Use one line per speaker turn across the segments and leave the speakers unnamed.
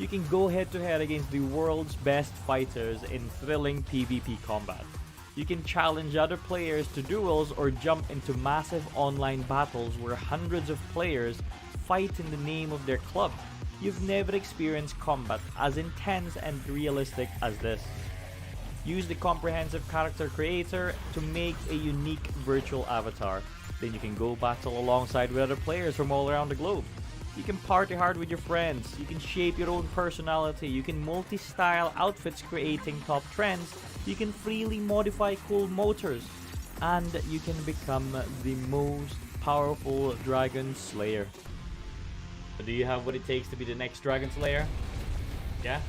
You can go head to head against the world's best fighters in thrilling PvP combat. You can challenge other players to duels or jump into massive online battles where hundreds of players fight in the name of their club. You've never experienced combat as intense and realistic as this. Use the comprehensive character creator to make a unique virtual avatar. Then you can go battle alongside with other players from all around the globe. You can party hard with your friends, you can shape your own personality, you can multi-style outfits creating top trends, you can freely modify cool motors, and you can become the most powerful Dragon Slayer. Do you have what it takes to be the next Dragon Slayer? Yeah?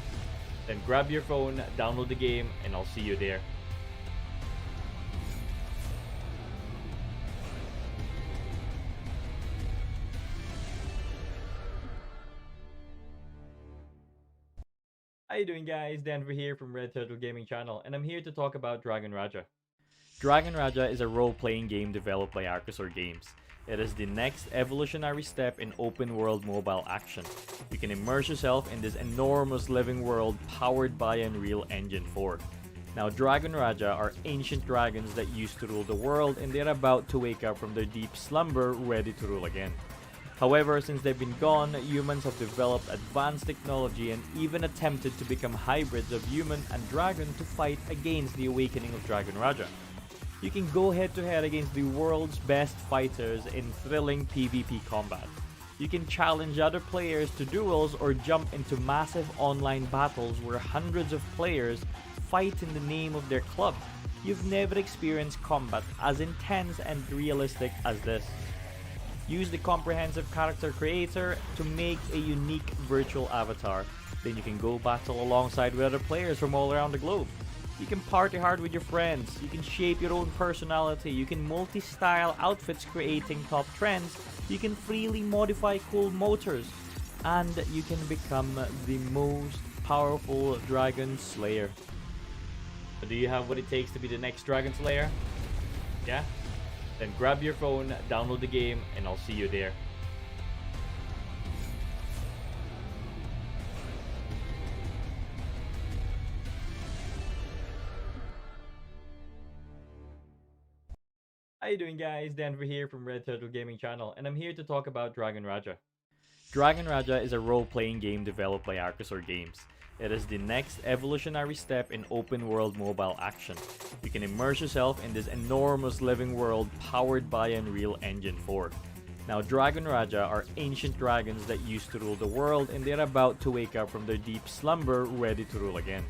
Then grab your phone, download the game, and I'll see you there. How you doing, guys? Denver here from Red Turtle Gaming Channel, and I'm here to talk about Dragon Raja. Dragon Raja is a role-playing game developed by Archosaur Games. It is the next evolutionary step in open-world mobile action. You can immerse yourself in this enormous living world powered by Unreal Engine 4. Now, Dragon Raja are ancient dragons that used to rule the world, and they're about to wake up from their deep slumber, ready to rule again. However, since they've been gone, humans have developed advanced technology and even attempted to become hybrids of human and dragon to fight against the awakening of Dragon Raja. You can go head to head against the world's best fighters in thrilling PvP combat. You can challenge other players to duels or jump into massive online battles where hundreds of players fight in the name of their club. You've never experienced combat as intense and realistic as this. Use the comprehensive character creator to make a unique virtual avatar. Then you can go battle alongside with other players from all around the globe. You can party hard with your friends, you can shape your own personality, you can multi-style outfits creating top trends, you can freely modify cool motors, and you can become the most powerful Dragon Slayer. Do you have what it takes to be the next Dragon Slayer? Yeah? Then grab your phone, download the game, and I'll see you there. How you doing, guys? Denver here from Red Turtle Gaming Channel, and I'm here to talk about Dragon Raja. Dragon Raja is a role-playing game developed by Archosaur Games. It is the next evolutionary step in open-world mobile action. You can immerse yourself in this enormous living world powered by Unreal Engine 4. Now, Dragon Raja are ancient dragons that used to rule the world, and they're about to wake up from their deep slumber, ready to rule again.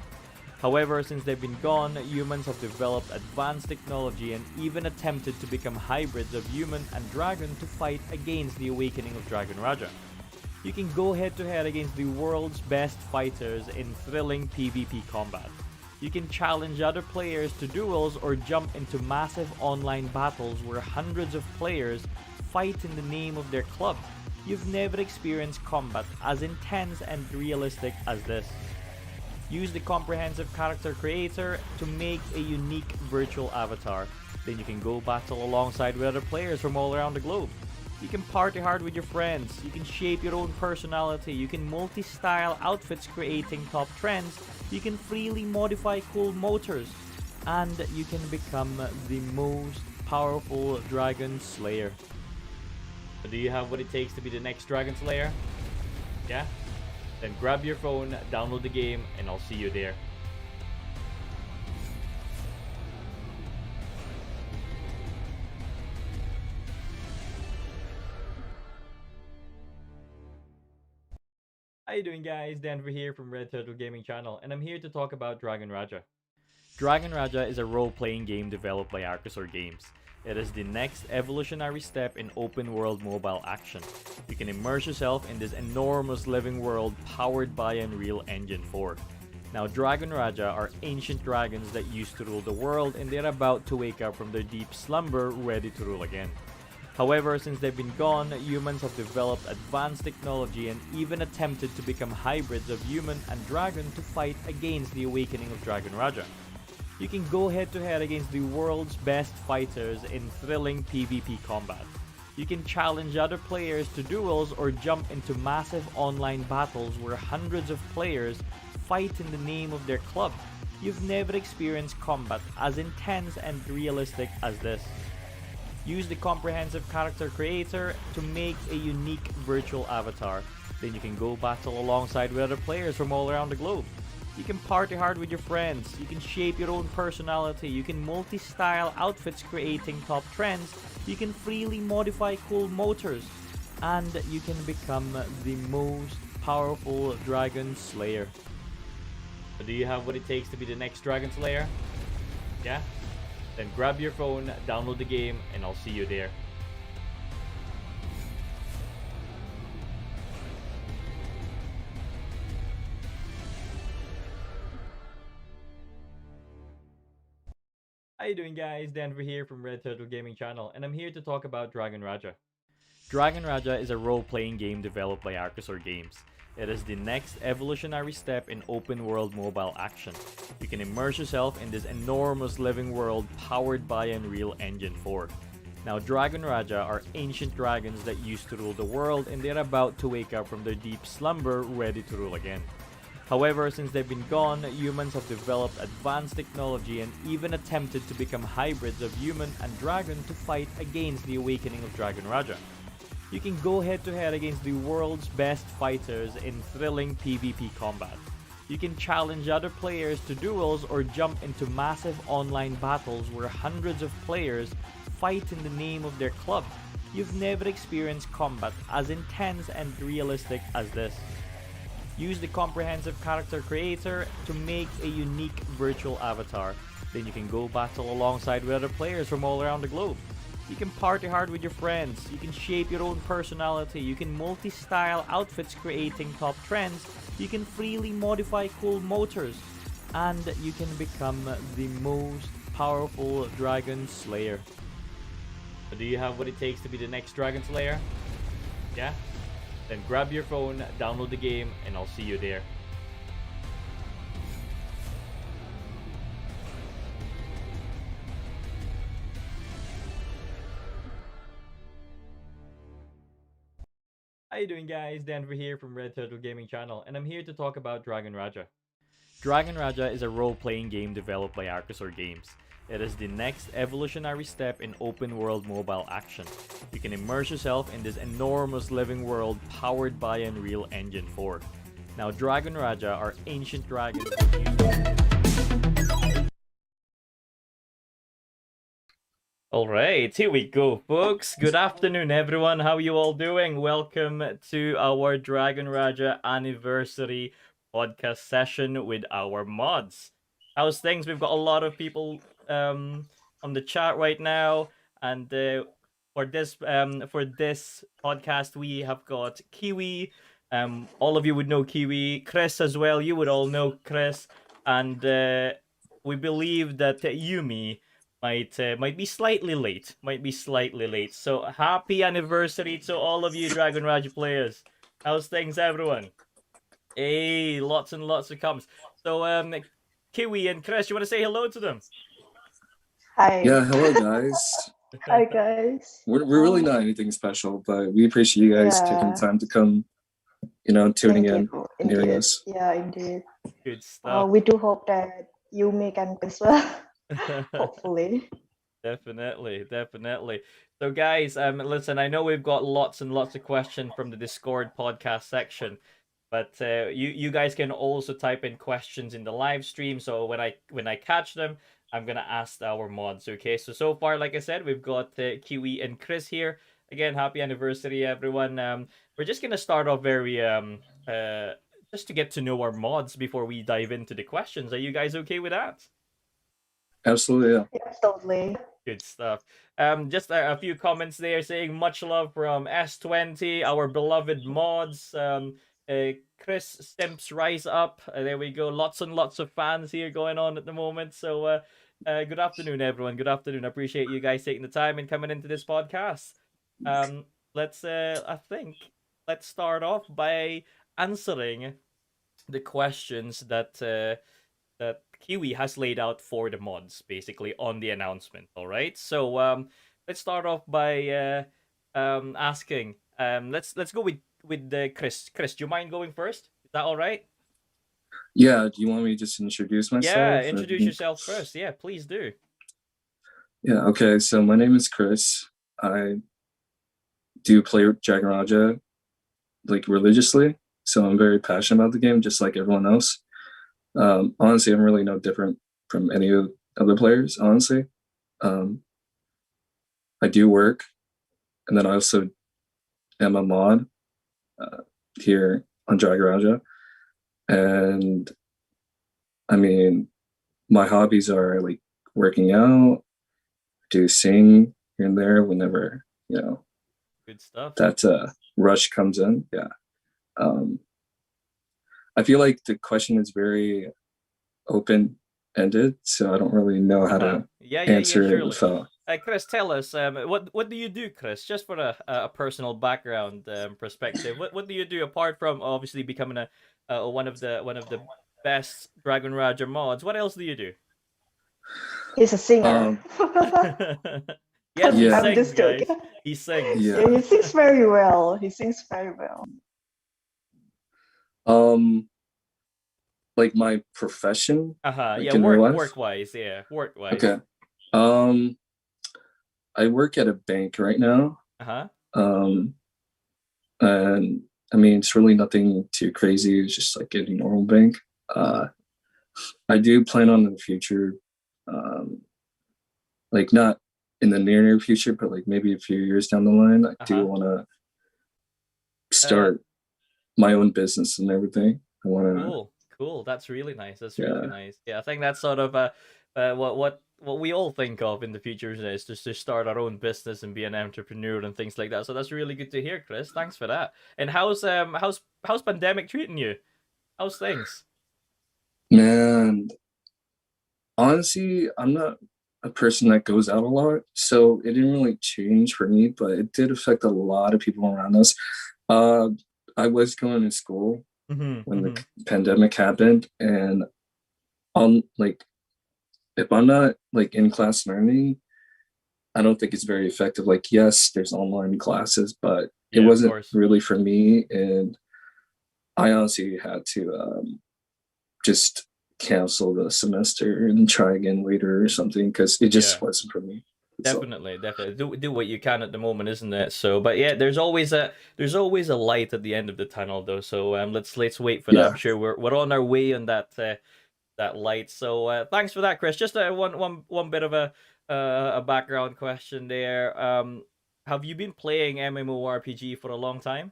However, since they've been gone, humans have developed advanced technology and even attempted to become hybrids of human and dragon to fight against the awakening of Dragon Raja. You can go head to head against the world's best fighters in thrilling PvP combat. You can challenge other players to duels or jump into massive online battles where hundreds of players fight in the name of their club. You've never experienced combat as intense and realistic as this. Use the comprehensive character creator to make a unique virtual avatar. Then you can go battle alongside with other players from all around the globe. You can party hard with your friends, you can shape your own personality, you can multi-style outfits creating top trends, you can freely modify cool motors, and you can become the most powerful Dragon Slayer. Do you have what it takes to be the next Dragon Slayer? Yeah? Then grab your phone, download the game, and I'll see you there. How you doing, guys? Denver here from Red Turtle Gaming Channel, and I'm here to talk about Dragon Raja. Dragon Raja is a role-playing game developed by Archosaur Games. It is the next evolutionary step in open-world mobile action. You can immerse yourself in this enormous living world powered by Unreal Engine 4. Now, Dragon Raja are ancient dragons that used to rule the world, and they're about to wake up from their deep slumber, ready to rule again. However, since they've been gone, humans have developed advanced technology and even attempted to become hybrids of human and dragon to fight against the awakening of Dragon Raja. You can go head to head against the world's best fighters in thrilling PvP combat. You can challenge other players to duels or jump into massive online battles where hundreds of players fight in the name of their club. You've never experienced combat as intense and realistic as this. Use the comprehensive character creator to make a unique virtual avatar. Then you can go battle alongside with other players from all around the globe. You can party hard with your friends, you can shape your own personality, you can multi-style outfits creating top trends, you can freely modify cool motors, and you can become the most powerful Dragon Slayer. Do you have what it takes to be the next Dragon Slayer? Yeah? Then grab your phone, download the game, and I'll see you there. How you doing, guys? Denver here from Red Turtle Gaming Channel, and I'm here to talk about Dragon Raja. Dragon Raja is a role-playing game developed by Archosaur Games. It is the next evolutionary step in open-world mobile action. You can immerse yourself in this enormous living world powered by Unreal Engine 4. Now, Dragon Raja are ancient dragons that used to rule the world, and they're about to wake up from their deep slumber, ready to rule again. However, since they've been gone, humans have developed advanced technology and even attempted to become hybrids of human and dragon to fight against the awakening of Dragon Raja. You can go head to head against the world's best fighters in thrilling PvP combat. You can challenge other players to duels or jump into massive online battles where hundreds of players fight in the name of their club. You've never experienced combat as intense and realistic as this. Use the comprehensive character creator to make a unique virtual avatar. Then you can go battle alongside with other players from all around the globe. You can party hard with your friends, you can shape your own personality, you can multi-style outfits creating top trends, you can freely modify cool motors, and you can become the most powerful Dragon Slayer. Do you have what it takes to be the next Dragon Slayer? Yeah? Then grab your phone, download the game, and I'll see you there. How you doing, guys? Denver here from Red Turtle Gaming Channel, and I'm here to talk about Dragon Raja. Dragon Raja is a role-playing game developed by Archosaur Games. It is the next evolutionary step in open-world mobile action. You can immerse yourself in this enormous living world powered by Unreal Engine 4. Now, Dragon Raja are ancient dragons. Alright, here we go, folks. Good afternoon, everyone. How you all doing? Welcome to our Dragon Raja anniversary podcast session with our mods. How's things? We've got a lot of people on the chat right now, and for this podcast, we have got Kiwi. All of you would know Kiwi, Chris as well. You would all know Chris, and we believe that Yumi might be slightly late. So happy anniversary to all of you Dragon Raja players. How's things, everyone? Hey, lots and lots of comments. So Kiwi and Chris, you want to say hello to them?
Hi.
Yeah, hello guys.
Hi guys.
We're really not anything special, but we appreciate you guys taking the time to come, tuning in and hearing us.
Yeah, indeed.
Good stuff.
We do hope that you make an as well. Hopefully.
Definitely. So guys, listen, I know we've got lots and lots of questions from the Discord podcast section, but you guys can also type in questions in the live stream. So when I catch them, I'm gonna ask our mods. Okay. So far, like I said, we've got Kiwi and Chris here. Again, happy anniversary, everyone. We're just gonna start off very just to get to know our mods before we dive into the questions. Are you guys okay with that?
Absolutely, yeah.
Yeah, totally.
Good stuff. Just a few comments there saying much love from S20, our beloved mods. Chris Stimps Rise Up. There we go. Lots and lots of fans here going on at the moment. So good afternoon, everyone. Good afternoon. I appreciate you guys taking the time and coming into this podcast. Let's start off by answering the questions that Kiwi has laid out for the mods, basically on the announcement. All right. So let's start off by asking. Let's go with the Chris. Chris, do you mind going first? Is that all right?
Yeah, do you want me to just introduce
Yeah,
myself?
introduce yourself first. Yeah, please do.
Yeah, okay, so my name is Chris. I do play Dragon Raja like religiously, so I'm very passionate about the game, just like everyone else. Honestly, I'm really no different from any of other players, honestly. Um, I do work, and then I also am a mod uh, here on Dragon Raja. And I mean, my hobbies are like working out, do sing here and there whenever,
Good stuff.
that rush comes in. Yeah. Um, I feel like the question is very open ended, so I don't really know how to
Yeah,
answer it
surely.
without.
Chris, tell us, what do you do, Chris? Just for a personal background perspective, what do you do apart from obviously becoming one of the best Dragon Raja mods? What else do you do?
He's a singer.
Yes, he
Yeah.
I'm
sings,
just joking.
guys. He sings.
Yeah.
Yeah, he sings very well. He sings very well.
Like my profession. Like
Yeah,
in real life?
work wise. Yeah, work wise.
Okay. I work at a bank right now. And I mean, it's really nothing too crazy. It's just like any normal bank. I do plan on in the future, like not in the near future, but like maybe a few years down the line, I do want to start my own business and everything. I want to.
Cool. That's really nice. That's really nice. Yeah, I think that's sort of what we all think of in the future is just to start our own business and be an entrepreneur and things like that. So that's really good to hear, Chris. Thanks for that. And how's pandemic treating you? How's things?
Man, honestly, I'm not a person that goes out a lot, so it didn't really change for me, but it did affect a lot of people around us. I was going to school when the pandemic happened, and like, if I'm not like in class learning, I don't think it's very effective. Like, yes, there's online classes, but it wasn't really for me, and I honestly had to just cancel the semester and try again later or something because it just wasn't for me.
Definitely. Do what you can at the moment, isn't it? So, but yeah, there's always a light at the end of the tunnel, though. So let's wait for that. I'm sure we're on our way on that light. So thanks for that, Chris. Just one bit of a background question there. Have you been playing MMORPG for a long time?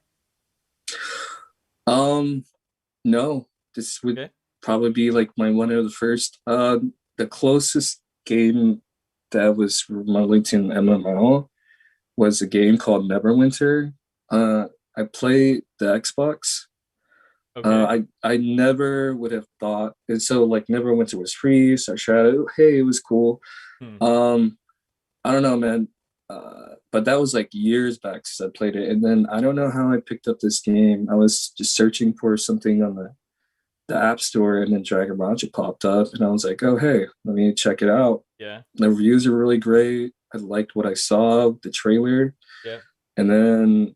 No. This would probably be like my one of the first. The closest game that was remotely to an MMO was a game called Neverwinter. I played the Xbox. I never would have thought, and so like Neverwinter was free, so I tried it. Hey, it was cool. I don't know, man. But that was like years back since I played it, and then I don't know how I picked up this game. I was just searching for something on the App Store, and then Dragon Raja popped up, and I was like, oh, hey, let me check it out.
Yeah.
The reviews are really great. I liked what I saw, the trailer.
Yeah.
And then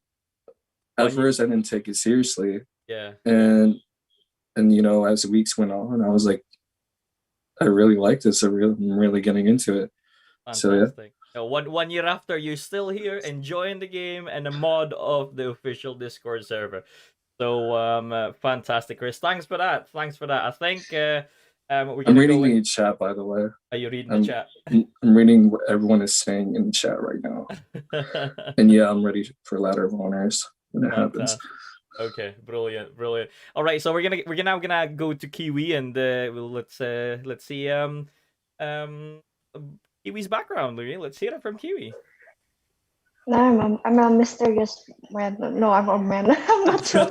at first I didn't take it seriously.
Yeah.
And as the weeks went on, I was like, I really like this. I'm really getting into it.
Fantastic. So one year after, you're still here enjoying the game and a mod of the official Discord server. So fantastic, Chris. Thanks for that. I think I'm
reading the chat, by the way.
Are you reading the chat?
I'm reading what everyone is saying in the chat right now. And yeah, I'm ready for Ladder of Honors when it happens.
Okay, brilliant. All right, so we're now gonna go to Kiwi and let's see Kiwi's background. Let's hear it from Kiwi.
No, I'm a mysterious man. No, I'm a man. I'm not sure.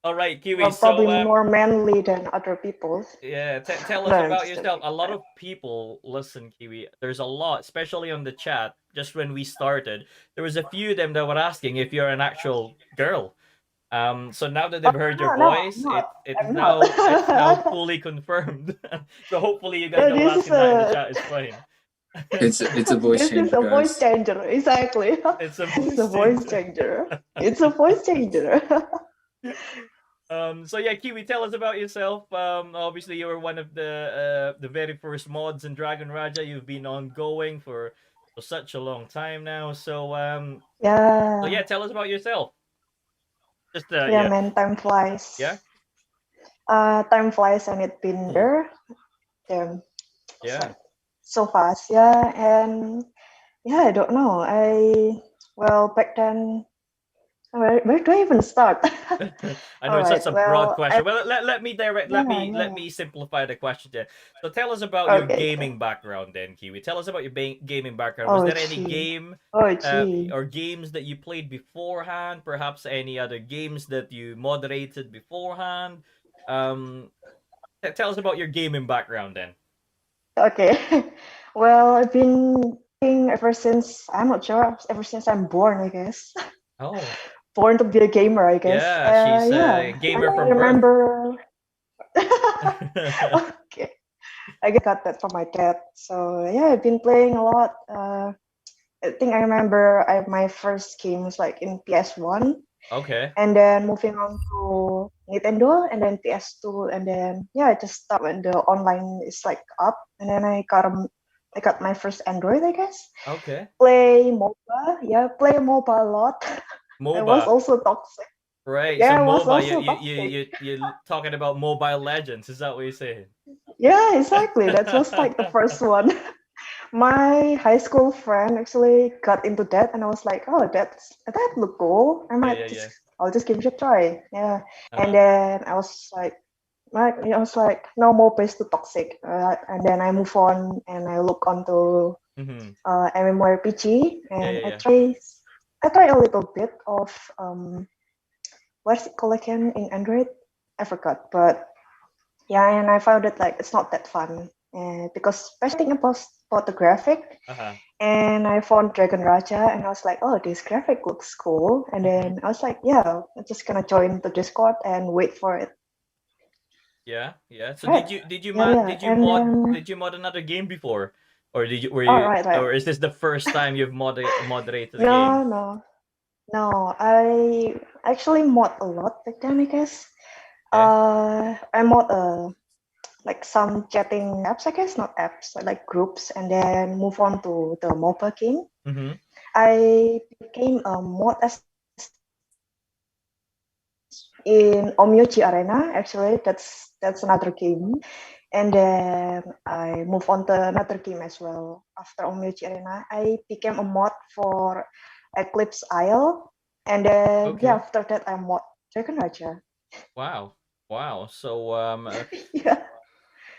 All right, Kiwi.
I'm probably more manly than other people.
Yeah, tell us about yourself. A lot of people listen, Kiwi. There's a lot, especially on the chat. Just when we started, there was a few of them that were asking if you're an actual girl. So now that they've heard your voice, it's now fully confirmed. So hopefully you guys don't ask that in the chat is fine.
It's a voice
This is
changer,
a voice
guys.
changer, exactly.
It's a
It's a
voice
voice changer. It's a voice changer.
So yeah, Kiwi, tell us about yourself. Obviously you were one of the very first mods in Dragon Raja. You've been ongoing for such a long time now. So
Yeah,
yeah, tell us about yourself. Just
yeah,
yeah,
man, time flies.
yeah,
Time flies and it's been
mm,
there. Damn, it's
yeah.
like so fast. Yeah, and yeah, I don't know. Well, back then, where do I even start?
I know
All
it's
right.
such a broad
Well,
question. Well, let me direct
yeah,
let
yeah.
me simplify the question then. So tell us about your
Okay, okay.
gaming background then, Kiwi. Tell us about your gaming background. Was
Oh,
there any
gee.
game
Oh, gee.
or games that you played beforehand? Perhaps any other games that you moderated beforehand? Um, tell us about your gaming background then.
Okay. Well, I've been playing ever since, I'm not sure, ever since I'm born, I guess.
Oh,
Born to be a gamer, I guess.
yeah, she's a
Yeah, I
gamer from birth.
remember. Okay, I got that from my dad. So yeah, I've been playing a lot. I think I remember my first game was like in PS1,
Okay.
and then moving on to Nintendo, and then PS2, and then yeah, I just stopped when the online is like up, and then I got my first Android, I guess.
Okay.
Play MOBA, yeah, play MOBA a lot. I was
MOBA.
also toxic.
Right. So
Yeah, I was
MOBA,
also toxic.
you talking about Mobile Legends? Is that what you're saying?
Yeah, exactly. That was like the first one. My high school friend actually got into that, and I was like, "Oh, that look cool.
Yeah, yeah, yeah.
I'll just give it a try." Yeah, and
Uh-huh.
then I was like, "No more place to toxic." And then I move on, and I look onto
Mm-hmm.
MMORPG,
Yeah,
and
yeah, yeah.
I try a little bit of what's it called again in Android? I forgot, but yeah, and I found it like it's not that fun, because especially about the graphic.
Uh-huh.
And I found Dragon Raja, and I was like, oh, this graphic looks cool. And
Mm-hmm.
then I was like, yeah, I'm just gonna join the Discord and wait for it.
Yeah, yeah. So
Right. Yeah, yeah. And then,
did you mod another game before? Or
all right, right.
or is this the first time you've moderated a game?
No, no, no. I actually mod a lot back then, I guess.
Okay.
I mod like some chatting apps, I guess, not apps, but like groups, and then move on to the mobile game.
Mm-hmm.
I became a mod as in Omyoji Arena. Actually, that's another game, and then I move on to another game as well. After Omyoji Arena, I became a mod for Eclipse Isle, and then yeah,
Okay.
after that I mod Dragon Raja.
Wow. Wow. So
Yeah,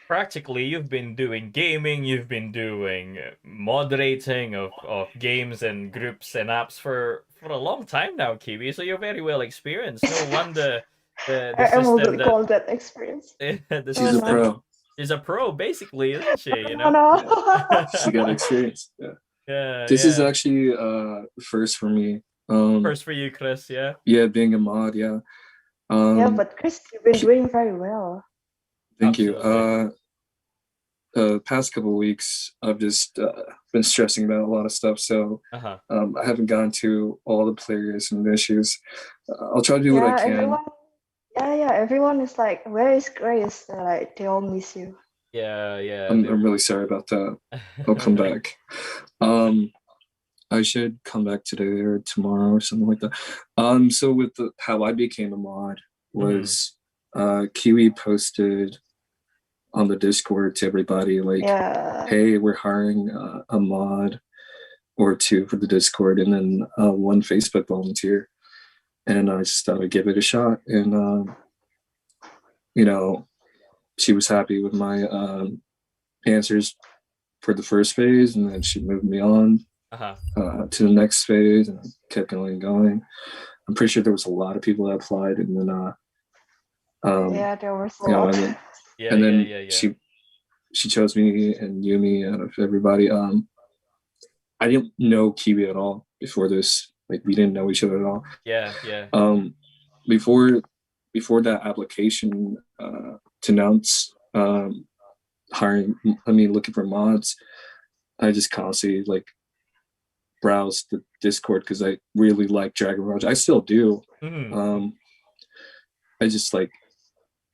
practically you've been doing gaming, you've been doing moderating of games and groups and apps for a long time now, Kiwi. So you're very well experienced. No wonder the
I
system
wouldn't
that
call that experience.
the
Oh
She's a
no,
system
pro.
is a pro, basically, isn't she? You
no,
know?
no.
She got experience. Yeah.
Yeah,
This is
yeah.
actually first for me.
First for you, Chris. Yeah.
Yeah, being a mod. Yeah.
Yeah,
Um,
but Chris, you've been doing very well.
thank you.
Absolutely.
Past couple of weeks, I've just been stressing about a lot of stuff, so
Uh huh.
I haven't gone to all the players and issues. I'll try to do what I
Yeah,
can.
everyone. Yeah, yeah. Everyone is like, "Where is Grace?" Like they all miss you.
Yeah, yeah.
I'm really sorry about that. I'll come back. I should come back today or tomorrow or something like that. So with how I became a mod
Mhm.
was Kiwi posted on the Discord to everybody like,
Yeah.
hey, we're hiring a mod or two for the Discord, and then one Facebook volunteer. And I just thought I'd give it a shot. And, you know, she was happy with my answers for the first phase, and then she moved me on
Uh-huh.
to the next phase, and I kept going. I'm pretty sure there was a lot of people that applied, and then,
Yeah, there was a
you know,
lot.
and then,
Yeah,
and
yeah,
then
yeah, yeah.
she chose me and Yumi out of everybody. I didn't know Kiwi at all before this. Like we didn't know each other at all.
Yeah, yeah.
Before that application to announce looking for mods, I just constantly like browse the Discord because I really like Dragon Raja. I still do. I just like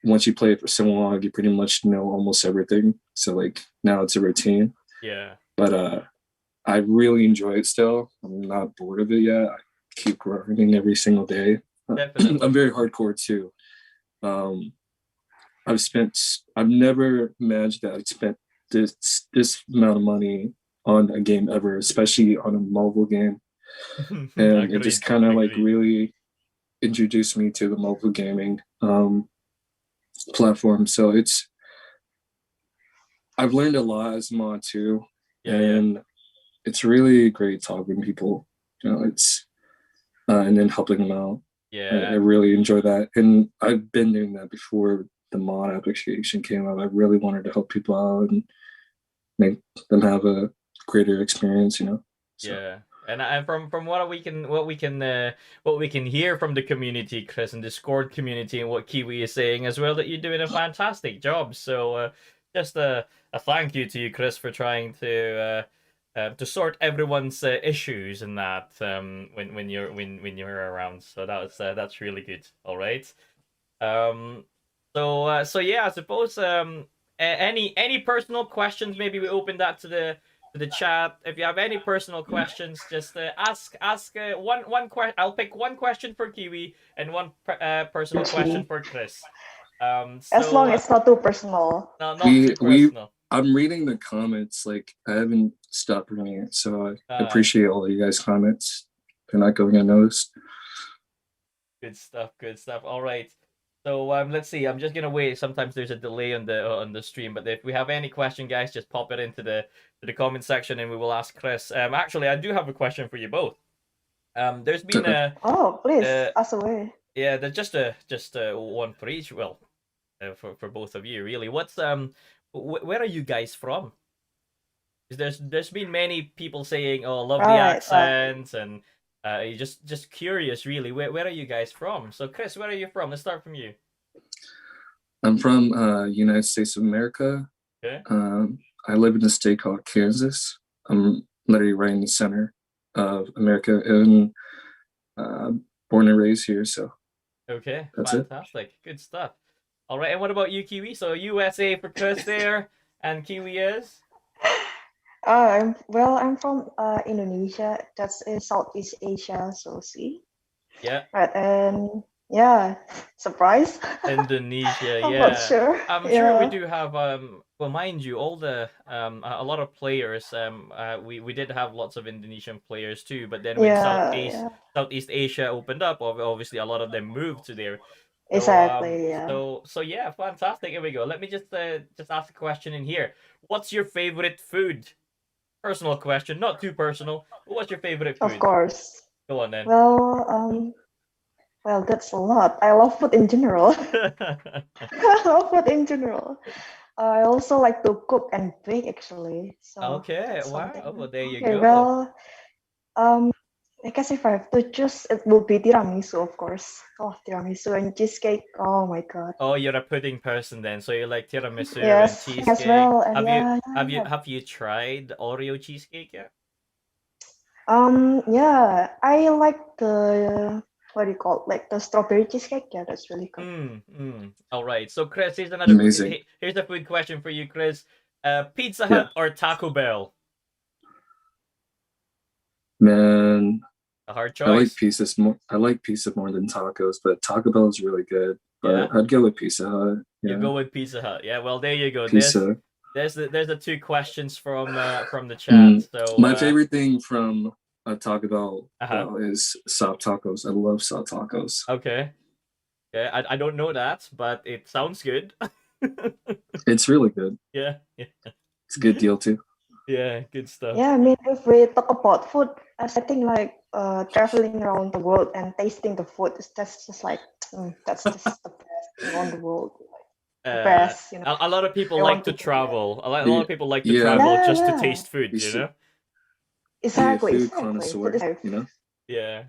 once you play it for so long, you pretty much know almost everything. So like now it's a routine.
Yeah.
But I really enjoy it still. I'm not bored of it yet. I keep grinding every single day.
Definitely.
I'm very hardcore too. I've never imagined that I'd spent this amount of money on a game ever, especially on a mobile game. And it just kind of like really introduced me to the mobile gaming platform. So I've learned a lot as a mod too. And it's really great talking to people. It's and then helping them out. I really enjoy that. And I've been doing that before the mod application came out. I really wanted to help people out and make them have a greater experience, So.
Yeah. And from what we can hear from the community, Chris, and Discord community, and what Kiwi is saying as well, that you're doing a fantastic job. So just a thank you to you, Chris, for trying to sort everyone's issues and that when you're around. So that's really good. All right. So yeah, I suppose any personal questions? Maybe we open that to the chat. If you have any personal questions, just ask one question. I'll pick one question for Kiwi and one personal question for Chris.
As long as it's not too personal.
No, not too personal.
I'm reading the comments. Like I haven't stopped reading it, so I appreciate all of you guys' comments. They're not going unnoticed.
Good stuff. Good stuff. All right. So let's see. I'm just gonna wait. Sometimes there's a delay on the stream, but if we have any question, guys, just pop it into the comment section, and we will ask Chris. Actually, I do have a question for you both. There's been a
please ask away.
Yeah, there's just one for each. Well, for both of you, really. What's where are you guys from? There's been many people saying, "Oh, love the accents," and just curious, really. Where are you guys from? So, Chris, where are you from? Let's start from you.
I'm from United States of America.
Okay.
I live in a state called Kansas. I'm literally right in the center of America and born and raised here. So.
Okay, fantastic. Good stuff. All right, and what about you, Kiwi? So USA for Chris there, and Kiwi is?
I'm from Indonesia. That's in Southeast Asia, so see.
Yeah.
Right, and yeah, surprise.
Indonesia, yeah.
I'm not sure.
I'm sure we do have well, mind you, all the a lot of players. We did have lots of Indonesian players too, but then when Southeast Asia opened up, obviously a lot of them moved to there. So,
exactly. Yeah.
So yeah, fantastic. Here we go. Let me just ask a question in here. What's your favorite food? Personal question, not too personal. But what's your favorite food?
Of course.
Go on then.
Well, that's a lot. I love food in general. I love food in general. I also like to cook and bake, actually. So
okay, wow. Well, there you
go.
Well,
I guess if I have to choose, it will be tiramisu, of course. Oh, tiramisu and cheesecake. Oh my god.
Oh, you're a pudding person then, so you like tiramisu
and
cheesecake.
As well. And
have you tried Oreo cheesecake yet?
Yeah, I like the what do you call it? Like the strawberry cheesecake. Yeah, that's really good.
All right. So Chris, here's another here's a food question for you, Chris. Pizza Hut or Taco Bell?
Man,
a hard choice.
I like pizza more than tacos, but Taco Bell is really good. But I'd go with Pizza Hut.
Yeah. You go with Pizza Hut. Yeah, well there you go.
Pizza.
There's the two questions from the chat. So
my favorite thing from Taco Bell is soft tacos. I love soft tacos.
Okay. Yeah, I don't know that, but it sounds good.
It's really good.
Yeah.
It's a good deal too.
Yeah, good stuff.
Yeah, I mean, if we talk about food, I think like traveling around the world and tasting the food that's just like that's just the best thing on the world. Like, the best,
A lot of people like to travel. A lot of people like to travel just to taste food. You know.
Exactly.
Food connoisseur. You know.
Yeah.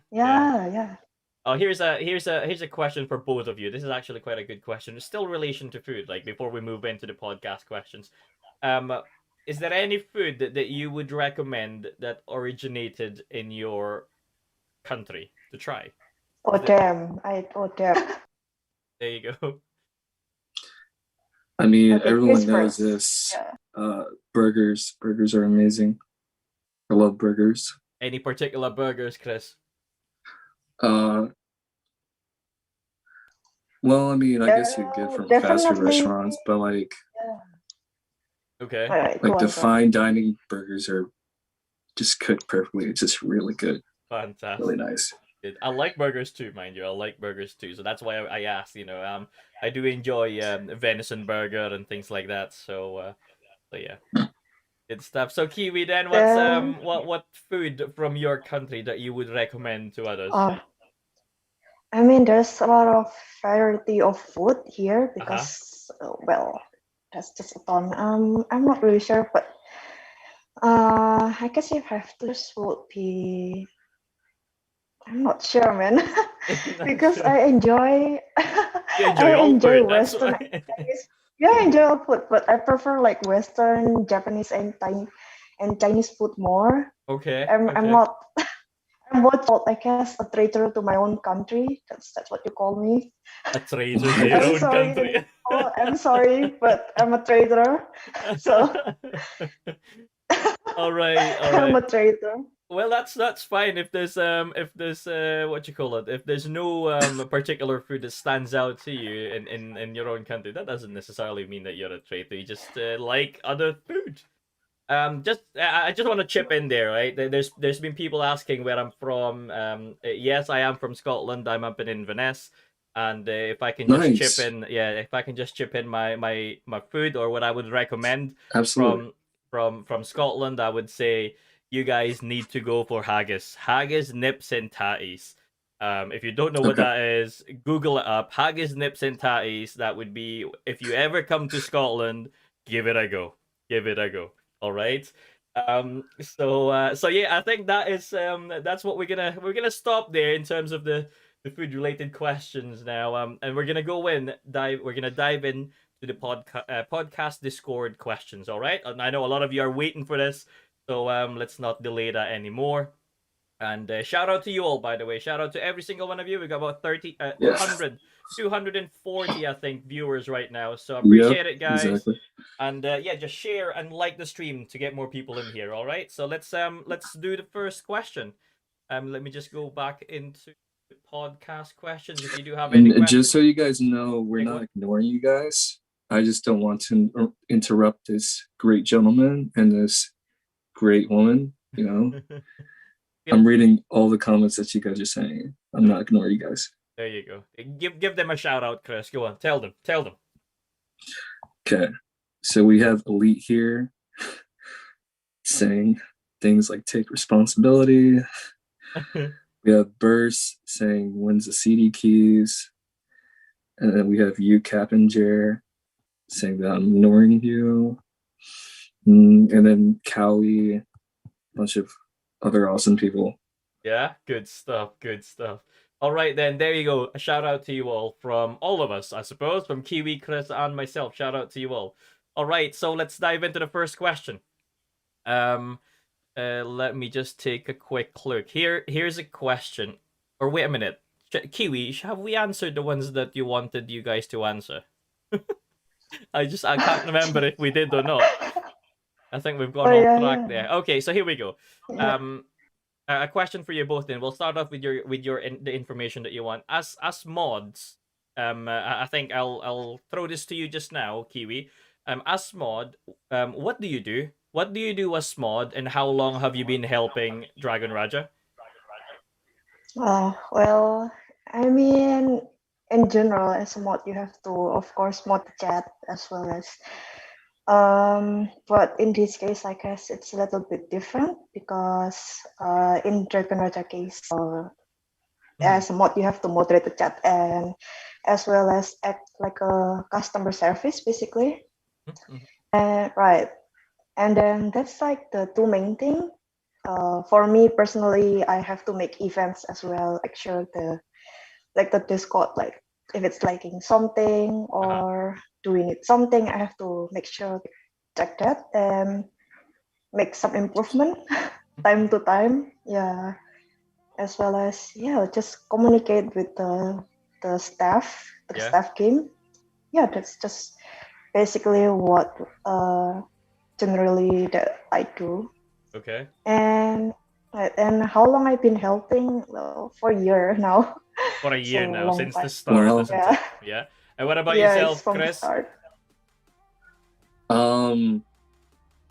Oh, here's a question for both of you. This is actually quite a good question. It's still relation to food. Like before we move into the podcast questions, is there any food that you would recommend that originated in your country to try?
Oh damn! Oh damn!
There you go.
I mean,
Okay,
everyone
Chris
knows
first.
this.
Yeah.
Burgers. Burgers are amazing. I love burgers.
Any particular burgers, Chris?
Well, I mean, I guess you get from fast food
Definitely.
restaurants, but like
Yeah.
Okay.
Alright,
like
go
the
on, sorry.
fine dining burgers are just cooked perfectly. It's just really good,
Fantastic.
really nice.
I like burgers too, mind you. I like burgers too, so that's why I asked. I do enjoy venison burger and things like that. So yeah, good stuff. So Kiwi, then what's
Then,
what food from your country that you would recommend to others?
I mean, there's a lot of variety of food here because, well, that's just a ton. I'm not really sure, but I guess if I have to choose would be, I'm not sure, man, because
Sure.
I enjoy,
You enjoy
I
all
enjoy
food. That's
Western
why.
and Chinese. Yeah, I enjoy all food, but I prefer like Western, Japanese, and Chinese food more.
Okay.
I'm
Okay.
not. I'm what's called, I guess, a traitor to my own country. That's what you call me.
A traitor to your
I'm
own
sorry.
country.
Oh, I'm sorry, but I'm a traitor. So
All right. All
I'm
right.
a traitor.
Well, that's fine if there's what you call it, if there's no particular food that stands out to you in your own country, that doesn't necessarily mean that you're a traitor. You just like other food. I just want to chip in there, right? There's been people asking where I'm from. Yes, I am from Scotland. I'm up in Inverness, and if I can just chip
Nice.
in, yeah, if I can just chip in my food or what I would recommend
Absolutely.
from Scotland, I would say you guys need to go for haggis. Haggis, nips, and tatties. If you don't know what
Okay.
that is, Google it up. Haggis, nips, and tatties. That would be if you ever come to Scotland, give it a go. Give it a go. All right. So yeah, I think that's what we're gonna stop there in terms of the food related questions now. And we're gonna dive in to the podcast Discord questions. All right. And I know a lot of you are waiting for this, so let's not delay that anymore. And shout out to you all, by the way. Shout out to every single one of you. We got about 240, I think, viewers right now. So appreciate it, guys.
Exactly.
And yeah, just share and like the stream to get more people in here. All right. So let's do the first question. Let me just go back into the podcast questions. If you do have any
And
questions,
just so you guys know, we're not ignoring you guys. I just don't want to interrupt this great gentleman and this great woman. You know, I'm reading all the comments that you guys are saying. I'm not ignoring you guys.
There you go. Give them a shout out, Chris. Go on. Tell them.
Okay. So we have Elite here saying things like take responsibility. We have Burst saying when's the CD keys. And then we have you, Captain Jer, saying that I'm ignoring you. And then Cowie, a bunch of other awesome people.
Yeah, good stuff. All right, then, there you go. A shout out to you all from all of us, I suppose, from Kiwi, Chris, and myself. Shout out to you all. All right, so let's dive into the first question. Let me just take a quick look. Here's a question. Or wait a minute. Kiwi, have we answered the ones that you wanted you guys to answer? I can't remember if we did or not. I think we've gone off track there. Okay, so here we go. A question for you both. Then we'll start off with the information that you want. As mods, I think I'll throw this to you just now, Kiwi. As mod, what do you do? What do you do as mod, and how long have you been helping Dragon Raja?
Well, I mean, in general, as a mod, you have to, of course, mod the chat as well as. But in this case, I guess it's a little bit different because in Dragon Raja case, as a mod, you have to moderate the chat and as well as act like a customer service, basically. Right. And then that's like the two main thing. For me personally, I have to make events as well, like sure the Discord, like if it's liking something or doing it something, I have to make sure check that. make some improvement time to time. Yeah, as well as just communicate with the staff, the
Yeah.
staff team. Yeah, that's just basically what generally that I do.
Okay.
And how long I've been helping? Well, for a year now.
For a year
So
now,
long
since the
time.
start,
Wow.
isn't
Yeah.
it? Yeah. And what about
Yeah, it's
yourself,
from the
Chris?
start.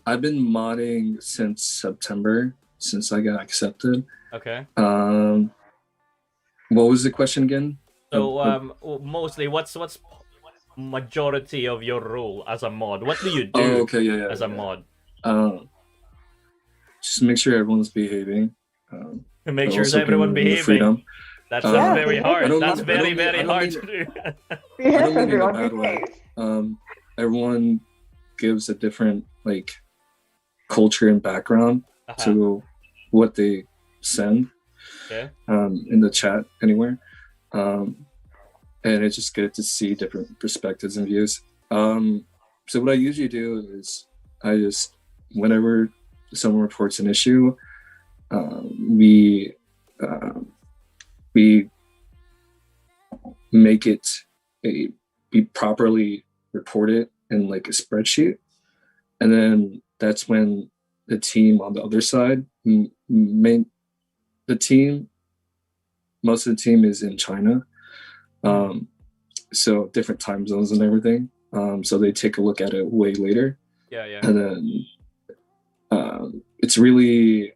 I've been modding since September, since I got accepted.
Okay.
What was the question again?
So mostly, what's majority of your role as a mod? What do you do
Oh, okay, yeah,
as a mod?
Just make sure everyone's behaving.
Make
but
sure
also
everyone
giving them the
behaving.
freedom.
That's
Yeah,
very
behaving.
hard.
I don't
That's
mean- I
very
don't mean-
very
I don't
hard
mean-
to do.
I
Yes,
don't mean in a
everyone
bad way.
behave.
Everyone gives a different like culture and background to what they send.
Okay.
In the chat anywhere. And it's just good to see different perspectives and views. So what I usually do is I just, whenever someone reports an issue, we make it we properly report it in like a spreadsheet, and then that's when the team on the other side, most of the team is in China, so different time zones and everything. So they take a look at it way later.
Yeah.
And then it's really,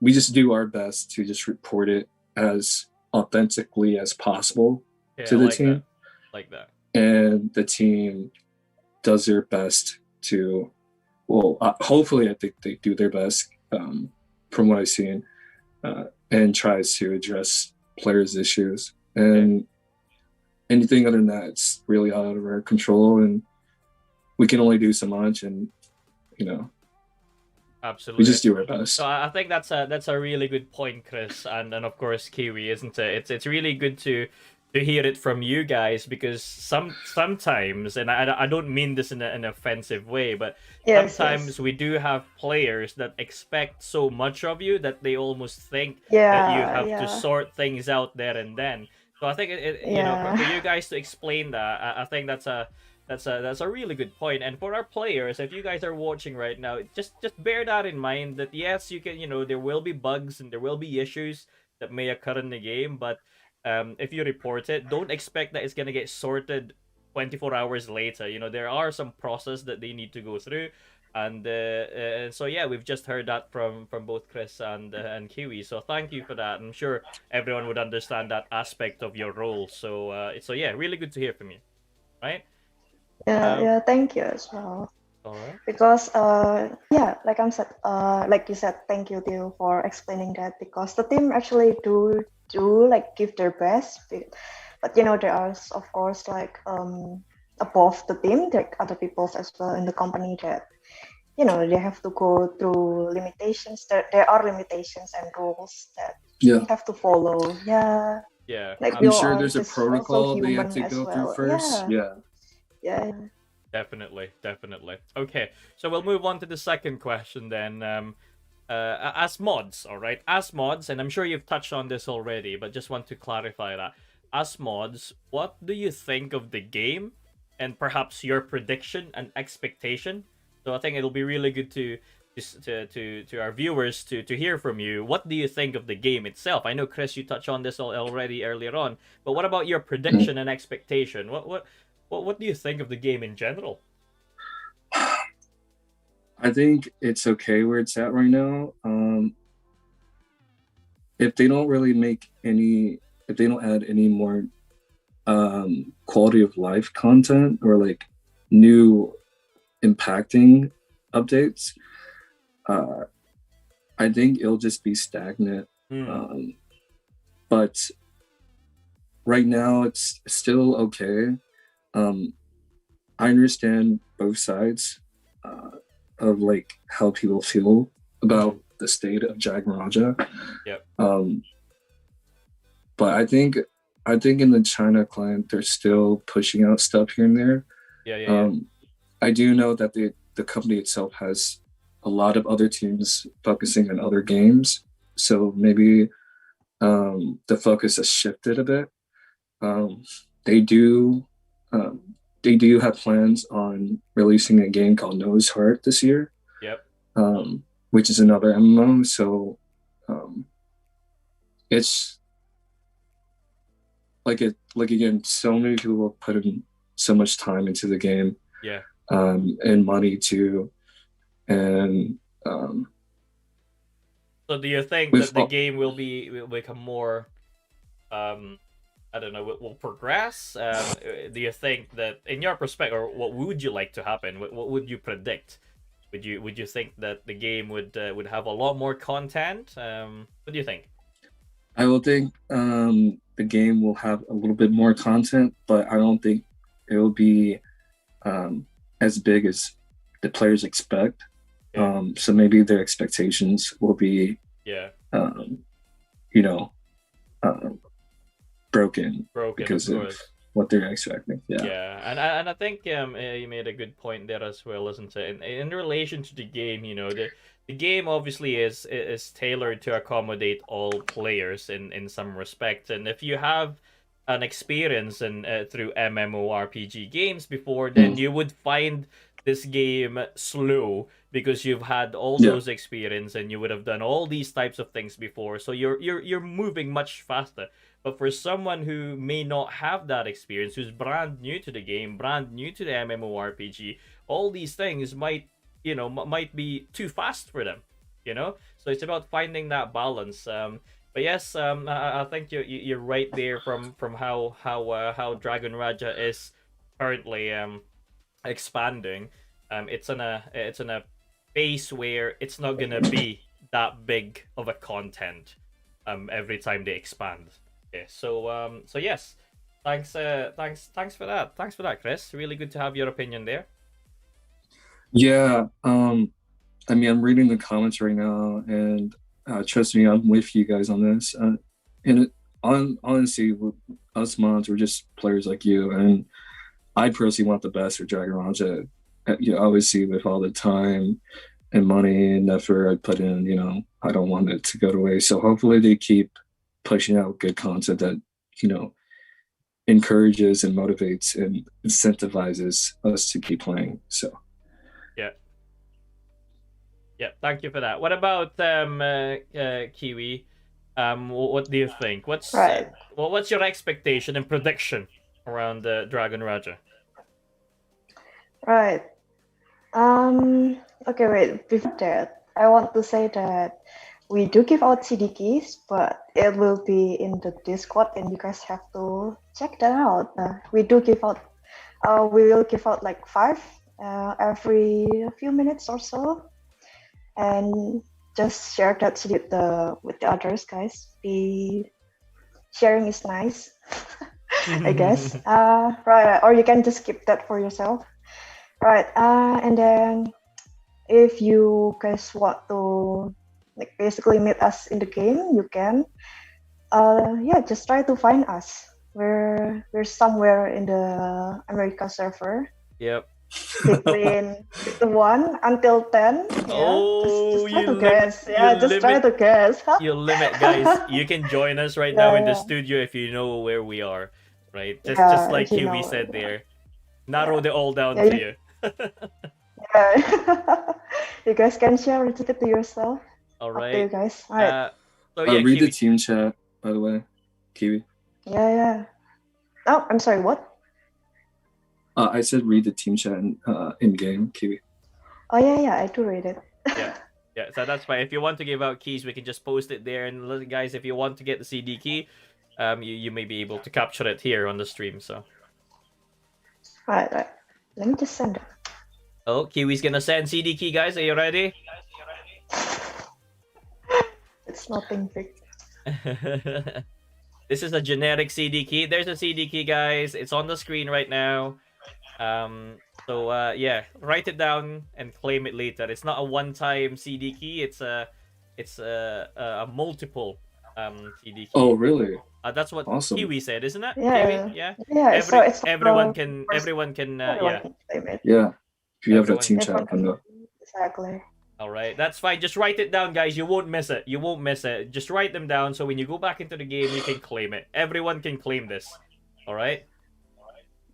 we just do our best to just report it as authentically as possible to the team.
Like that.
And the team does their best to, hopefully I think they do their best from what I've seen, and tries to address players' issues. And anything other than that, it's really out of our control, and we can only do so much. And
absolutely,
we just do our best.
So I think that's a really good point, Chris, and of course Kiwi, isn't it? It's really good to hear it from you guys, because sometimes, and I don't mean this in an offensive way, but sometimes we do have players that expect so much of you that they almost think that you have to sort things out there and then. So I think for you guys to explain that, I think that's a really good point. And for our players, if you guys are watching right now, just bear that in mind, that yes, you can, there will be bugs and there will be issues that may occur in the game, but if you report it, don't expect that it's gonna get sorted 24 hours later. There are some process that they need to go through, and so yeah, we've just heard that from both Chris and Kiwi. So thank you for that. I'm sure everyone would understand that aspect of your role. So yeah, really good to hear from you. Right?
Yeah, thank you as well.
All right.
Because like you said, thank you Theo for explaining that, because the team actually do like give their best, but there are of course like above the team, like other people as well in the company that they have to go through limitations. There are limitations and rules that you have to follow. Yeah. Like
I'm sure there's a protocol they have to go through first.
Yeah.
Definitely. Okay, so we'll move on to the second question then. As mods, all right? As mods, and I'm sure you've touched on this already, but just want to clarify that. As mods, what do you think of the game, and perhaps your prediction and expectation? So I think it'll be really good to our viewers to hear from you. What do you think of the game itself? I know, Chris, you touched on this already earlier on, but what about your prediction and expectation? What do you think of the game in general?
I think it's okay where it's at right now. If they don't add any more quality of life content or like new impacting updates, I think it'll just be stagnant. But right now it's still okay. I understand both sides of like how people feel about the state of Dragon Raja. But I think in the China client they're still pushing out stuff here and there. I do know that the company itself has a lot of other teams focusing on other games. So maybe the focus has shifted a bit. They do have plans on releasing a game called Noah's Heart this year.
Yep.
Which is another MMO. So it's like again, so many people put in so much time into the game.
Yeah.
And money too. And
so do you think that the game will become more I don't know, will progress? Do you think that, in your perspective, or what would you like to happen? What would you predict? Would you think that the game would have a lot more content? What do you think?
I will think the game will have a little bit more content, but I don't think it will be as big as the players expect. Yeah. So maybe their expectations will be, broken because of what they're expecting.
Yeah, and I think you made a good point there as well, isn't it? In relation to the game, the game obviously is tailored to accommodate all players in some respects, and if you have an experience through MMORPG games before, then you would find this game slow because you've had all those experience and you would have done all these types of things before, so you're moving much faster. But for someone who may not have that experience, who's brand new to the game, brand new to the MMORPG, all these things might be too fast for them, So it's about finding that balance. But yes, I think you're right there from how Dragon Raja is currently expanding. It's in a phase where it's not gonna be that big of a content every time they expand. Okay, so yes, thanks for that. Thanks for that, Chris. Really good to have your opinion there.
Yeah, I mean, I'm reading the comments right now, and trust me, I'm with you guys on this. And honestly, us mods, we're just players like you, and I personally want the best for Dragon Raja. Obviously, with all the time and money and effort I put in, I don't want it to go to waste. So hopefully they keep pushing out good content that encourages and motivates and incentivizes us to keep playing. So
yeah, thank you for that. What about Kiwi? What do you think? What's your expectation and prediction around Dragon Raja?
Right. Okay, wait. Before that, I want to say that we do give out CD keys, but it will be in the Discord, and you guys have to check that out. We do give out. We will give out like 5 every few minutes or so, and just share that CD with the others, guys. Sharing is nice, I guess. Right, or you can just keep that for yourself. Right, and then if you guys want to basically meet us in the game, you can. Just try to find us. We're somewhere in the America server.
Yep.
Between 1 until 10.
Oh,
just try to guess. Try to guess.
You limit, guys. You can join us right now in the studio if you know where we are, right? Just like Kiwi said there. Narrow it all down to you.
You guys can share it to yourself.
All right.
Okay, you guys. All right.
Read
Kiwi.
the team chat, by the way, Kiwi.
Yeah. Oh, I'm sorry. What?
I said read the team chat in game, Kiwi.
Oh yeah, I do read it.
Yeah. So that's fine. If you want to give out keys, we can just post it there. And guys, if you want to get the CD key, you may be able to capture it here on the stream. So.
Right. Let me just send it.
Oh, Kiwi's gonna send CD key, guys. Are you ready?
It's nothing big.
This is a generic CD key. There's a CD key, guys. It's on the screen right now. So write it down and claim it later. It's not a one-time CD key. It's a multiple CD key.
Oh, really?
That's what Kiwi said, isn't it?
Yeah.
Kiwi? Yeah.
Everyone
can claim it.
Yeah. If you have that team chat,
exactly.
All right, that's fine. Just write it down, guys. You won't miss it. You won't miss it. Just write them down so when you go back into the game, you can claim it. Everyone can claim this. All right?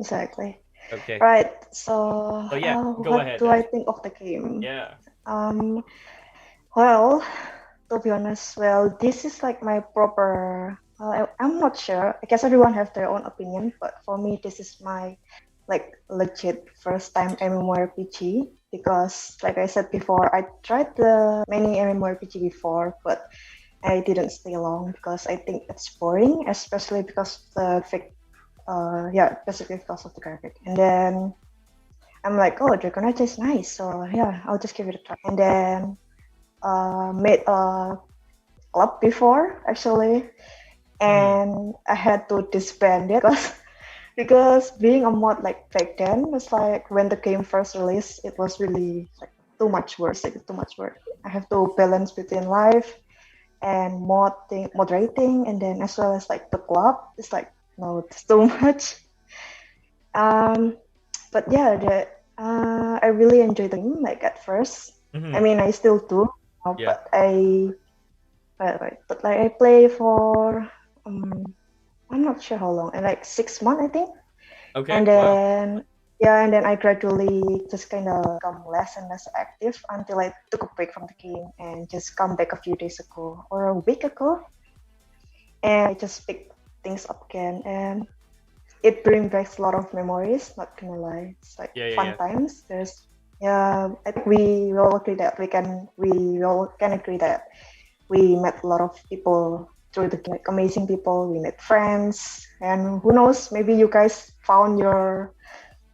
Exactly.
Okay.
Right. So,
So yeah, go
what
ahead
do
then.
I think of the game?
Yeah.
Well, to be honest, well, this is like my proper. I'm not sure. I guess everyone have their own opinion, but for me, this is my like legit first time MMORPG because, like I said before, I tried the many MMORPG before, but I didn't stay long because I think it's boring, especially because of the graphic. Basically because of the graphic. And then I'm like, oh, Dragon Age is nice, so yeah, I'll just give it a try. And then made a club before actually, and I had to disband it because being a mod like back then was like when the game first released, it was really like too much work. Too much work. I have to balance between life and moderating, and then as well as like the club. It's like no, it's too much. But yeah, I really enjoyed the game. Like at first, I mean, I still do,
Yeah.
but like I play for I'm not sure how long, and like 6 months, I think.
Okay.
And
Wow.
then I gradually just kind of become less and less active until I took a break from the game and just come back a few days ago or a week ago, and I just picked things up again, and it brings back a lot of memories. Not gonna lie, it's like fun times. I think we all agree that we all can agree that we met a lot of people through the game, like amazing people. We met friends, and who knows, maybe you guys found your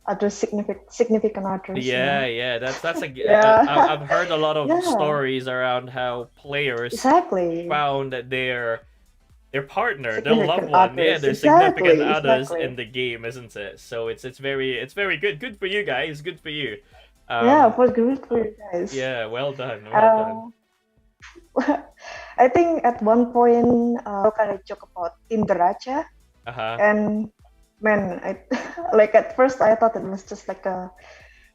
other significant others.
Yeah,
You know?
yeah. That's a.
Yeah.
I've heard a lot of
Yeah.
stories around how players
Exactly.
found their partner, their loved
Significant
one, yeah,
others.
their significant
Exactly.
others
Exactly.
in the game, isn't it? So it's very good. Good for you guys. Good for you.
Yeah, for good for you guys.
Yeah, well done. Well done.
I think at one point, kind of joke about Inderaja, and man, like at first I thought it was just like a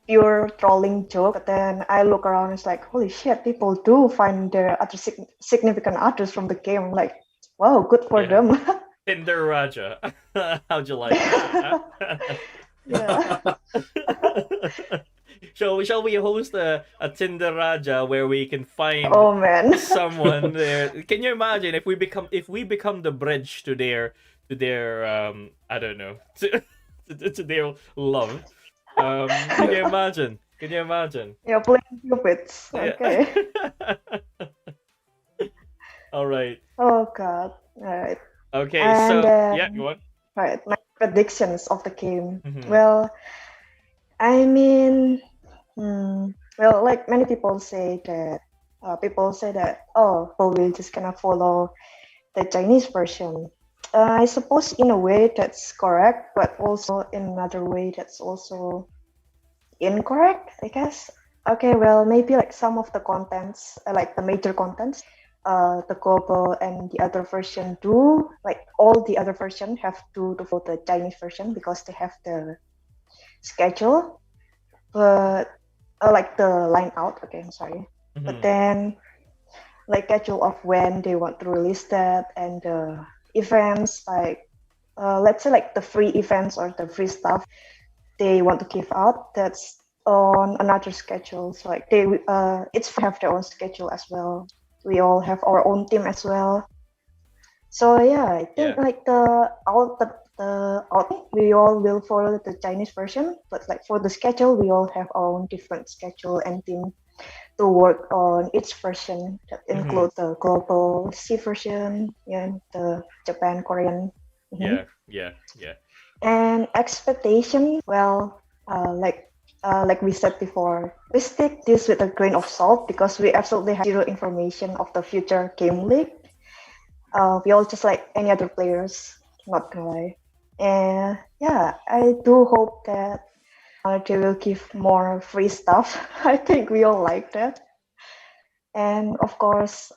pure trolling joke, but then I look around, it's like, holy shit, people do find their other significant others from the game. Like, wow, good for them.
Tinder Raja. How'd you like that?
Yeah.
Shall we host a Tinder Raja where we can find someone there? Can you imagine if we become the bridge to their I don't know, to their love? Can you imagine? Can you imagine?
Yeah, playing Cupids. Okay.
All right.
Oh god. All right.
Okay,
and
so
then,
yeah, go on.
Right, my predictions of the game.
Mhm.
Well, I mean, well, like many people say that oh, we're just gonna follow the Chinese version. I suppose in a way that's correct, but also in another way that's also incorrect, I guess. Okay, well, maybe like some of the contents, like the major contents, the global and the other version do, like all the other version have to follow the Chinese version because they have the schedule, but like the line out. Okay, I'm sorry, but then like schedule of when they want to release that and the events, like let's say like the free events or the free stuff they want to give out, that's on another schedule. So like they it's have their own schedule as well. We all have our own team as well. So yeah, I think like the out we all will follow the Chinese version, but like for the schedule we all have our own different schedule and team to work on each version that include the global C version and the Japan Korean.
Yeah.
And expectation, well, like we said before, we take this with a grain of salt because we absolutely have zero information of the future game league. We all just like any other players, not gonna lie. And yeah, I do hope that they will give more free stuff. I think we all like that. And of course,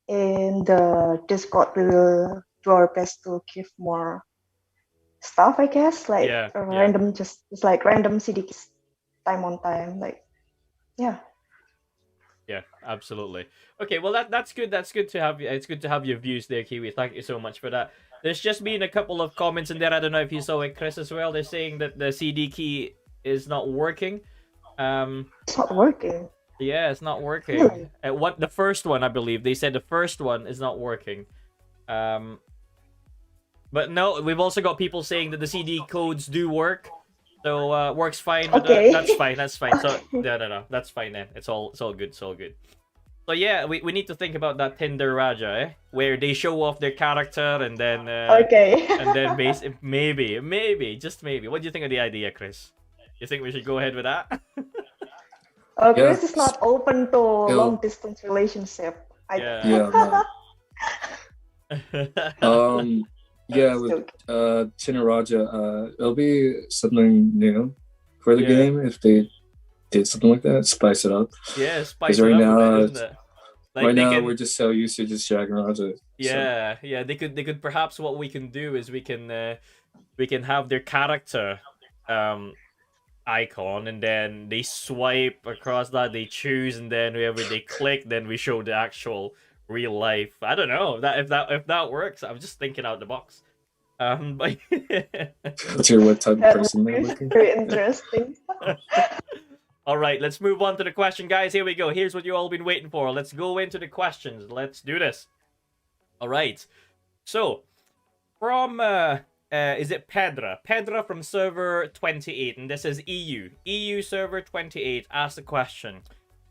in the Discord, we will do our best to give more stuff, I guess, like random, just like random CD time on time, like yeah.
Yeah, absolutely. Okay, well that's good. That's good to have. It's good to have your views there, Kiwi. Thank you so much for that. There's just been a couple of comments in there. I don't know if you saw it, Chris, as well. They're saying that the CD key is not working.
It's not working.
Yeah, it's not working.
Really?
What the first one, I believe they said the first one is not working. But no, we've also got people saying that the CD codes do work. So works fine. With
Okay.
that's fine. That's fine. So
Okay.
no, that's fine then. It's all good. It's all good. So yeah, we need to think about that Tinder Raja, where they show off their character and then
Okay.
and then maybe just maybe. What do you think of the idea, Chris? You think we should go ahead with that?
Chris is not open to long distance relationship.
No. Yeah, with Tinder Raja, it'll be something new for the game if they did something like that, spice it up.
Yeah, spice it up a bit, isn't it? Like
right now, we're just so used to just Dragon Raja.
Yeah, so. Yeah. They could perhaps what we can do is we can have their character icon, and then they swipe across that, they choose, and then wherever they click, then we show the actual real life. I don't know if that works. I'm just thinking out the box. But
what's your what type of person they're looking?
Very interesting.
All right, let's move on to the question, guys. Here we go. Here's what you all been waiting for. Let's go into the questions. Let's do this. All right. So, from is it Pedra? Pedra from server 28, and this is EU server 28 asked the question: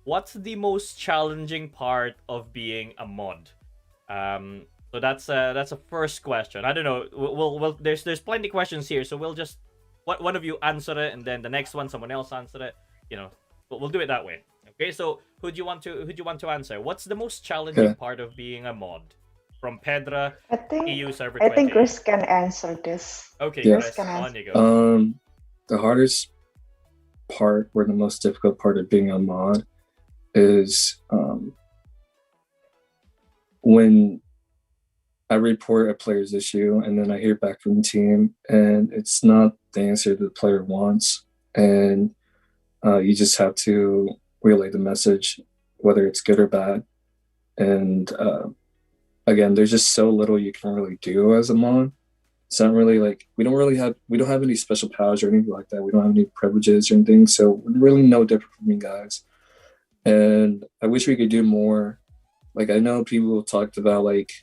what's the most challenging part of being a mod? So that's a first question. I don't know. We'll there's plenty of questions here, so we'll just one of you answer it, and then the next one someone else answer it. You know, but we'll do it that way. Okay, so who do you want to answer? What's the most challenging part of being a mod? From Pedra, EU server 28.
I think Chris can answer this.
Okay, Chris, on you
go. The hardest part, or the most difficult part of being a mod, is when I report a player's issue and then I hear back from the team and it's not the answer the player wants, and you just have to relay the message, whether it's good or bad. And again, there's just so little you can really do as a mod. It's not really like we don't have any special powers or anything like that. We don't have any privileges or anything, so we're really no different from you guys. And I wish we could do more. Like, I know people talked about like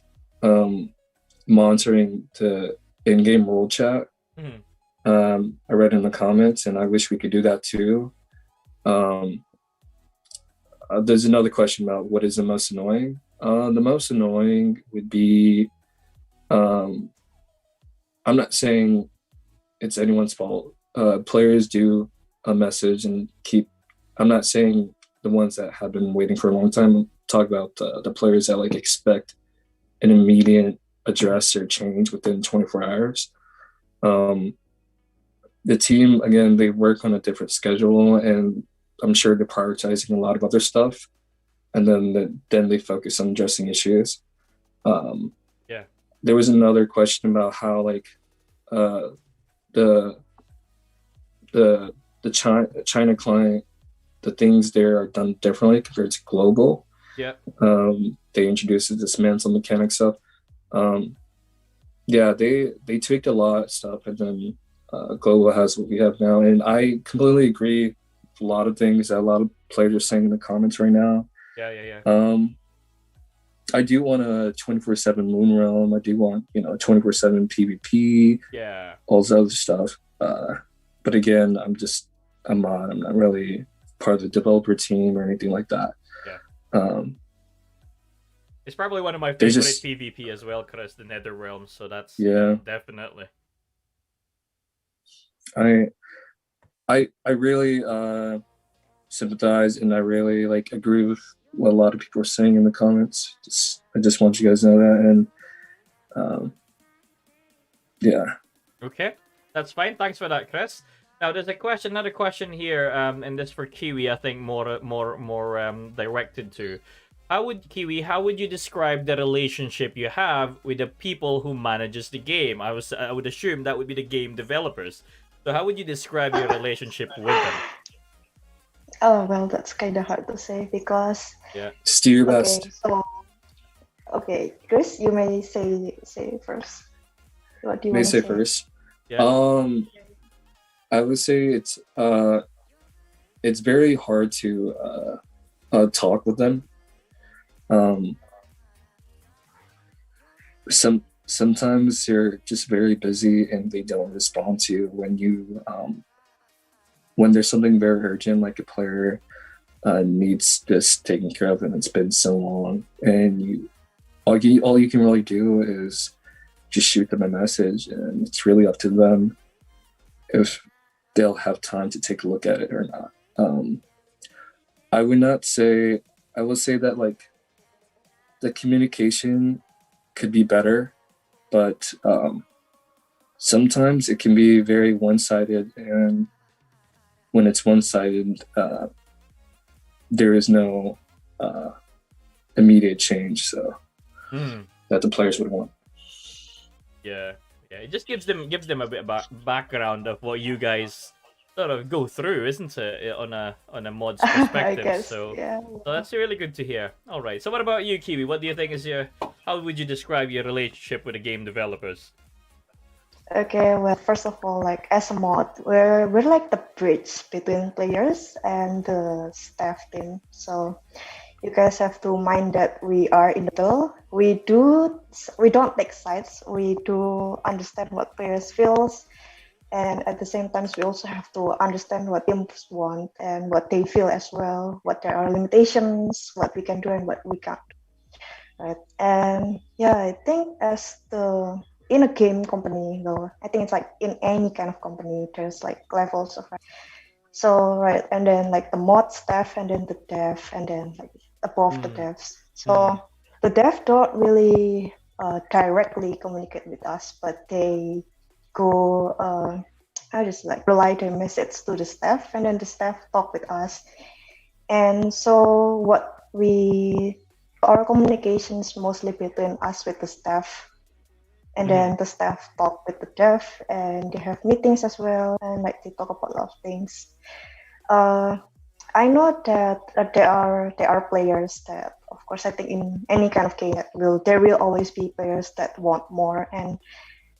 monitoring the in-game role chat. I read in the comments, and I wish we could do that too. There's another question about what is the most annoying. The most annoying would be, I'm not saying it's anyone's fault. Players do a message and I'm not saying the ones that have been waiting for a long time. Talk about the players that like expect an immediate address or change within 24 hours. The team, again, they work on a different schedule, and I'm sure they're prioritizing a lot of other stuff, and then they focus on addressing issues. There was another question about how like the China client, the things there are done differently compared to global. They introduced the dismantle mechanic stuff. They tweaked a lot of stuff, and then global has what we have now. And I completely agree with a lot of things that a lot of players are saying in the comments right now. I do want a 24/7 Moon Realm. I do want 24/7 PvP. All this other stuff. But again, I'm just a mod. I'm not really part of the developer team or anything like that.
It's probably one of my favorite PvP as well, Chris, the Nether Realm. So that's definitely.
I really sympathize, and I really like agree with what a lot of people are saying in the comments. I just want you guys to know that, and
Okay, that's fine. Thanks for that, Chris. Now there's another question here, and this for Kiwi, I think more directed to. How would you describe the relationship you have with the people who manages the game? I would assume that would be the game developers. So how would you describe your relationship with them?
Oh well, that's kind of hard to say because
Yeah.
Just do your
okay,
best.
so okay, Chris, you may say first. What do you
May
want to
say
say?
first.
Yeah.
I would say it's very hard to talk with them. Sometimes they're just very busy and they don't respond to you when there's something very urgent, like a player needs this taken care of, and it's been so long, and all you can really do is just shoot them a message, and it's really up to them if they'll have time to take a look at it or not. I will say that like the communication could be better, but sometimes it can be very one-sided, and when it's one-sided, there is no immediate change that the players would want.
Yeah. It just gives them a bit of background of what you guys sort of go through, isn't it, on a mod's perspective?
I guess,
so
yeah.
so that's really good to hear. All right. So what about you, Kiwi? What do you think is how would you describe your relationship with the game developers?
Okay, well, first of all, like as a mod, we're like the bridge between players and the staff team. So you guys have to mind that we are in the middle. We don't take sides. We do understand what players feels, and at the same time, we also have to understand what teams want and what they feel as well. What there are limitations, what we can do and what we can't. Right, and yeah, I think in a game company though, I think it's like in any kind of company, there's like levels of so right, and then like the mod staff and then the dev and then like above the devs. So the dev don't really directly communicate with us, but they go I just like relay their message to the staff, and then the staff talk with us. And so our communications mostly between us with the staff, and then the staff talk with the dev, and they have meetings as well, and like they talk about a lot of things. I know that there are players that, of course, I think in any kind of game there will always be players that want more and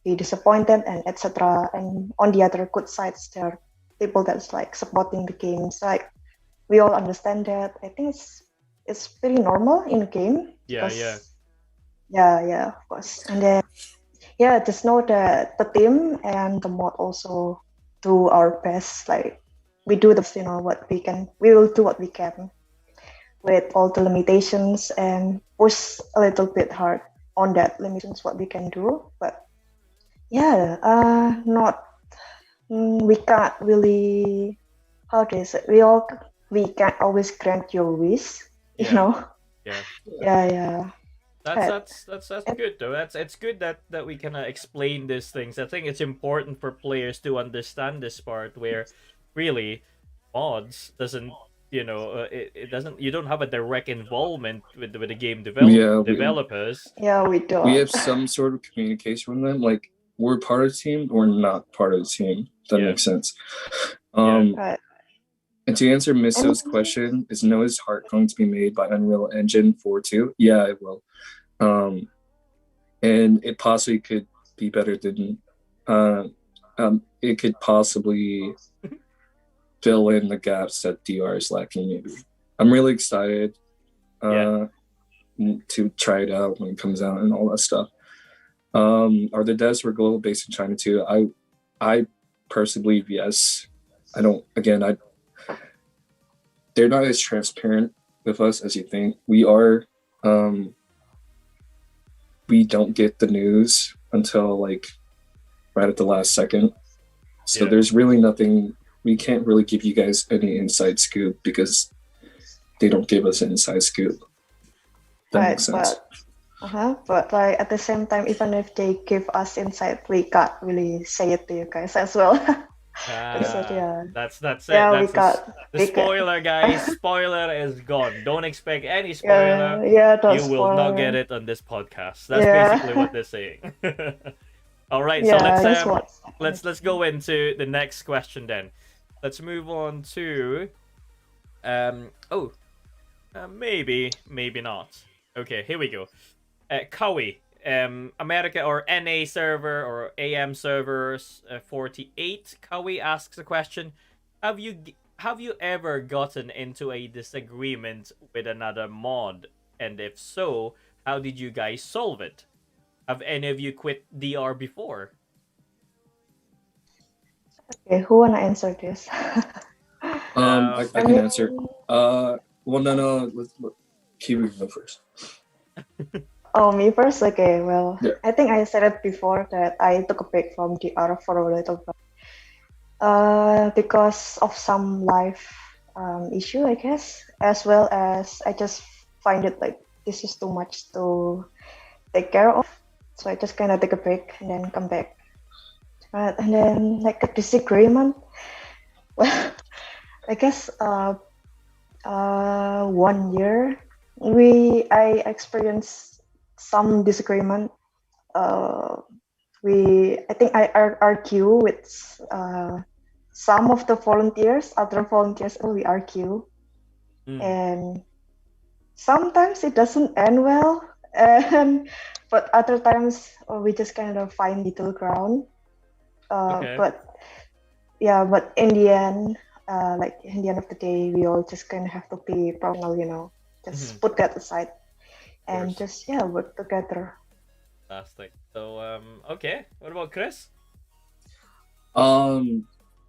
be disappointed and etc. And on the other good sides, there are people that's like supporting the games. Like we all understand that. I think it's pretty normal in a game.
Yeah.
Yeah, of course. And then just know that the team and the mod also do our best. Like we do what we can. We will do what we can with all the limitations and push a little bit hard on that limitations what we can do. But we can't really, how do you say, we can't always grant your wish, you know. Yeah.
That's good though. It's good that we can explain these things. I think it's important for players to understand this part where really mods doesn't it doesn't, you don't have a direct involvement with the game developers.
We don't.
We have some sort of communication with them, like we're part of the team or not part of the team. That makes sense. And to answer Misso's question, is Noah's Heart going to be made by Unreal Engine 4.2? Yeah, it will. And it possibly could be better than it could possibly fill in the gaps that DR is lacking. Maybe I'm really excited to try it out when it comes out and all that stuff. Are the devs for global based in China too? I personally believe yes. They're not as transparent with us as you think. We are. We don't get the news until like right at the last second. So there's really nothing. We can't really give you guys any inside scoop because they don't give us an inside scoop. That makes sense.
But like at the same time, even if they give us insight, we can't really say it to you guys as well.
That's it.
Yeah,
that's the spoiler, guys. Spoiler is gone. Don't expect any spoiler. You will not get it on this podcast. That's basically what they're saying. All right, so let's go into the next question then. Let's move on to Oh, maybe not. Okay, here we go. Kawi, America or NA server or AM servers 48. Kawi asks a question: have you ever gotten into a disagreement with another mod? And if so, how did you guys solve it? Have any of you quit DR before?
Okay, who wanna answer this?
I can answer. Well, no. Let Kiwi go first.
Oh, me first? Okay, well,
Yeah.
I think I said it before that I took a break from DR for a little bit. Because of some life issue, I guess, as well as I just find it like this is too much to take care of. So I just kind of take a break and then come back. And then like a disagreement. Well, I guess 1 year I experienced some disagreement. I think I argue with some of the volunteers, other volunteers, we argue, and sometimes it doesn't end well, but other times we just kind of find middle ground.
Okay.
But in the end, like in the end of the day, we all just kind of have to be professional, just put that aside and just work together.
Fantastic. So okay, what about Chris?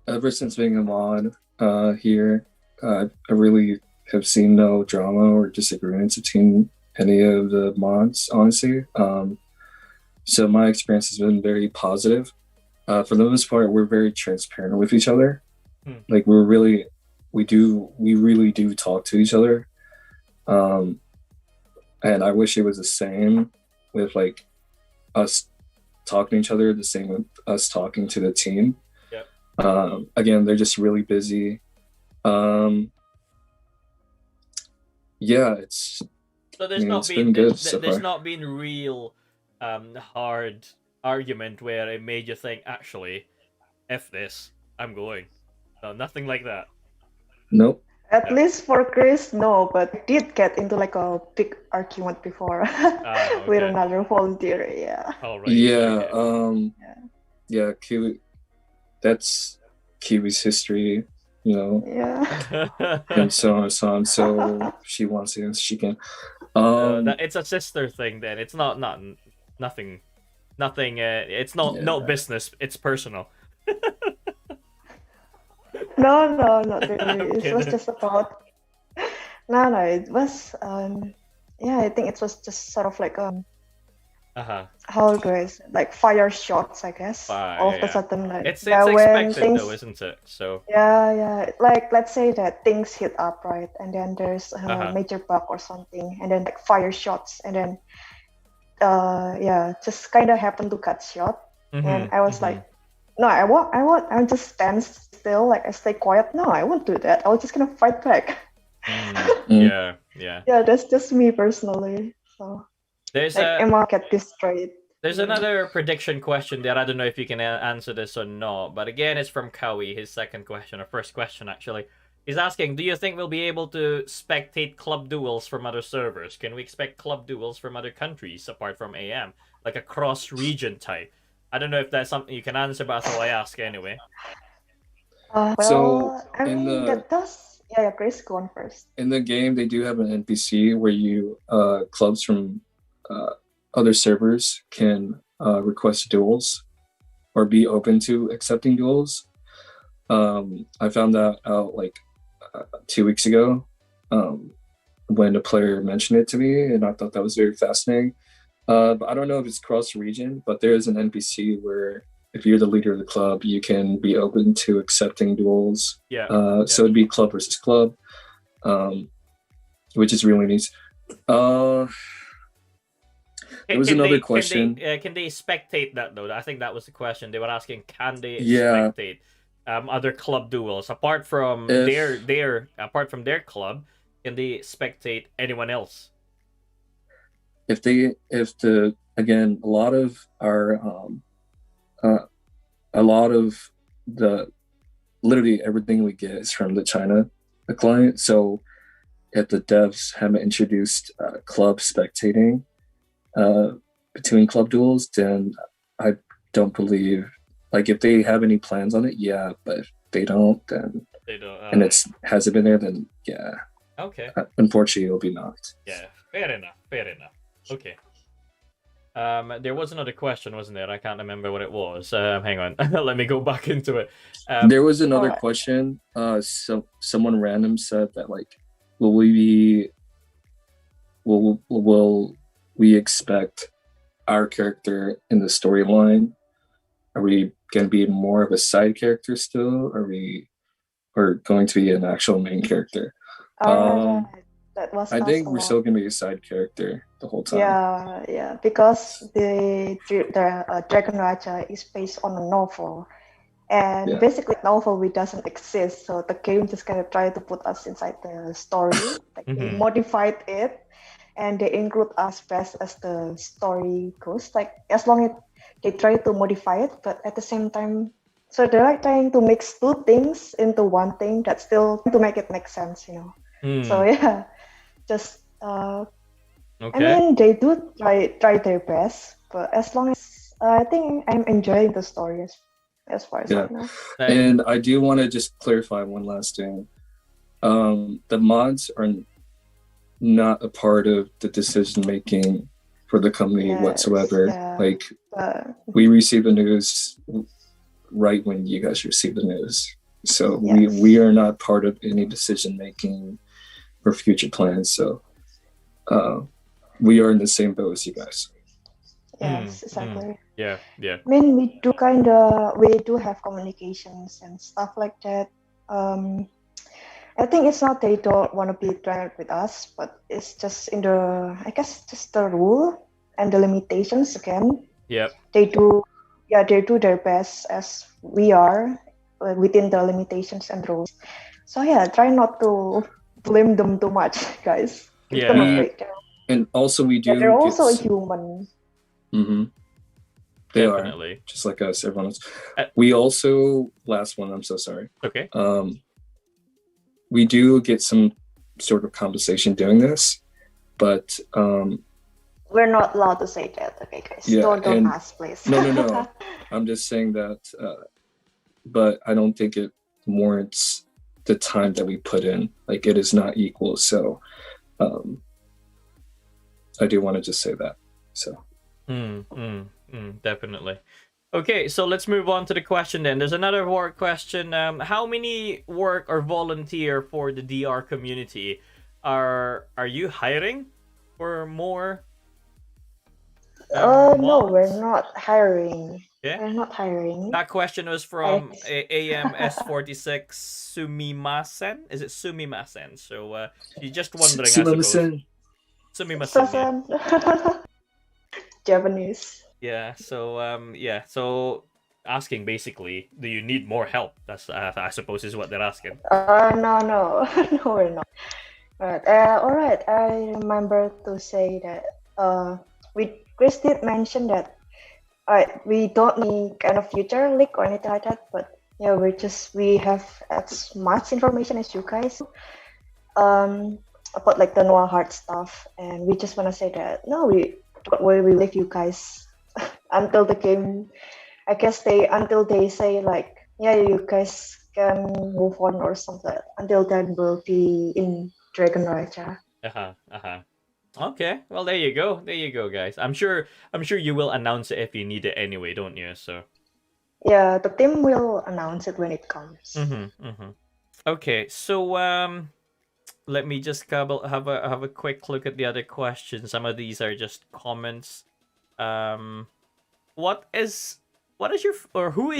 Ever since being a mod here, I really have seen no drama or disagreements between any of the mods, honestly. So my experience has been very positive. For the most part, we're very transparent with each other. Like we really do talk to each other. And I wish it was the same with like us talking to each other, the same with us talking to the team. Again, they're just really busy. It's
so there's not been good so there's not been real hard argument where it made you think, actually, F this, I'm going. No, nothing like that.
Nope.
At least for Chris, no, but I did get into like a big argument before with another volunteer. Yeah.
All right.
Yeah, Kiwi. That's Kiwi's history,
Yeah.
and so on. So she wants it, she can.
It's a sister thing. Then it's not nothing. It's not business. It's personal.
No, not really. It was just about. No. It was. I think it was just sort of like how do I say, like fire shots, I guess. All of a sudden, like
it's expected things, though, isn't it? So
like let's say that things heat up, right, and then there's a major bug or something, and then like fire shots, and then just kind of happened to cut shot, and I was like, no, I'll just stand still, like I stay quiet. No, I won't do that. I was just gonna fight back.
Yeah,
that's just me personally. So
there's
like, Emma get this straight.
There's another prediction question there. I don't know if you can answer this or not, but again, it's from Kawi, his second question, or first question actually. He's asking, do you think we'll be able to spectate club duels from other servers? Can we expect club duels from other countries apart from AM? Like a cross-region type? I don't know if that's something you can answer, but I thought I ask anyway.
That does... Yeah, Chris, go on first.
In the game, they do have an NPC where you clubs from other servers can request duels or be open to accepting duels. I found that out like 2 weeks ago when a player mentioned it to me, and I thought that was very fascinating. But I don't know if it's cross-region, but there is an NPC where if you're the leader of the club, you can be open to accepting duels. So it'd be club versus club, which is really neat. There was another question.
Can they spectate that, though? I think that was the question. They were asking, can they spectate other club duels apart from their club? Can they spectate anyone else?
Again, a lot of the literally everything we get is from the China the client. So if the devs haven't introduced club spectating between club duels, then I don't believe, like, if they have any plans on it, yeah, but if they don't, then
They don't.
and it's hasn't been there, then yeah.
Okay.
Unfortunately, it'll be knocked.
Yeah, fair enough. Fair enough. Okay. There was another question, wasn't there? I can't remember what it was. Hang on, let me go back into it.
There was another question. So someone random said that, like, will we expect our character in the storyline? Are we going to be more of a side character still? Are we going to be an actual main character?
That was
I think we're still going to be a side character the whole time.
Yeah, because the Dragon Raja is based on a novel, and basically novel we doesn't exist, so the game just kind of try to put us inside the story. Like they modified it, and they include us best as the story goes. Like as long as they try to modify it, but at the same time, so they're like trying to mix two things into one thing that still to make it make sense, you know. So yeah, just I mean they do try their best, but as long as I think I'm enjoying the story as far as I know.
And I do want to just clarify one last thing. The mods are not a part of the decision making for the company whatsoever. Like we receive the news right when you guys receive the news, so we are not part of any decision making for future plans. So we are in the same boat as you guys.
Yes, exactly.
Yeah.
I mean, we do have communications and stuff like that. I think it's not they don't want to be direct with us, but it's just in the, I guess, just the rule and the limitations again.
Yep.
They do their best as we are within the limitations and rules. So yeah, try not to blame them too much, guys. Give them a break.
And also we do.
They're also a human.
They
Definitely.
are just like us, everyone else. We also, last one, I'm so sorry.
Okay.
We do get some sort of compensation doing this, but
we're not allowed to say that, okay, guys? Don't ask, please.
No. I'm just saying that, but I don't think it warrants the time that we put in. Like, it is not equal. So I do want to just say that. So.
Definitely. Okay, so let's move on to the question then. There's another work question. How many work or volunteer for the DR community? Are you hiring for more?
No, we're not hiring.
Yeah?
We're not hiring.
That question was from AMS46 Sumimasen. Is it Sumimasen? So you're just wondering, I suppose. Sumimasen.
Japanese.
Yeah, so so asking basically, do you need more help? That's I suppose is what they're asking.
No, we're not. All right. I remember to say that Chris did mention that we don't need kind of future leak or anything like that, but yeah, we have as much information as you guys about like the Noah Hart stuff, and we just want to say that no, we don't worry, we leave you guys until the game. I guess until they say like, yeah, you guys can move on or something. Until then, we'll be in Dragon Raja.
Okay, well there you go, guys. I'm sure you will announce it if you need it anyway, don't you? So.
Yeah, the team will announce it when it comes.
Okay, so let me just have a quick look at the other questions. Some of these are just comments. Who is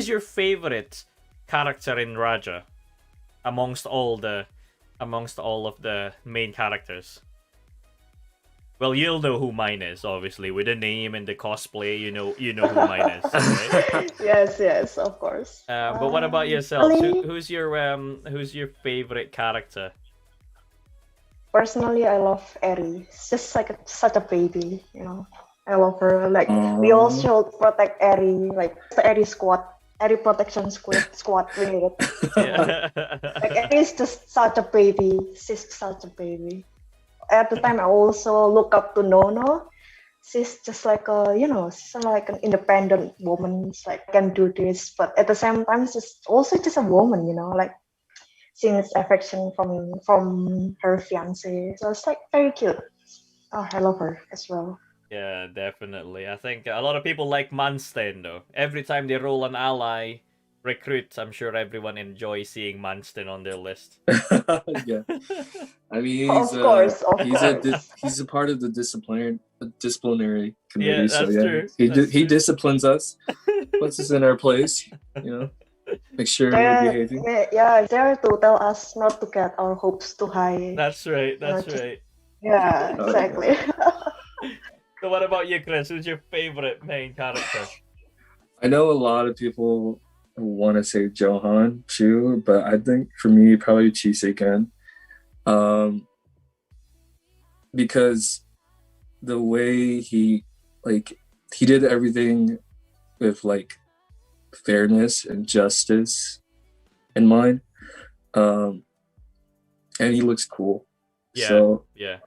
your favorite character in Raja amongst all of the main characters? Well, you'll know who mine is, obviously, with the name and the cosplay. You know who mine is. Right?
Yes, of course.
But what about yourself? Who's your favorite character?
Personally, I love Eri. It's just like such a baby, you know. I love her. Like we all should protect Eri, like the Eri squad area protection squad related.
Yeah.
Like Eddie's just such a baby. She's such a baby. At the time, I also look up to Nono. She's just like a, she's like an independent woman. She's like, can do this, but at the same time, she's also just a woman. Like seeing affection from her fiance. So it's like very cute. Oh, I love her as well.
Yeah, definitely. I think a lot of people like Manstein though. Every time they roll an ally recruit, I'm sure everyone enjoys seeing Manstein on their list.
Yeah, I mean
Of course.
he's a part of the disciplinary committee.
Yeah,
so
that's
yeah,
true.
he disciplines us, puts us in our place. Make sure we're behaving.
Yeah, there to tell us not to get our hopes too high.
That's right. That's right.
Yeah, exactly.
So what about you, Chris? Who's your favorite main character?
I know a lot of people want to say Johan Chu, but I think for me probably Chiseiken. Because the way he did everything with like fairness and justice in mind. And he looks cool.
Yeah.
So
yeah.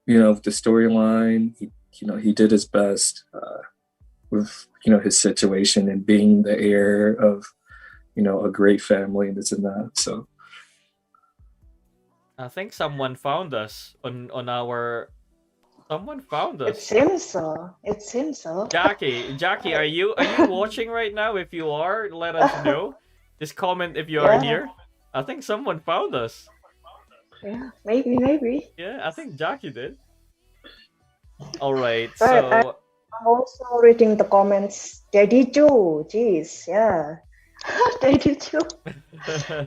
The storyline, he did his best with his situation and being the heir of a great family and this and that. So
I think someone found us on our. Someone found us.
It seems so.
Jackie, are you watching right now? If you are, let us know. Just comment if you are here. I think someone found us.
Yeah, maybe.
Yeah, I think Jackie did. All right,
But
so
I'm also reading the comments. Daddy Joe, jeez, yeah. Daddy Joe.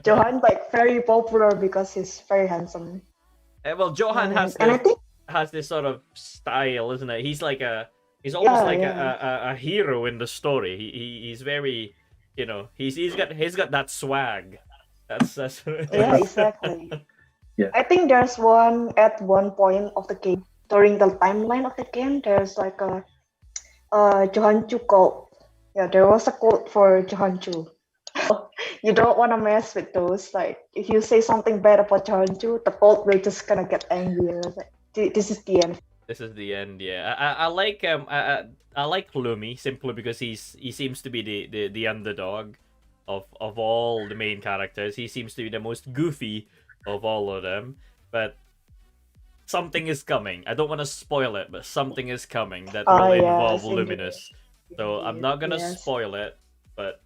Johan like very popular because he's very handsome.
Well, Johan has this sort of style, isn't it? He's like he's almost a hero in the story. He's very, he's got that swag. That's
yeah, exactly.
Yeah.
I think there's at one point of the game, during the timeline of the game, there's like a Johan Chu quote. Yeah, there was a quote for Johan Chu. You don't want to mess with those. Like, if you say something bad about Johan Chu, the quote will just kind of get angry. Like, this is the end.
This is the end. Yeah, I like I like Lumi simply because he seems to be the underdog of all the main characters. He seems to be the most goofy of all of them, but something is coming. I don't want to spoil it, but something is coming that will involve Luminous. So I'm not gonna spoil it, but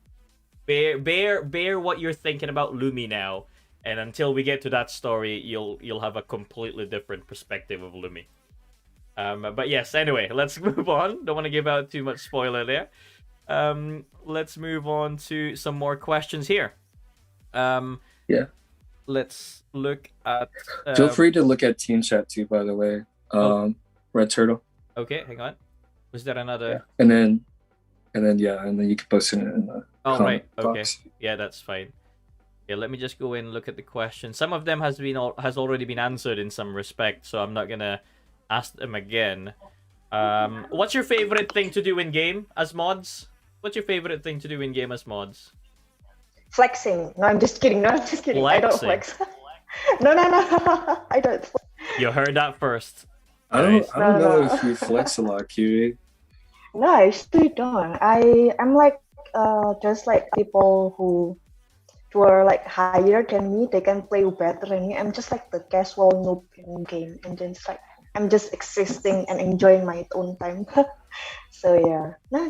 bear what you're thinking about Lumi now, and until we get to that story, you'll have a completely different perspective of Lumi. But yes, anyway, let's move on. Don't want to give out too much spoiler there. Let's move on to some more questions here.
Yeah.
Let's look at.
Feel free to look at Team Chat too, by the way. Red Turtle.
Okay, hang on. Was there another?
Yeah. And then you can post it in the
right.
box.
Okay. Yeah, that's fine. Yeah, let me just go in and look at the questions. Some of them has already been answered in some respect, so I'm not gonna ask them again. What's your favorite thing to do in game as mods? What's your favorite thing to do in game as mods?
Flexing. No, I'm just kidding.
Flexing.
I don't flex. No. I don't.
You heard that first.
I don't know if you flex a lot, Kiwi.
No, I still don't. I'm like just like people who are like higher than me. They can play better than me. I'm just like the casual noob in game, and then it's like I'm just existing and enjoying my own time. So yeah, I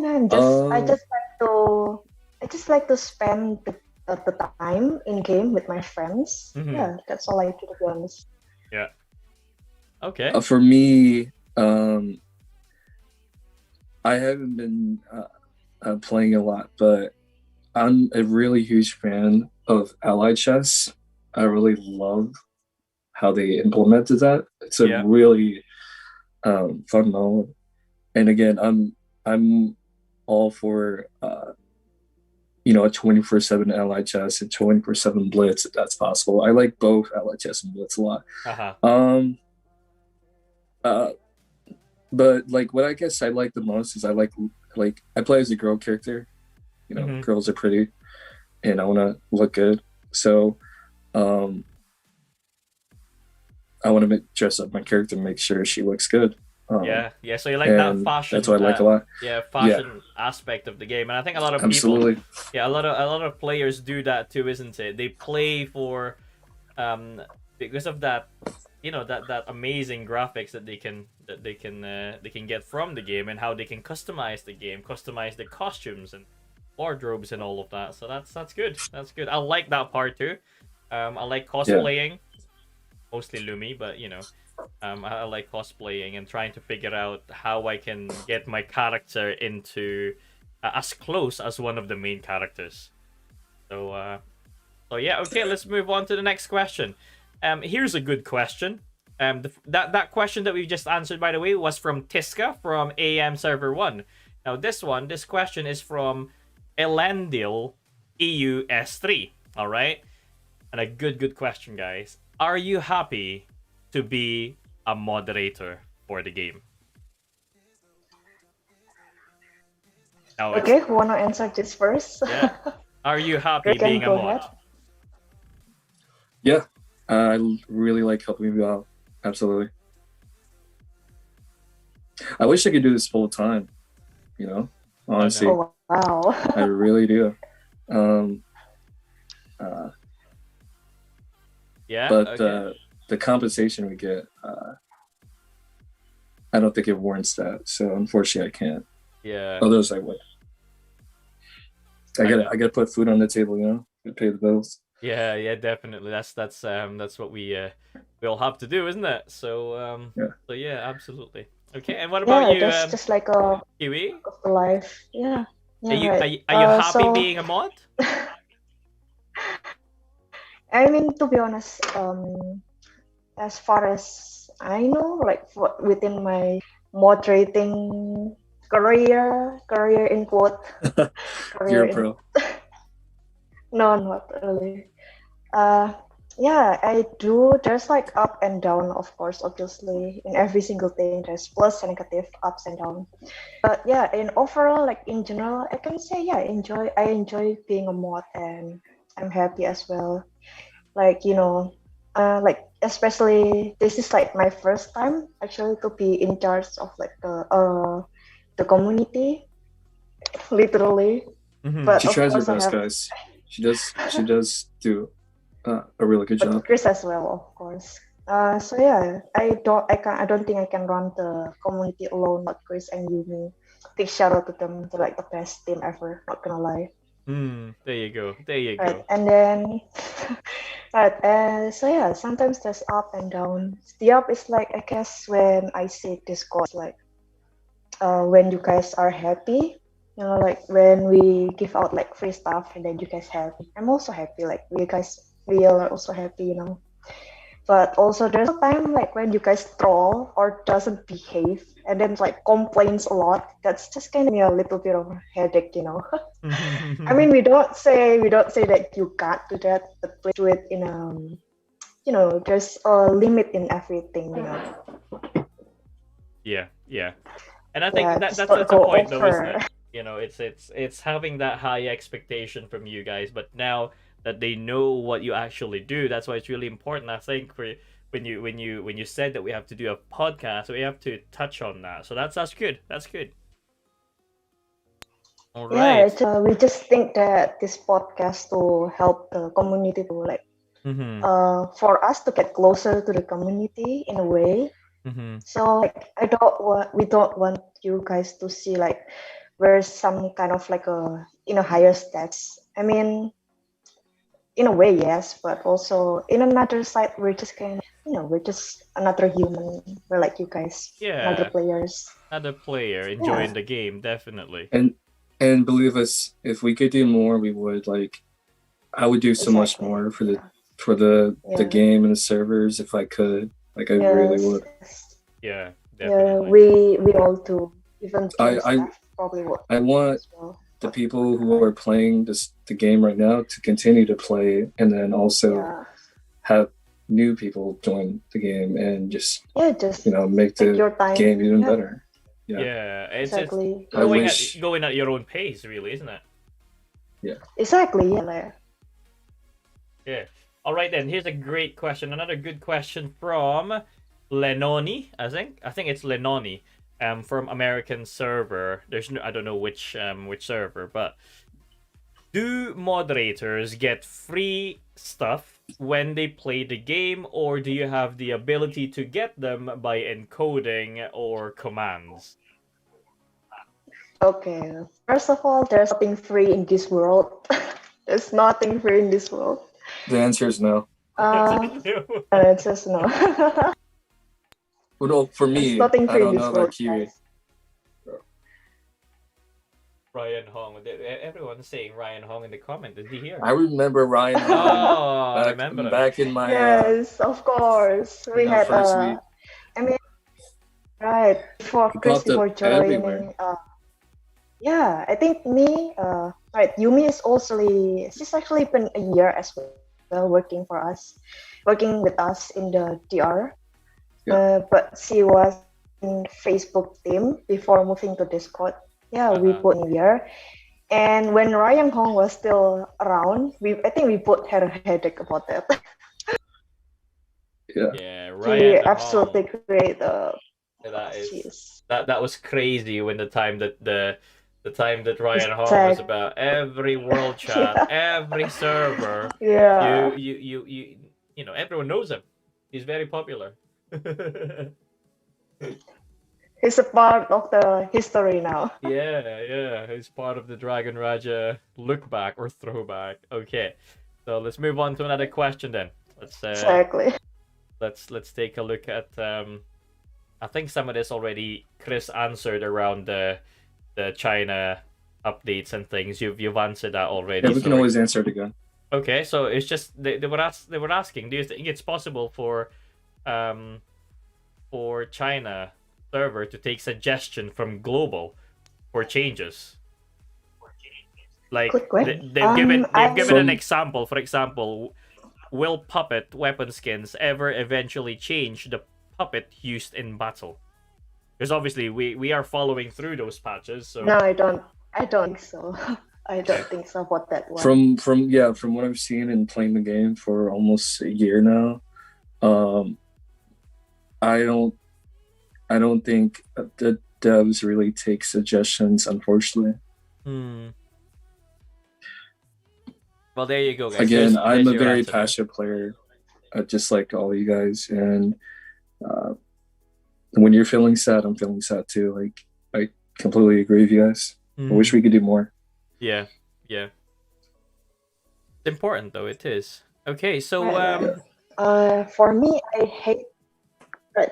just like to spend the time in game with my friends.
Mm-hmm.
Yeah, that's all I do, to be honest.
Yeah. Okay.
For me, I haven't been playing a lot, but I'm a really huge fan of Ally Chess. I really love how they implemented that. It's a really fun mode. And again, I'm all for a 24/7 Ally Chess and 24/7 Blitz if that's possible. I like both Ally Chess and Blitz a lot.
Uh-huh.
But like what I guess I like the most is I like like I play as a girl character. You know, girls are pretty, and I want to look good. So, I want to dress up my character, make sure she looks good.
Yeah. So you like that fashion?
That's what I like a lot.
Yeah, fashion aspect of the game, and I think a lot of people, a lot of players do that too, isn't it? They play for, because of that, you know, that amazing graphics that they can get from the game, and how they can customize the game, customize the costumes and wardrobes and all of that. So that's good. That's good. I like that part too. I like cosplaying, mostly Lumi, but you know. I like cosplaying and trying to figure out how I can get my character into as close as one of the main characters. So yeah, okay, let's move on to the next question. Here's a good question. That question that we just answered, by the way, was from Tiska from AM Server 1. Now this question is from Elendil EUS3. All right, and a good question, guys. Are you happy to be a moderator for the game?
Okay, who wanna answer this first?
Yeah. Are you happy being a mod?
Yeah, I really like helping people out. Absolutely. I wish I could do this full time. You know, honestly.
Oh, wow.
I really do.
Yeah.
But the compensation we get, I don't think it warrants that. So unfortunately, I can't.
Yeah.
Others I would. I gotta put food on the table, you know, to pay the bills.
Yeah, definitely. That's what we all have to do, isn't it? So So yeah, absolutely. Okay, and what about you?
That's just like a
Kiwi
of the life. Yeah.
Are you
right.
happy being a mod?
I mean, to be honest, as far as I know, like within my moderating career in quote.
You're a pro.
No, not really. Yeah, I do. There's like up and down, of course, obviously. In every single thing, there's plus and negative, ups and down. But yeah, in overall, like in general, I can say, yeah, I enjoy being a mod, and I'm happy as well. Like, you know, like especially this is like my first time actually to be in charge of like the community, literally.
But she tries her best, guys. She does do a really good job.
Chris as well, of course. So yeah, I don't think I can run the community alone. But Chris and Yumi, big shout out to them. They're like the best team ever. Not gonna lie.
There you go.
Right, and then, so yeah, sometimes there's up and down. The up is like, I guess, when I see Discord, like, when you guys are happy, you know, like when we give out like free stuff and then you guys happy. I'm also happy, like we are also happy, you know. But also there's a time like when you guys troll or doesn't behave and then like complains a lot. That's just kind of a little bit of a headache, you know. I mean, we don't say that you can't do that, but please do it in you know, there's a limit in everything, you know.
Yeah. And I think that's the point though, isn't it? You know, it's having that high expectation from you guys, but now that they know what you actually do, that's why it's really important. I think for when you said that we have to do a podcast, we have to touch on that. So that's good. That's good. All right.
Yeah, we just think that this podcast to help the community to like, for us to get closer to the community in a way. So like, we don't want you guys to see like we're some kind of like a higher stats. I mean, in a way, yes, but also in another side, we're just kind of, you know, we're just another human. We're like you guys, other players.
Another player enjoying the game, definitely.
And believe us, if we could do more, we would. Like, I would do so much more for the game and the servers if I could. Like, I really would.
Yeah, definitely.
Yeah, we all do. Even
I
probably would.
I want the people who are playing the game right now to continue to play, and then also have new people join the game and just you know, make the game even better.
Yeah, it's
exactly.
going at your own pace, really, isn't it?
Yeah.
Exactly. Yeah.
Yeah. All right then. Here's a great question. Another good question from Lenoni. I think it's Lenoni. From American server. I don't know which server, but do moderators get free stuff when they play the game, or do you have the ability to get them by encoding or commands?
Okay. First of all, there's nothing free in this world. There's nothing free in this world.
The answer is no.
It's just no.
Well, no, for me,
There's nothing
I
free in
don't
this
know
world,
about Kiwi.
guys.
Ryan Hong. Everyone's saying Ryan Hong in the comment. Is he here?
I remember Ryan
Oh,
Hong
I remember
back in my
Yes, of course. We had
first week.
I mean, right before
He
Chris,
popped up
before joining.
everywhere.
Yeah, I think me. Right, Yumi is also. She's actually been a year as well working for us, working with us in the DR.
Yeah.
But she was in Facebook team before moving to Discord. Yeah, we put in here. And when Ryan Hong was still around, I think we both had a headache about that.
Yeah,
He
Ryan
absolutely
Hong.
great.
That was crazy when the time that Ryan Hong was about every world chat, every server.
Yeah.
You know, everyone knows him. He's very popular.
He's a part of the history now.
Yeah, he's part of the Dragon Raja look back or throwback. Okay, so let's move on to another question then.
Exactly.
Let's take a look at I think some of this already Chris answered around the China updates and things. You've answered that already.
Yeah, we can always answer it again.
Okay, so it's just they were asking, do you think it's possible for China server to take suggestion from global for changes? Like they've given an example. For example, will puppet weapon skins ever eventually change the puppet used in battle? Because obviously we are following through those patches. So
no, I don't think so. I don't think so about that one.
From what I've seen and playing the game for almost a year now, I don't think the devs really take suggestions, unfortunately.
Well, there you go, guys.
Again, I'm a very passionate player, just like all you guys, and when you're feeling sad, I'm feeling sad too. Like, I completely agree with you guys. I wish we could do more.
Yeah. It's important though. It is. Okay, so
for me, I hate. Right.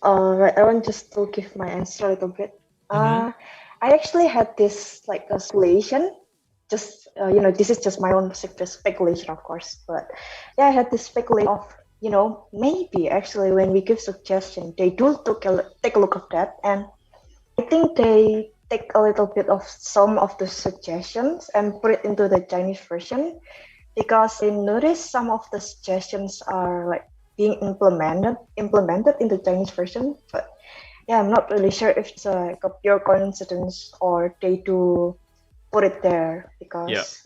I want just to give my answer a little bit. I actually had this like a speculation. Just this is just my own speculation, of course. But yeah, I had this speculation of maybe actually when we give suggestion, they do take a look at that, and I think they take a little bit of some of the suggestions and put it into the Chinese version, because I noticed some of the suggestions are like being implemented in the Chinese version. But yeah, I'm not really sure if it's like a pure coincidence or they do put it there, because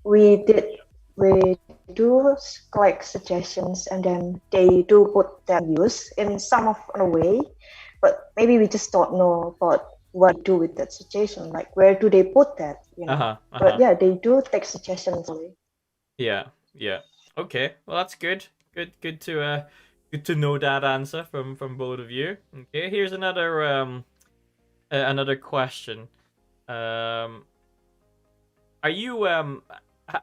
we do collect suggestions and then they do put them use in some of a way, but maybe we just don't know about what to do with that suggestion, like where do they put that, But yeah, they do take suggestions away.
Yeah. Okay, well that's good to know that answer from both of you. Okay, here's another question. Are you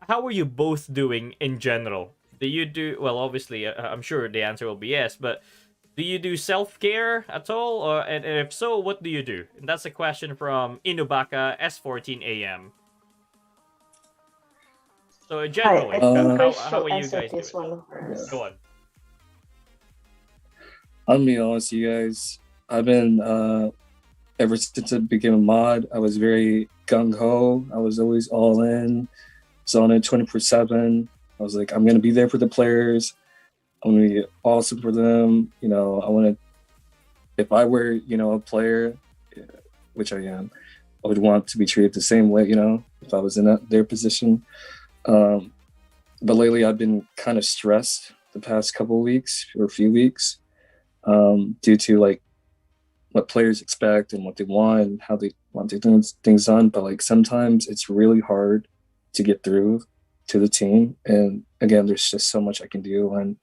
how are you both doing in general? Do you do well? Obviously, I'm sure the answer will be yes, but do you do self-care at all, and if so, what do you do? And that's a question from Inubaka S14AM. So generally, how are you guys doing? Go on.
I'll be honest, you guys. I've been ever since I became a mod, I was very gung-ho. I was always all in. Was on it 24/7. I was like, I'm gonna be there for the players. I'm gonna be awesome for them. I want to if I were, a player, which I am, I would want to be treated the same way, if I was in their position. But lately I've been kind of stressed the past couple of weeks or a few weeks, due to like what players expect and what they want and how they want to do things done. But like sometimes it's really hard to get through to the team. And again, there's just so much I can do. And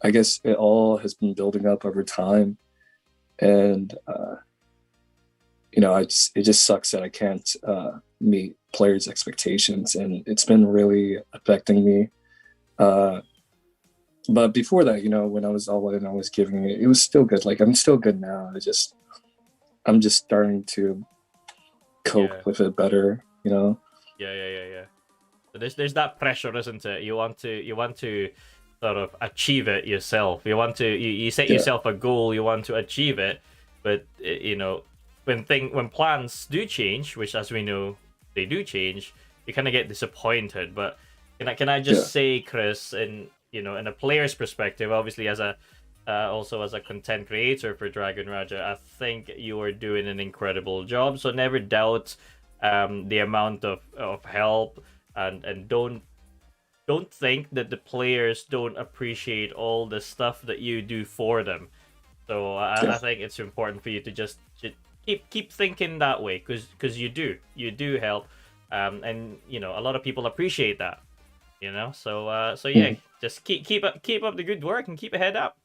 I guess it all has been building up over time. And, it just sucks that I can't meet players' expectations. And it's been really affecting me. But before that, when I was all in, I was giving it was still good. Like I'm still good now. I'm just starting to cope with it better,
Yeah. So there's that pressure, isn't it? You want to sort of achieve it yourself. You set yourself a goal, you want to achieve it, but when plans do change, which as we know they do change, you kind of get disappointed. But can I just say, Chris, in a player's perspective, obviously as also as a content creator for Dragon Raja, I think you are doing an incredible job. So never doubt the amount of help, and don't think that the players don't appreciate all the stuff that you do for them. So I think it's important for you to just keep thinking that way, because you do help, and a lot of people appreciate that. So just keep up the good work and keep your head up.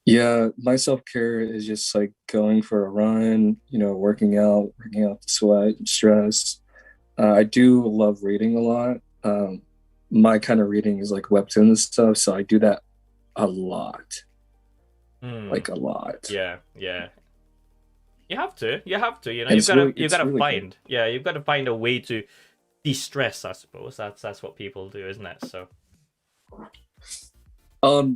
Yeah, my self-care is just like going for a run, working out the sweat and stress. I do love reading a lot. My kind of reading is like webtoons and stuff, so I do that a lot. Like a lot.
Yeah. You have to. You've got to find a way to de-stress, I suppose. That's what people do, isn't it? So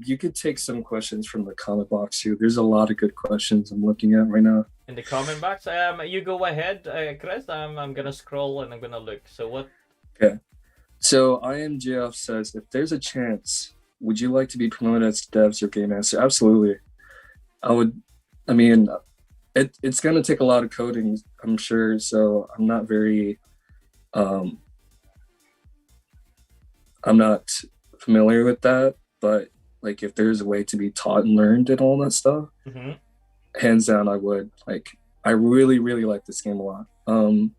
you could take some questions from the comment box too. There's a lot of good questions I'm looking at right now.
In the comment box, you go ahead, Chris. I'm gonna scroll and I'm gonna look. So what?
Okay. So IMGF says, if there's a chance, would you like to be promoted as devs or game master? Absolutely. I would. I mean, it's gonna take a lot of coding, I'm sure. So I'm not very. I'm not familiar with that, but like if there's a way to be taught and learned and all that stuff, hands down I would. Like I really like this game a lot. And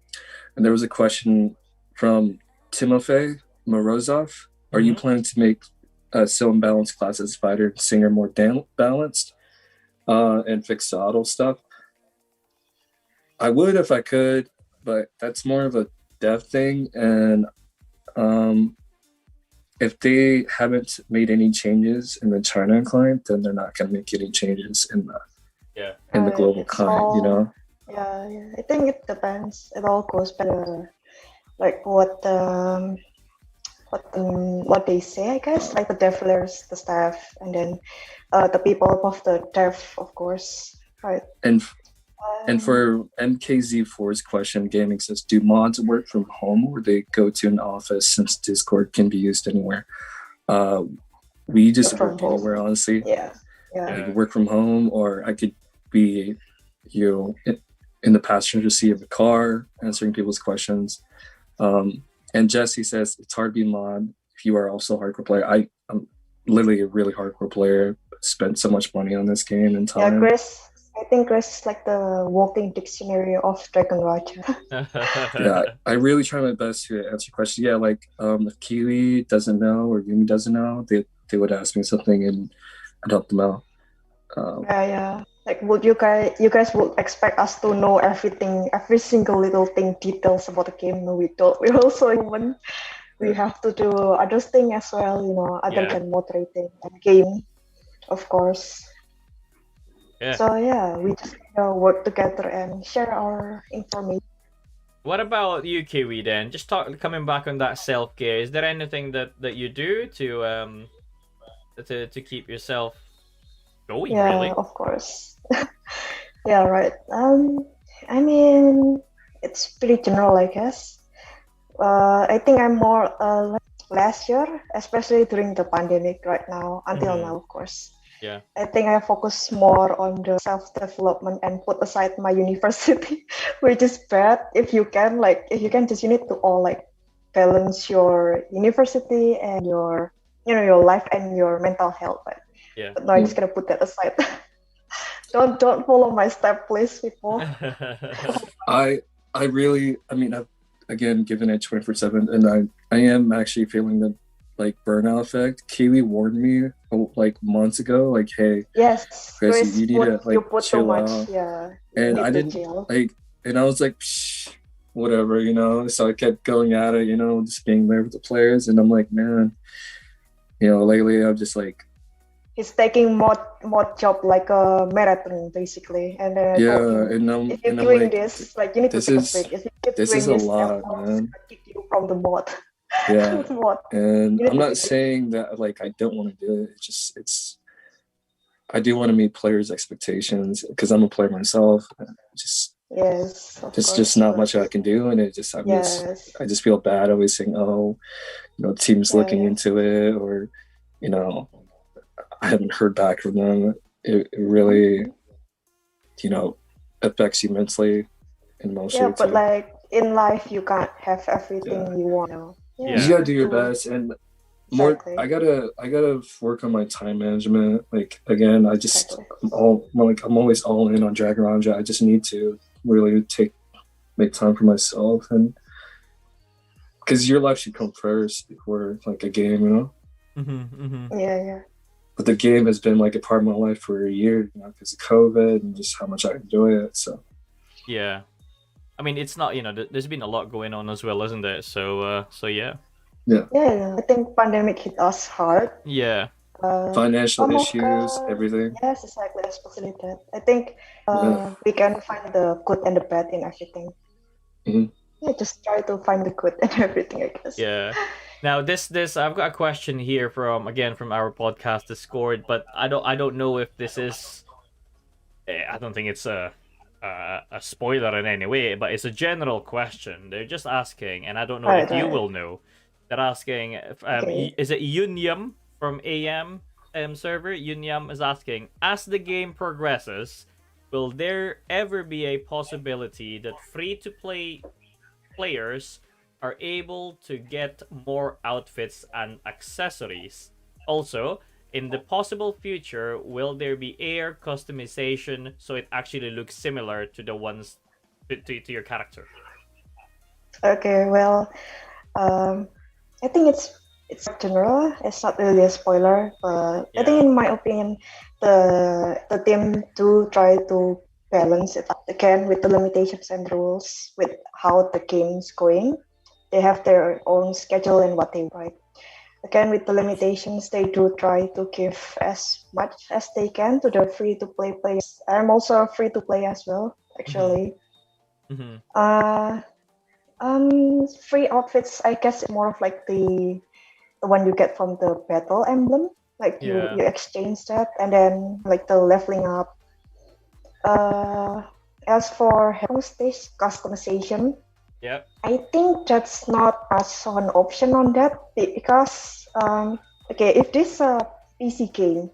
there was a question from Timofey Morozov. Are you planning to make so imbalanced classes fighter and singer more balanced and fix the auto stuff? I would if I could, but that's more of a dev thing. And if they haven't made any changes in the China client, then they're not going to make any changes in the global client.
Yeah, I think it depends. It all goes by like what they say, I guess, like the developers, the staff, and then the people above the dev, of course, right?
And for MKZ4's question, Gaming says, do mods work from home or they go to an office since Discord can be used anywhere? We just work anywhere, honestly.
Yeah.
I could work from home, or I could be, in the passenger seat of the car, answering people's questions. And Jesse says, it's hard to be mod if you are also a hardcore player. I'm literally a really hardcore player. Spent so much money on this game and time.
Yeah, Chris. I think Chris is like the walking dictionary of Dragon Raja.
Yeah, I really try my best to answer questions. Yeah, like if Kiwi doesn't know or Yumi doesn't know, they would ask me something and I'd help them out.
Yeah. Like, would you guys would expect us to know everything, every single little thing, details about the game? No, we don't. We're also human. We have to do other things as well, other than moderating the game, of course.
Yeah.
So yeah, we just work together and share our information.
What about you, Kiwi? Then, just coming back on that self-care. Is there anything that you do to keep yourself going?
Yeah,
really?
Of course. Yeah, right. I mean, it's pretty general, I guess. I think I'm more like last year, especially during the pandemic right now, until now, of course.
Yeah.
I think I focus more on the self-development and put aside my university, which is bad. If you can, just you need to all like balance your university and your, your life and your mental health.
Yeah.
But no, I'm just gonna put that aside. Don't follow my step, please, people.
I really, I mean, I've again given it 24/7, and I am actually feeling the like burnout effect. Keely warned me like months ago, like, hey,
Yes,
Chris, you need to
you
like
put too
chill
much.
out.
Yeah,
And
you
I
need to
didn't
chill.
like, and I was like, psh, whatever, you know. So I kept going at it, you know, just being there with the players, and I'm like, man, you know, lately I'm just like,
he's taking mod job like a marathon basically, and then I told him,
yeah,
if you're
and I'm
doing
like,
this, like you need to
this
take a
is
break. If you keep
this is
doing
a
this,
lot,
everyone's
man.
gonna kick you from the mod.
Yeah,
Mod.
and
You need
I'm
to
not
take
saying that like I don't want to do it. It's just I do want to meet players' expectations because I'm a player myself. Just
Yes, of
there's
course.
just not much I can do, and it just
Yes.
I just feel bad always saying, oh, you know, teams looking
Yeah.
into it, or you know, I haven't heard back from them. It really, you know, affects you mentally and emotionally.
Yeah, but
too.
like in life, you can't have everything you want.
You
Yeah.
gotta do your best, and more.
Exactly.
I gotta work on my time management. Like again, I just
Exactly.
I'm always all in on Dragon Ranja. I just need to really make time for myself, and because your life should come first before like a game, you know.
Yeah.
But the game has been like a part of my life for a year, you know, because of COVID and just how much I enjoy it. So
yeah, I mean, it's not, you know, there's been a lot going on as well, isn't there? So yeah.
I think pandemic hit us hard.
Yeah.
Financial issues, everything.
Yes, exactly, especially that. I think we can find the good and the bad in everything. Yeah, just try to find the good and everything, I guess.
Yeah. Now this I've got a question here from our podcast Discord, but I don't know if this is. I don't think it's a spoiler in any way, but it's a general question. They're just asking, and I don't know if you will know. They're asking, is it Yunyam from AM server? Yunyam is asking, as the game progresses, will there ever be a possibility that free-to-play players are able to get more outfits and accessories? Also, in the possible future, will there be AR customization so it actually looks similar to the ones to your character?
Okay, well, I think it's general. It's not really a spoiler, but I think in my opinion, the team do try to balance it up again with the limitations and rules with how the game's going. They have their own schedule and what they write. Again, with the limitations, they do try to give as much as they can to the free-to-play players. I'm also free-to-play as well, actually. Free outfits, I guess, more of like the one you get from the battle emblem. Like you exchange that, and then like the leveling up. As for home stage customization, I think that's not as an option on that because if this is a PC game,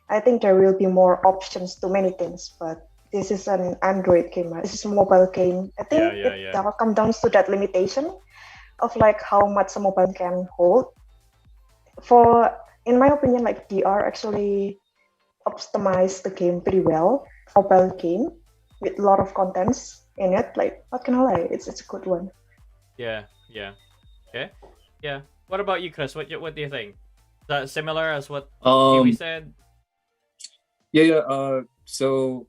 I think there will be more options to many things. But this is an Android game, right? This is a mobile game. I think it comes down to that limitation of like how much a mobile can hold. In my opinion, like DR actually optimized the game pretty well. Mobile game with a lot of contents in it. Like, what can I say? It's a good one.
Yeah. Okay. Yeah. What about you, Chris? What do you think? Is that similar as what Kiwi said?
Yeah. So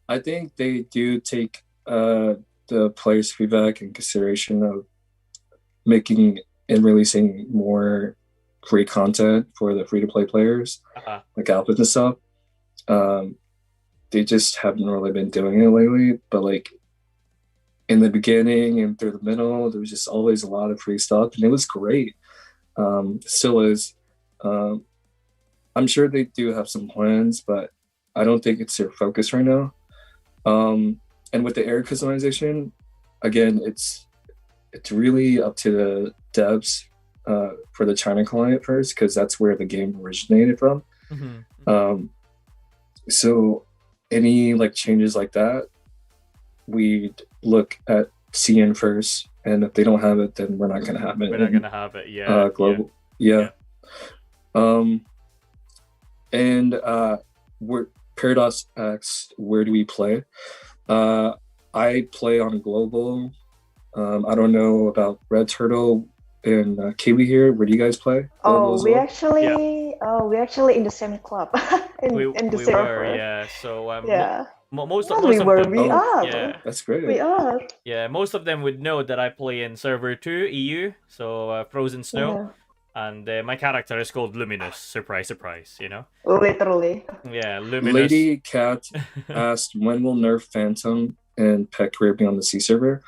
I think they do take the players' feedback in consideration of making and releasing more free content for the free-to-play players, like outfits and stuff. They just haven't really been doing it lately, but like in the beginning and through the middle, there was just always a lot of free stuff, and it was great. Still is. I'm sure they do have some plans, but I don't think it's their focus right now. And with the AR customization, again, it's really up to the devs for the China client first, because that's where the game originated from. So any like changes like that, we'd look at CN first, and if they don't have it, then we're not gonna have it.
We're not gonna have it. Yeah.
Global. Yeah. And we're Paradox asks, where do we play? I play on global. I don't know about Red Turtle and Kiwi here. Where do you guys play?
Oh, we actually in the same club. in the
we
same
were, yeah. So most of
them.
We
are.
Yeah,
that's great.
We are.
Yeah, most of them would know that I play in server 2 EU, so Frozen Snow, and my character is called Luminous. Surprise, surprise, you know.
Literally.
Yeah, Luminous.
Lady Cat asked, when will Nerf Phantom and Pet Career be on the C server?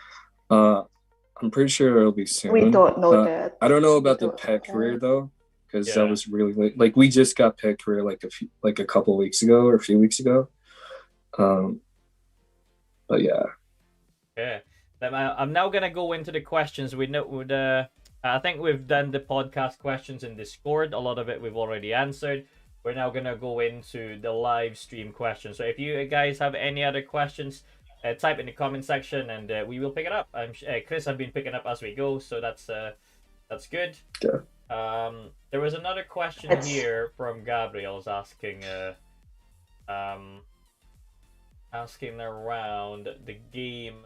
I'm pretty sure it'll be soon.
We don't know that.
I don't know about the Pet Career though, because that was really late. Like we just got Pet Career like a couple weeks ago or a few weeks ago. But yeah.
Yeah. I'm now gonna go into the questions. I think we've done the podcast questions in Discord. A lot of it we've already answered. We're now gonna go into the live stream questions. So if you guys have any other questions, type in the comment section and we will pick it up. Chris, I've been picking up as we go, so that's good.
Yeah.
There was another question here from Gabriel's asking around the game.